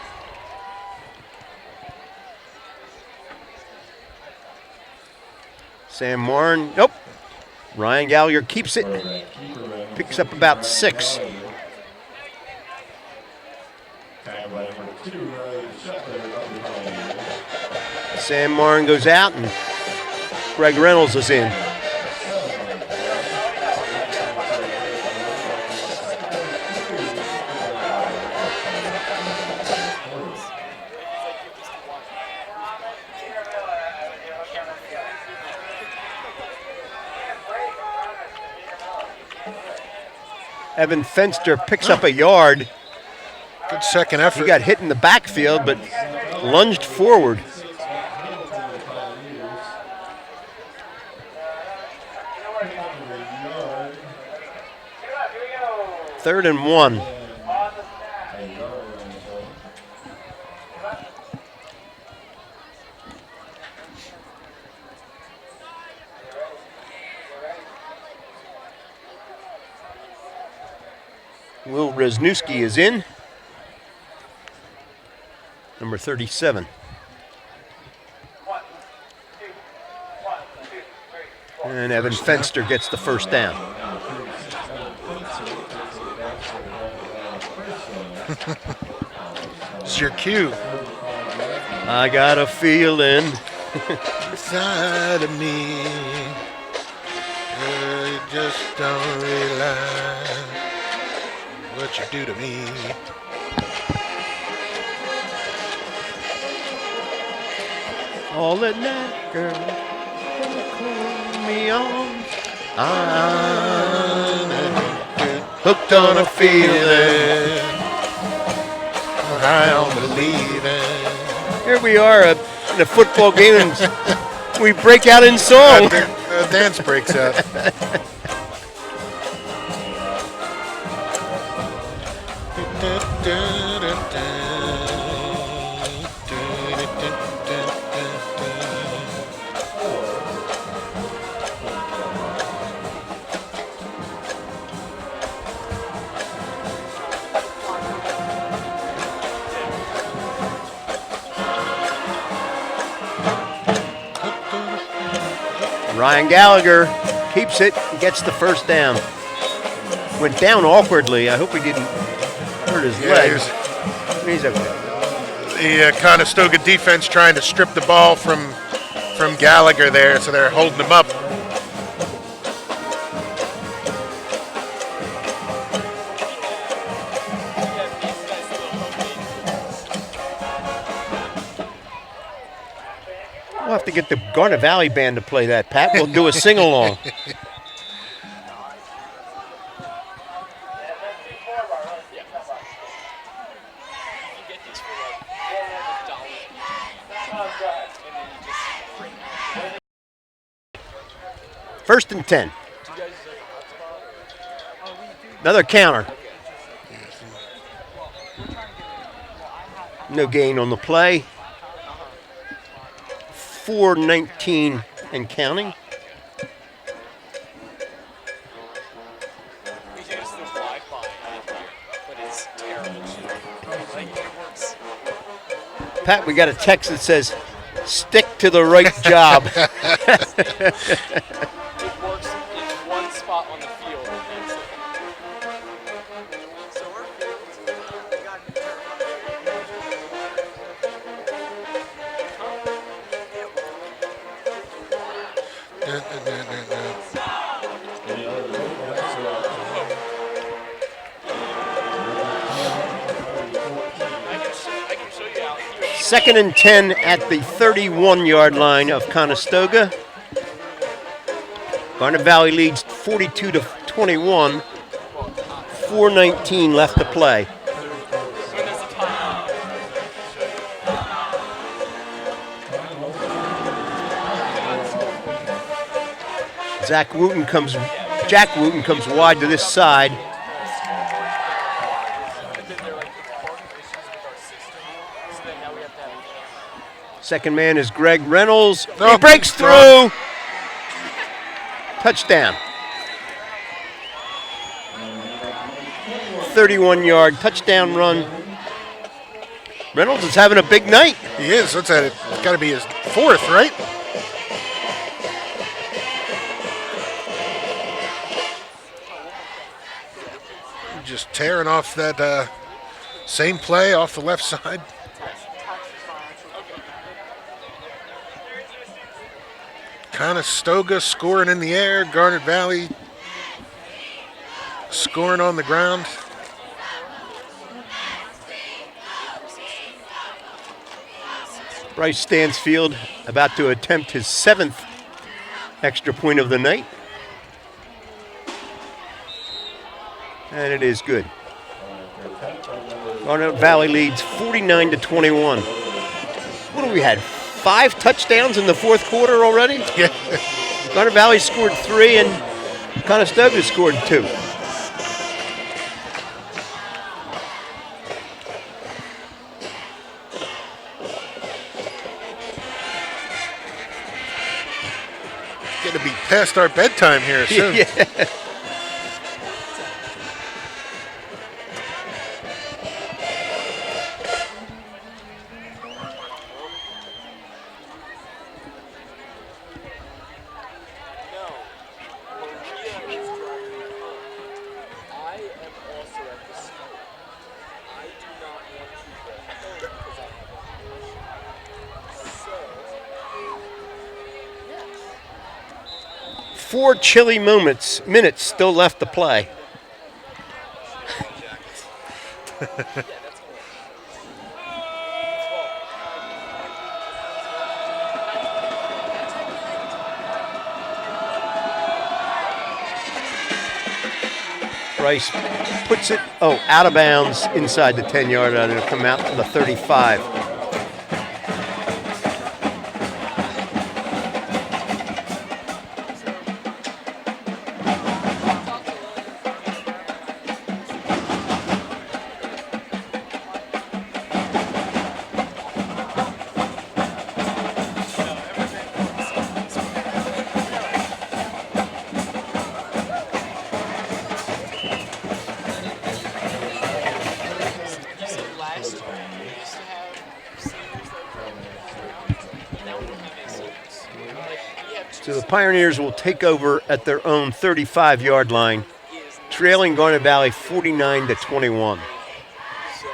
Speaker 1: Sam Morin, nope. Ryan Gallagher keeps it, picks up about 6. Sam Morin goes out and Greg Reynolds is in. Evan Fenster picks up a yard.
Speaker 2: Good second effort.
Speaker 1: He got hit in the backfield, but lunged forward. Third and 1. Will Rezniewski is in. Number 37. And Evan Fenster gets the first down.
Speaker 2: It's your cue.
Speaker 1: I got a feeling.
Speaker 2: Inside of me, you just don't realize what you do to me.
Speaker 1: All that night, girl, call me on. I'm hooked on a feeling.
Speaker 2: I don't believe it.
Speaker 1: Here we are in a football game, and we break out in song.
Speaker 2: A dance breaks out.
Speaker 1: Ryan Gallagher keeps it, gets the first down. Went down awkwardly. I hope he didn't hurt his legs. He's okay.
Speaker 2: The Conestoga defense trying to strip the ball from Gallagher there, so they're holding him up.
Speaker 1: We'll have to get the Garnet Valley band to play that, Pat. We'll do a sing-along. First and 10. Another counter. No gain on the play. 4:19 and counting.
Speaker 7: We use the Wi-Fi app here, but it's terrible. Like, it works.
Speaker 1: Pat, we got a text that says, "Stick to the right job."
Speaker 7: It works in one spot on the field, and that's it.
Speaker 6: So our fields, they got new turf.
Speaker 7: I can show you out here.
Speaker 1: 2nd and 10 at the 31-yard line of Conestoga. Garnet Valley leads 42-21. 4:19 left to play.
Speaker 7: And there's a timeout.
Speaker 1: Jack Wooten comes wide to this side.
Speaker 7: And then they're like, it's part of issues with our system, so then now we have to have a camera.
Speaker 1: Second man is Greg Reynolds. He
Speaker 2: Oh,
Speaker 1: breaks
Speaker 2: good
Speaker 1: through. Touchdown. 31-yard touchdown run. Reynolds is having a big night.
Speaker 2: He is. What's that? It's got to be his 4th, right? Just tearing off that same play off the left side. Conestoga scoring in the air. Garnet Valley scoring on the ground.
Speaker 1: Bryce Stansfield about to attempt his 7th extra point of the night. And it is good. Garnet Valley leads 49-21. What do we had? 5 touchdowns in the 4th quarter already?
Speaker 2: Yeah.
Speaker 1: Garnet Valley scored 3 and Conestoga scored 2.
Speaker 2: Going to be past our bedtime here soon.
Speaker 1: Yeah.
Speaker 7: No, Maria is driving me home. I am also at the school. I do not want to go home because I have a mission. So, yes.
Speaker 1: 4 chilly minutes still left to play.
Speaker 7: Yeah, that's cool.
Speaker 1: Bryce puts it, out of bounds inside the 10-yard line. It'll come out to the 35.
Speaker 7: Last year, we used to have seniors that were now we don't have any seniors. Like, we have two
Speaker 1: So the Pioneers will take over at their own 35-yard line, trailing Garnet Valley 49-21.
Speaker 7: So,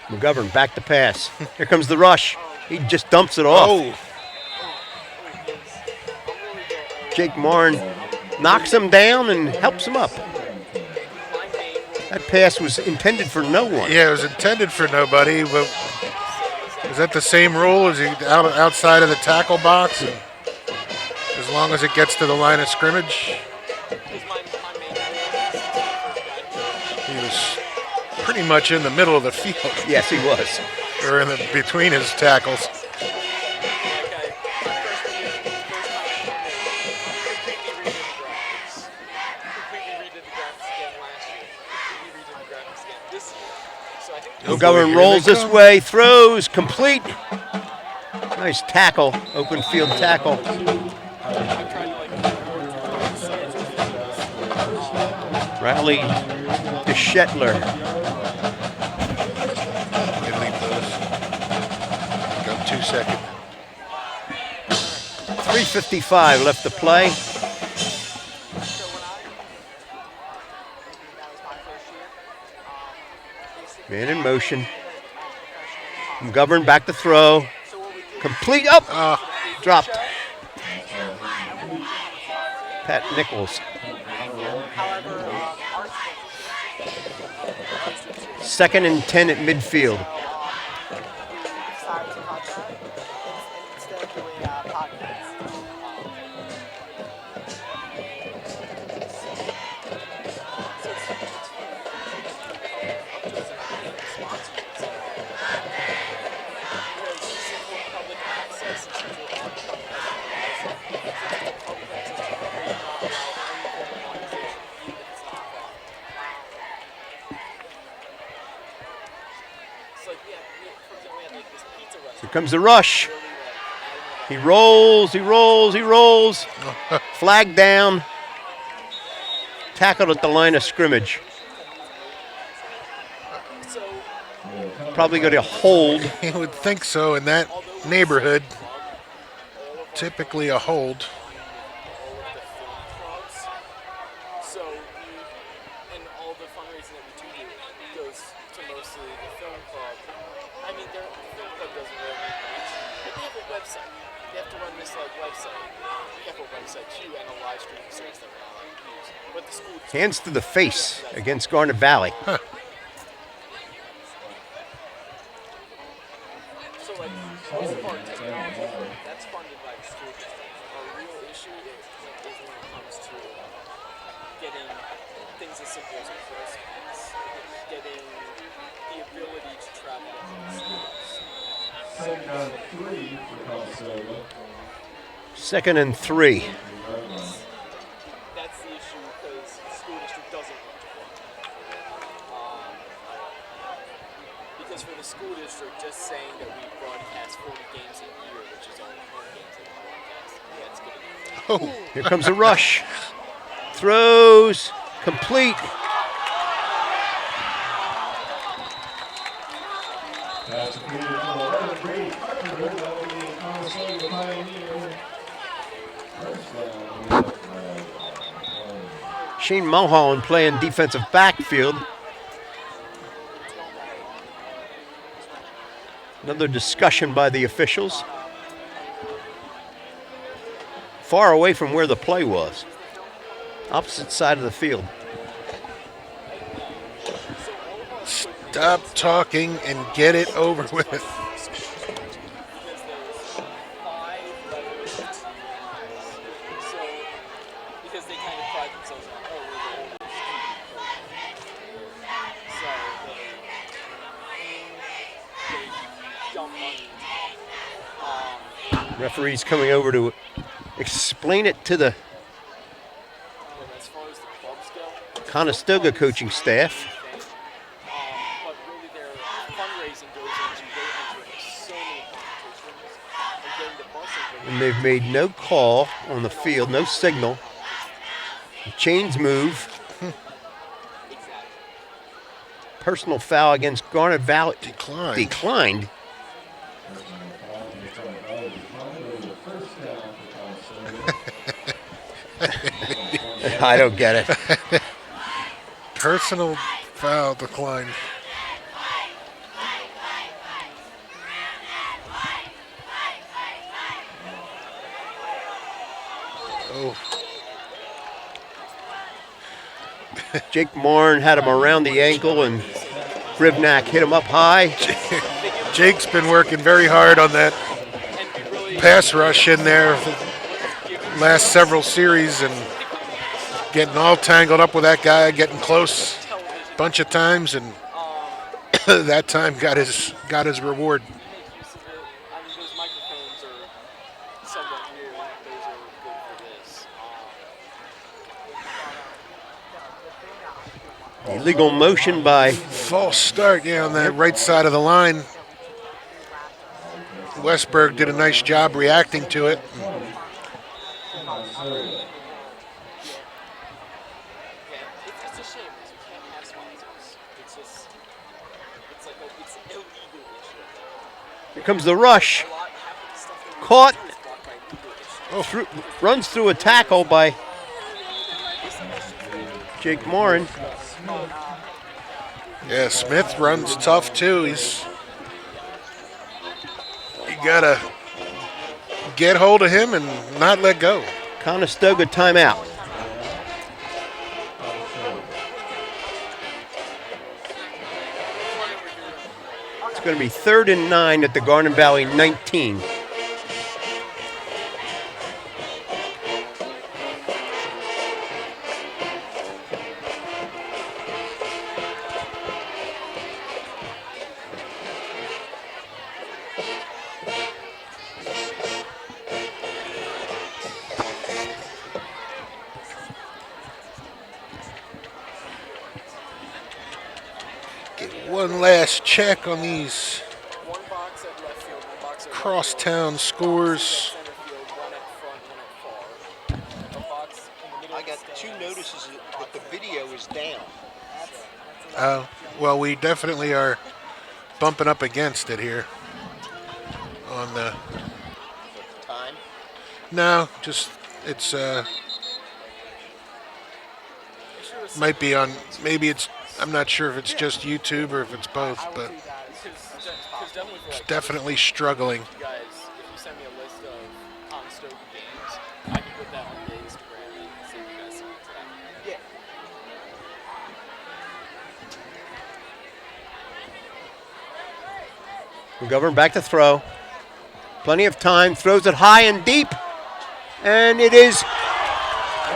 Speaker 1: McGovern back to pass. Here comes the rush. He just dumps it off.
Speaker 2: Oh,
Speaker 1: Jake Marn knocks him down and helps him up. That pass was intended for no one.
Speaker 2: yeah, it was intended for nobody, but is that the same rule? Is he outside of the tackle box? And as long as it gets to the line of scrimmage?
Speaker 7: because my
Speaker 2: pretty much in the middle of the field,
Speaker 1: Yes, he was.
Speaker 2: or between his tackles.
Speaker 7: Like I freshman year, first time completely redid the graphics again last year. Completely redid the graphics again this year. So I think
Speaker 2: Oh, boy,
Speaker 1: McGovern
Speaker 2: here
Speaker 1: rolls
Speaker 2: they
Speaker 1: this
Speaker 2: come.
Speaker 1: way, throws, complete. Nice tackle, open field tackle.
Speaker 7: I've tried to like work towards the science of fitness.
Speaker 1: Riley DeShetler.
Speaker 2: They leave those. Got 2 seconds.
Speaker 1: 3:55 left to play. Man in motion. McGovern back to throw. Complete up. Dropped. Pat Nichols. Second and 10 at midfield. Here comes the rush. He rolls, he rolls, he rolls. Flag down. Tackled at the line of scrimmage. Probably going to hold.
Speaker 2: You would think so in that neighborhood. Typically a hold.
Speaker 7: So and all the fundraising that we do goes to mostly the film club. I mean, the film club doesn't really need much, but they have a website. They have to run this like website. We have a website too and a live streaming service that we're not allowed to use. But the school
Speaker 1: Hands to the face against Garnet Valley.
Speaker 7: So like most of our technology that's funded by the school district. Our real issue is when it comes to getting things as simple as a first class, getting the ability to travel to other schools.
Speaker 3: Second on 3 for Conestoga.
Speaker 1: Second and 3.
Speaker 7: That's the issue because the school district doesn't want to fund it. Because for the school district, just saying that we broadcast 40 games a year, which is all the home games that we broadcast, that's going to be
Speaker 2: Oh,
Speaker 1: Here comes a rush. Throws. Complete.
Speaker 3: Pass completed from 11, Brady Carpenter. That will be Conestoga Pioneer. First down.
Speaker 1: Shane Mulholland playing defensive backfield. Another discussion by the officials. Far away from where the play was. Opposite side of the field.
Speaker 2: stop talking and get it over with.
Speaker 7: Because they kind of pride themselves on, oh, we're the oldest so they dump money.
Speaker 1: Referee's coming over to explain it to the
Speaker 7: And as far as the clubs go,
Speaker 1: Conestoga coaching staff.
Speaker 7: but really their fundraising goes into they enter so many competitions and getting the bus and
Speaker 1: And they've made no call on the field, no signal. The chains move. Personal foul against Garnet Valley. Declined. I don't get it.
Speaker 2: Personal foul decline. Oh,
Speaker 1: Jake Marn had him around the ankle and Grivnak hit him up high.
Speaker 2: Jake's been working very hard on that pass rush in there the last several series and getting all tangled up with that guy, getting close a bunch of times, and that time got his reward.
Speaker 7: Make use of it. I mean, those microphones are somewhat new. Those are good for this.
Speaker 1: Illegal motion by
Speaker 2: False start, yeah, on that right side of the line. Westberg did a nice job reacting to it.
Speaker 7: It's a shame because you can't have sponsors. It's just, it's illegal issue.
Speaker 1: here comes the rush.
Speaker 7: Half of the stuff that we
Speaker 1: Caught.
Speaker 7: do is blocked by legal issue.
Speaker 1: Runs through a tackle by Jake Morin.
Speaker 2: Yeah, Smith runs tough too. You gotta get hold of him and not let go.
Speaker 1: Conestoga timeout. It's going to be 3rd and 9 at the Garden Valley 19.
Speaker 2: Get one last check on these
Speaker 7: One box at left field, one box at
Speaker 2: crosstown scores.
Speaker 7: center field, one at front, one at far. A box in the middle
Speaker 1: I
Speaker 7: of the
Speaker 1: got
Speaker 7: stand.
Speaker 1: 2 notices that the video is down.
Speaker 2: Well, we definitely are bumping up against it here. On the
Speaker 1: Time.
Speaker 2: no, just it's might be on. Maybe it's. I'm not sure if it's just YouTube or if it's both, but
Speaker 7: Because definitely for
Speaker 2: it's
Speaker 7: like
Speaker 2: definitely struggling.
Speaker 7: you guys, if you send me a list of Conestoga games, I can put that on the Instagram and see if you guys see it today. Yeah.
Speaker 1: McGovern back to throw. Plenty of time. Throws it high and deep. And it is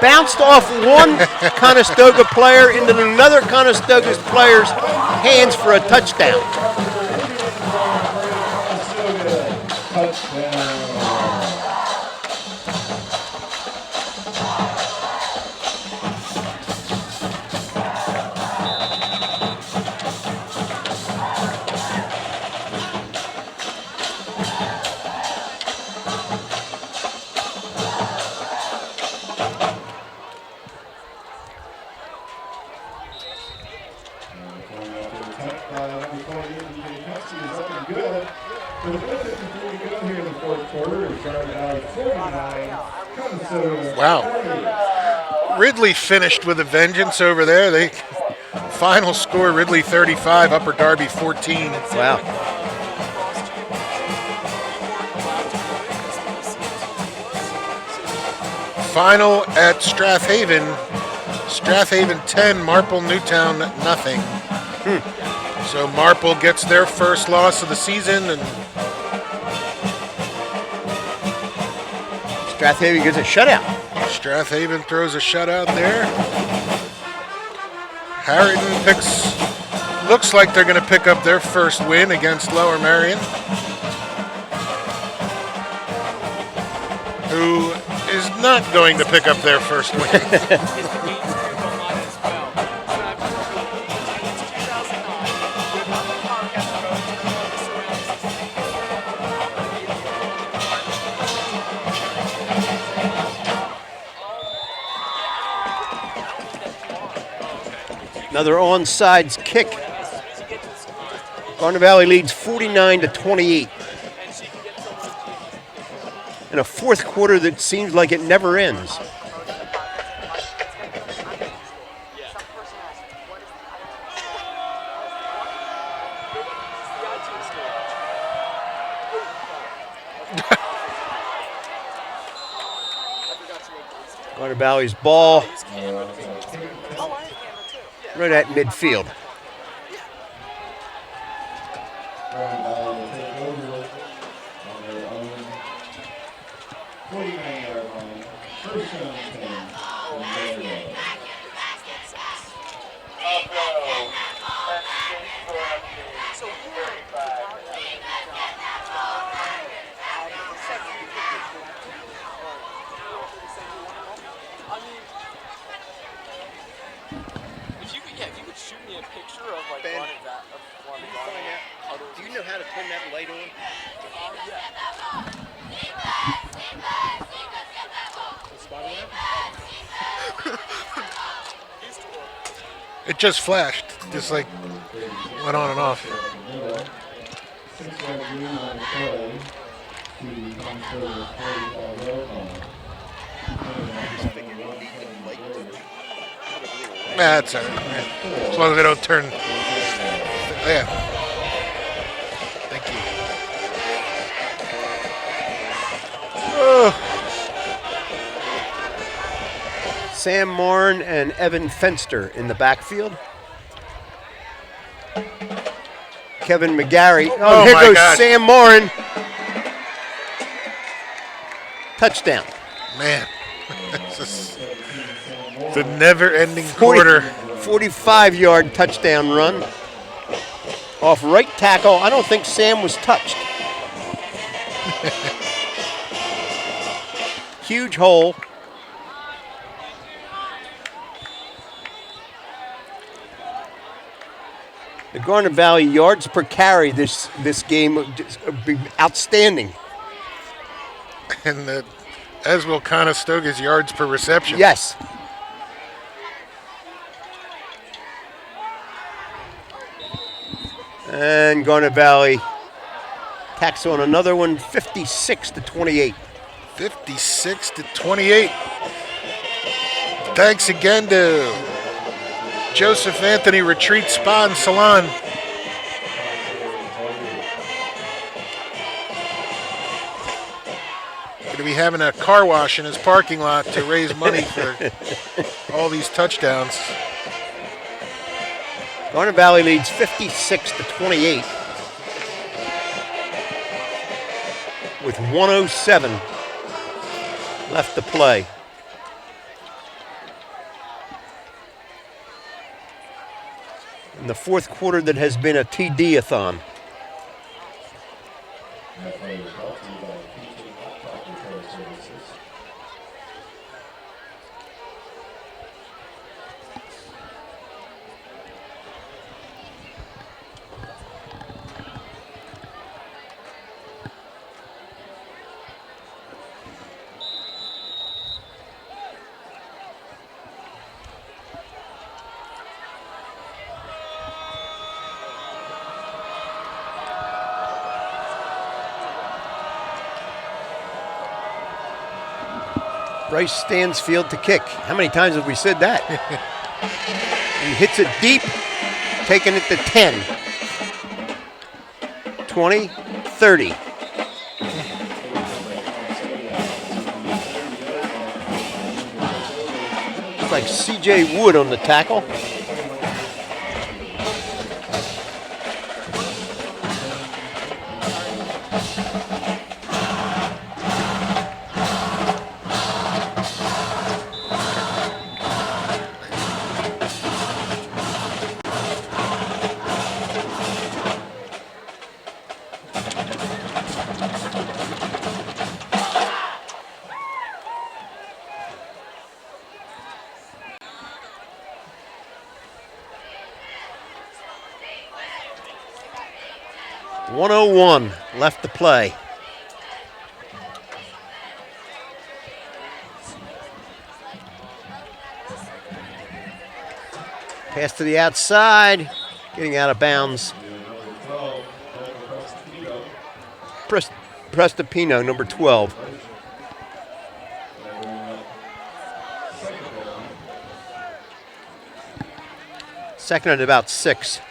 Speaker 1: bounced off one Conestoga player into another Conestoga player's hands for a touchdown.
Speaker 2: Wow. Ridley finished with a vengeance over there. They final score Ridley 35, Upper Darby 14.
Speaker 1: Wow.
Speaker 2: Final at Strathaven. Strathaven 10, Marple Newtown nothing. So Marple gets their first loss of the season, and
Speaker 1: Strathaven gets a shutout.
Speaker 2: Strathaven throws a shutout there. Harrington looks like they're going to pick up their first win against Lower Merion, who is not going to pick up their first win.
Speaker 7: Is the game stream online as well? So I've been since 2009. We've been on the podcast road to the surrounding
Speaker 1: Another onside kick. Garden Valley leads 49-28. In a fourth quarter that seems like it never ends. Garden Valley's ball right at midfield.
Speaker 2: just flashed, just like went on and off.
Speaker 3: 6-yard gain on the play to Conestoga 45-yard line.
Speaker 2: That's all right. As long as they don't turn. Yeah. Thank you. Oh.
Speaker 1: Sam Morin and Evan Fenster in the backfield. Kevin McGarry. Oh, here
Speaker 2: my
Speaker 1: goes
Speaker 2: God.
Speaker 1: Sam Morin. Touchdown.
Speaker 2: Man. The never-ending quarter.
Speaker 1: 45-yard touchdown run. Off right tackle. I don't think Sam was touched. Huge hole. The Garnet Valley yards per carry this game outstanding.
Speaker 2: And as will Conestoga's yards per reception.
Speaker 1: Yes. And Garnet Valley tacks on another one, 56-28.
Speaker 2: 56-28. Thanks again to Joseph Anthony Retreat Spa and Salon. Going to be having a car wash in his parking lot to raise money for all these touchdowns.
Speaker 1: Garnet Valley leads 56-28 with 1:07 left to play. In the fourth quarter, that has been a TD-a-thon.
Speaker 3: That play was brought to you by PK Hot Repair Services.
Speaker 1: Bryce Stansfield to kick. How many times have we said that? He hits it deep, taking it to 10, 20, 30. It's like C.J. Wood on the tackle. .101 left to play. Pass to the outside, getting out of bounds. Prestipino, number 12. Second at about 6.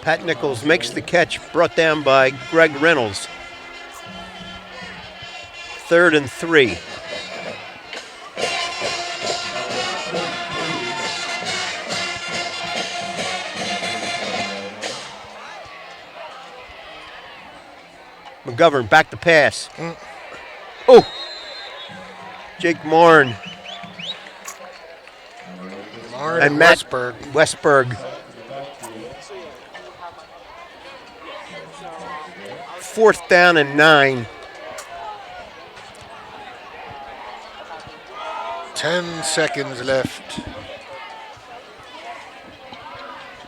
Speaker 1: Pat Nichols makes the catch, brought down by Greg Reynolds. 3rd and 3. McGovern back to pass. Oh! Jake Morin. And Matt Westberg. 4th down and 9.
Speaker 2: 10 seconds left.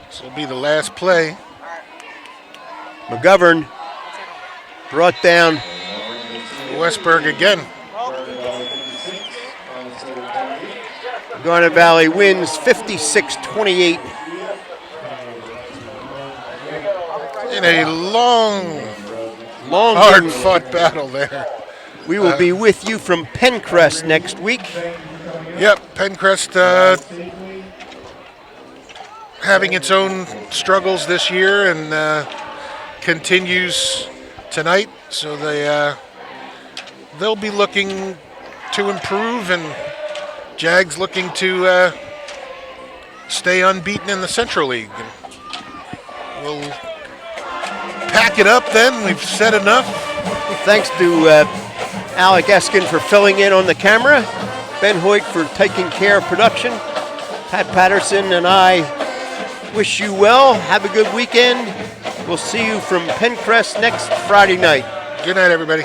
Speaker 2: This will be the last play.
Speaker 1: McGovern brought down.
Speaker 2: Westberg again.
Speaker 1: Garnet Valley wins 56-28.
Speaker 2: In a long,
Speaker 1: Long
Speaker 2: hard-fought battle there.
Speaker 1: We will be with you from Pencrest next week.
Speaker 2: Yep, Pencrest having its own struggles this year and continues tonight. So they'll be looking to improve, and Jags looking to stay unbeaten in the Central League. And we'll pack it up then. We've said enough.
Speaker 1: Thanks to Alec Eskin for filling in on the camera, Ben Hoyt for taking care of production. Pat Patterson and I wish you well. Have a good weekend. We'll see you from Pencrest next Friday night.
Speaker 2: Good night, everybody.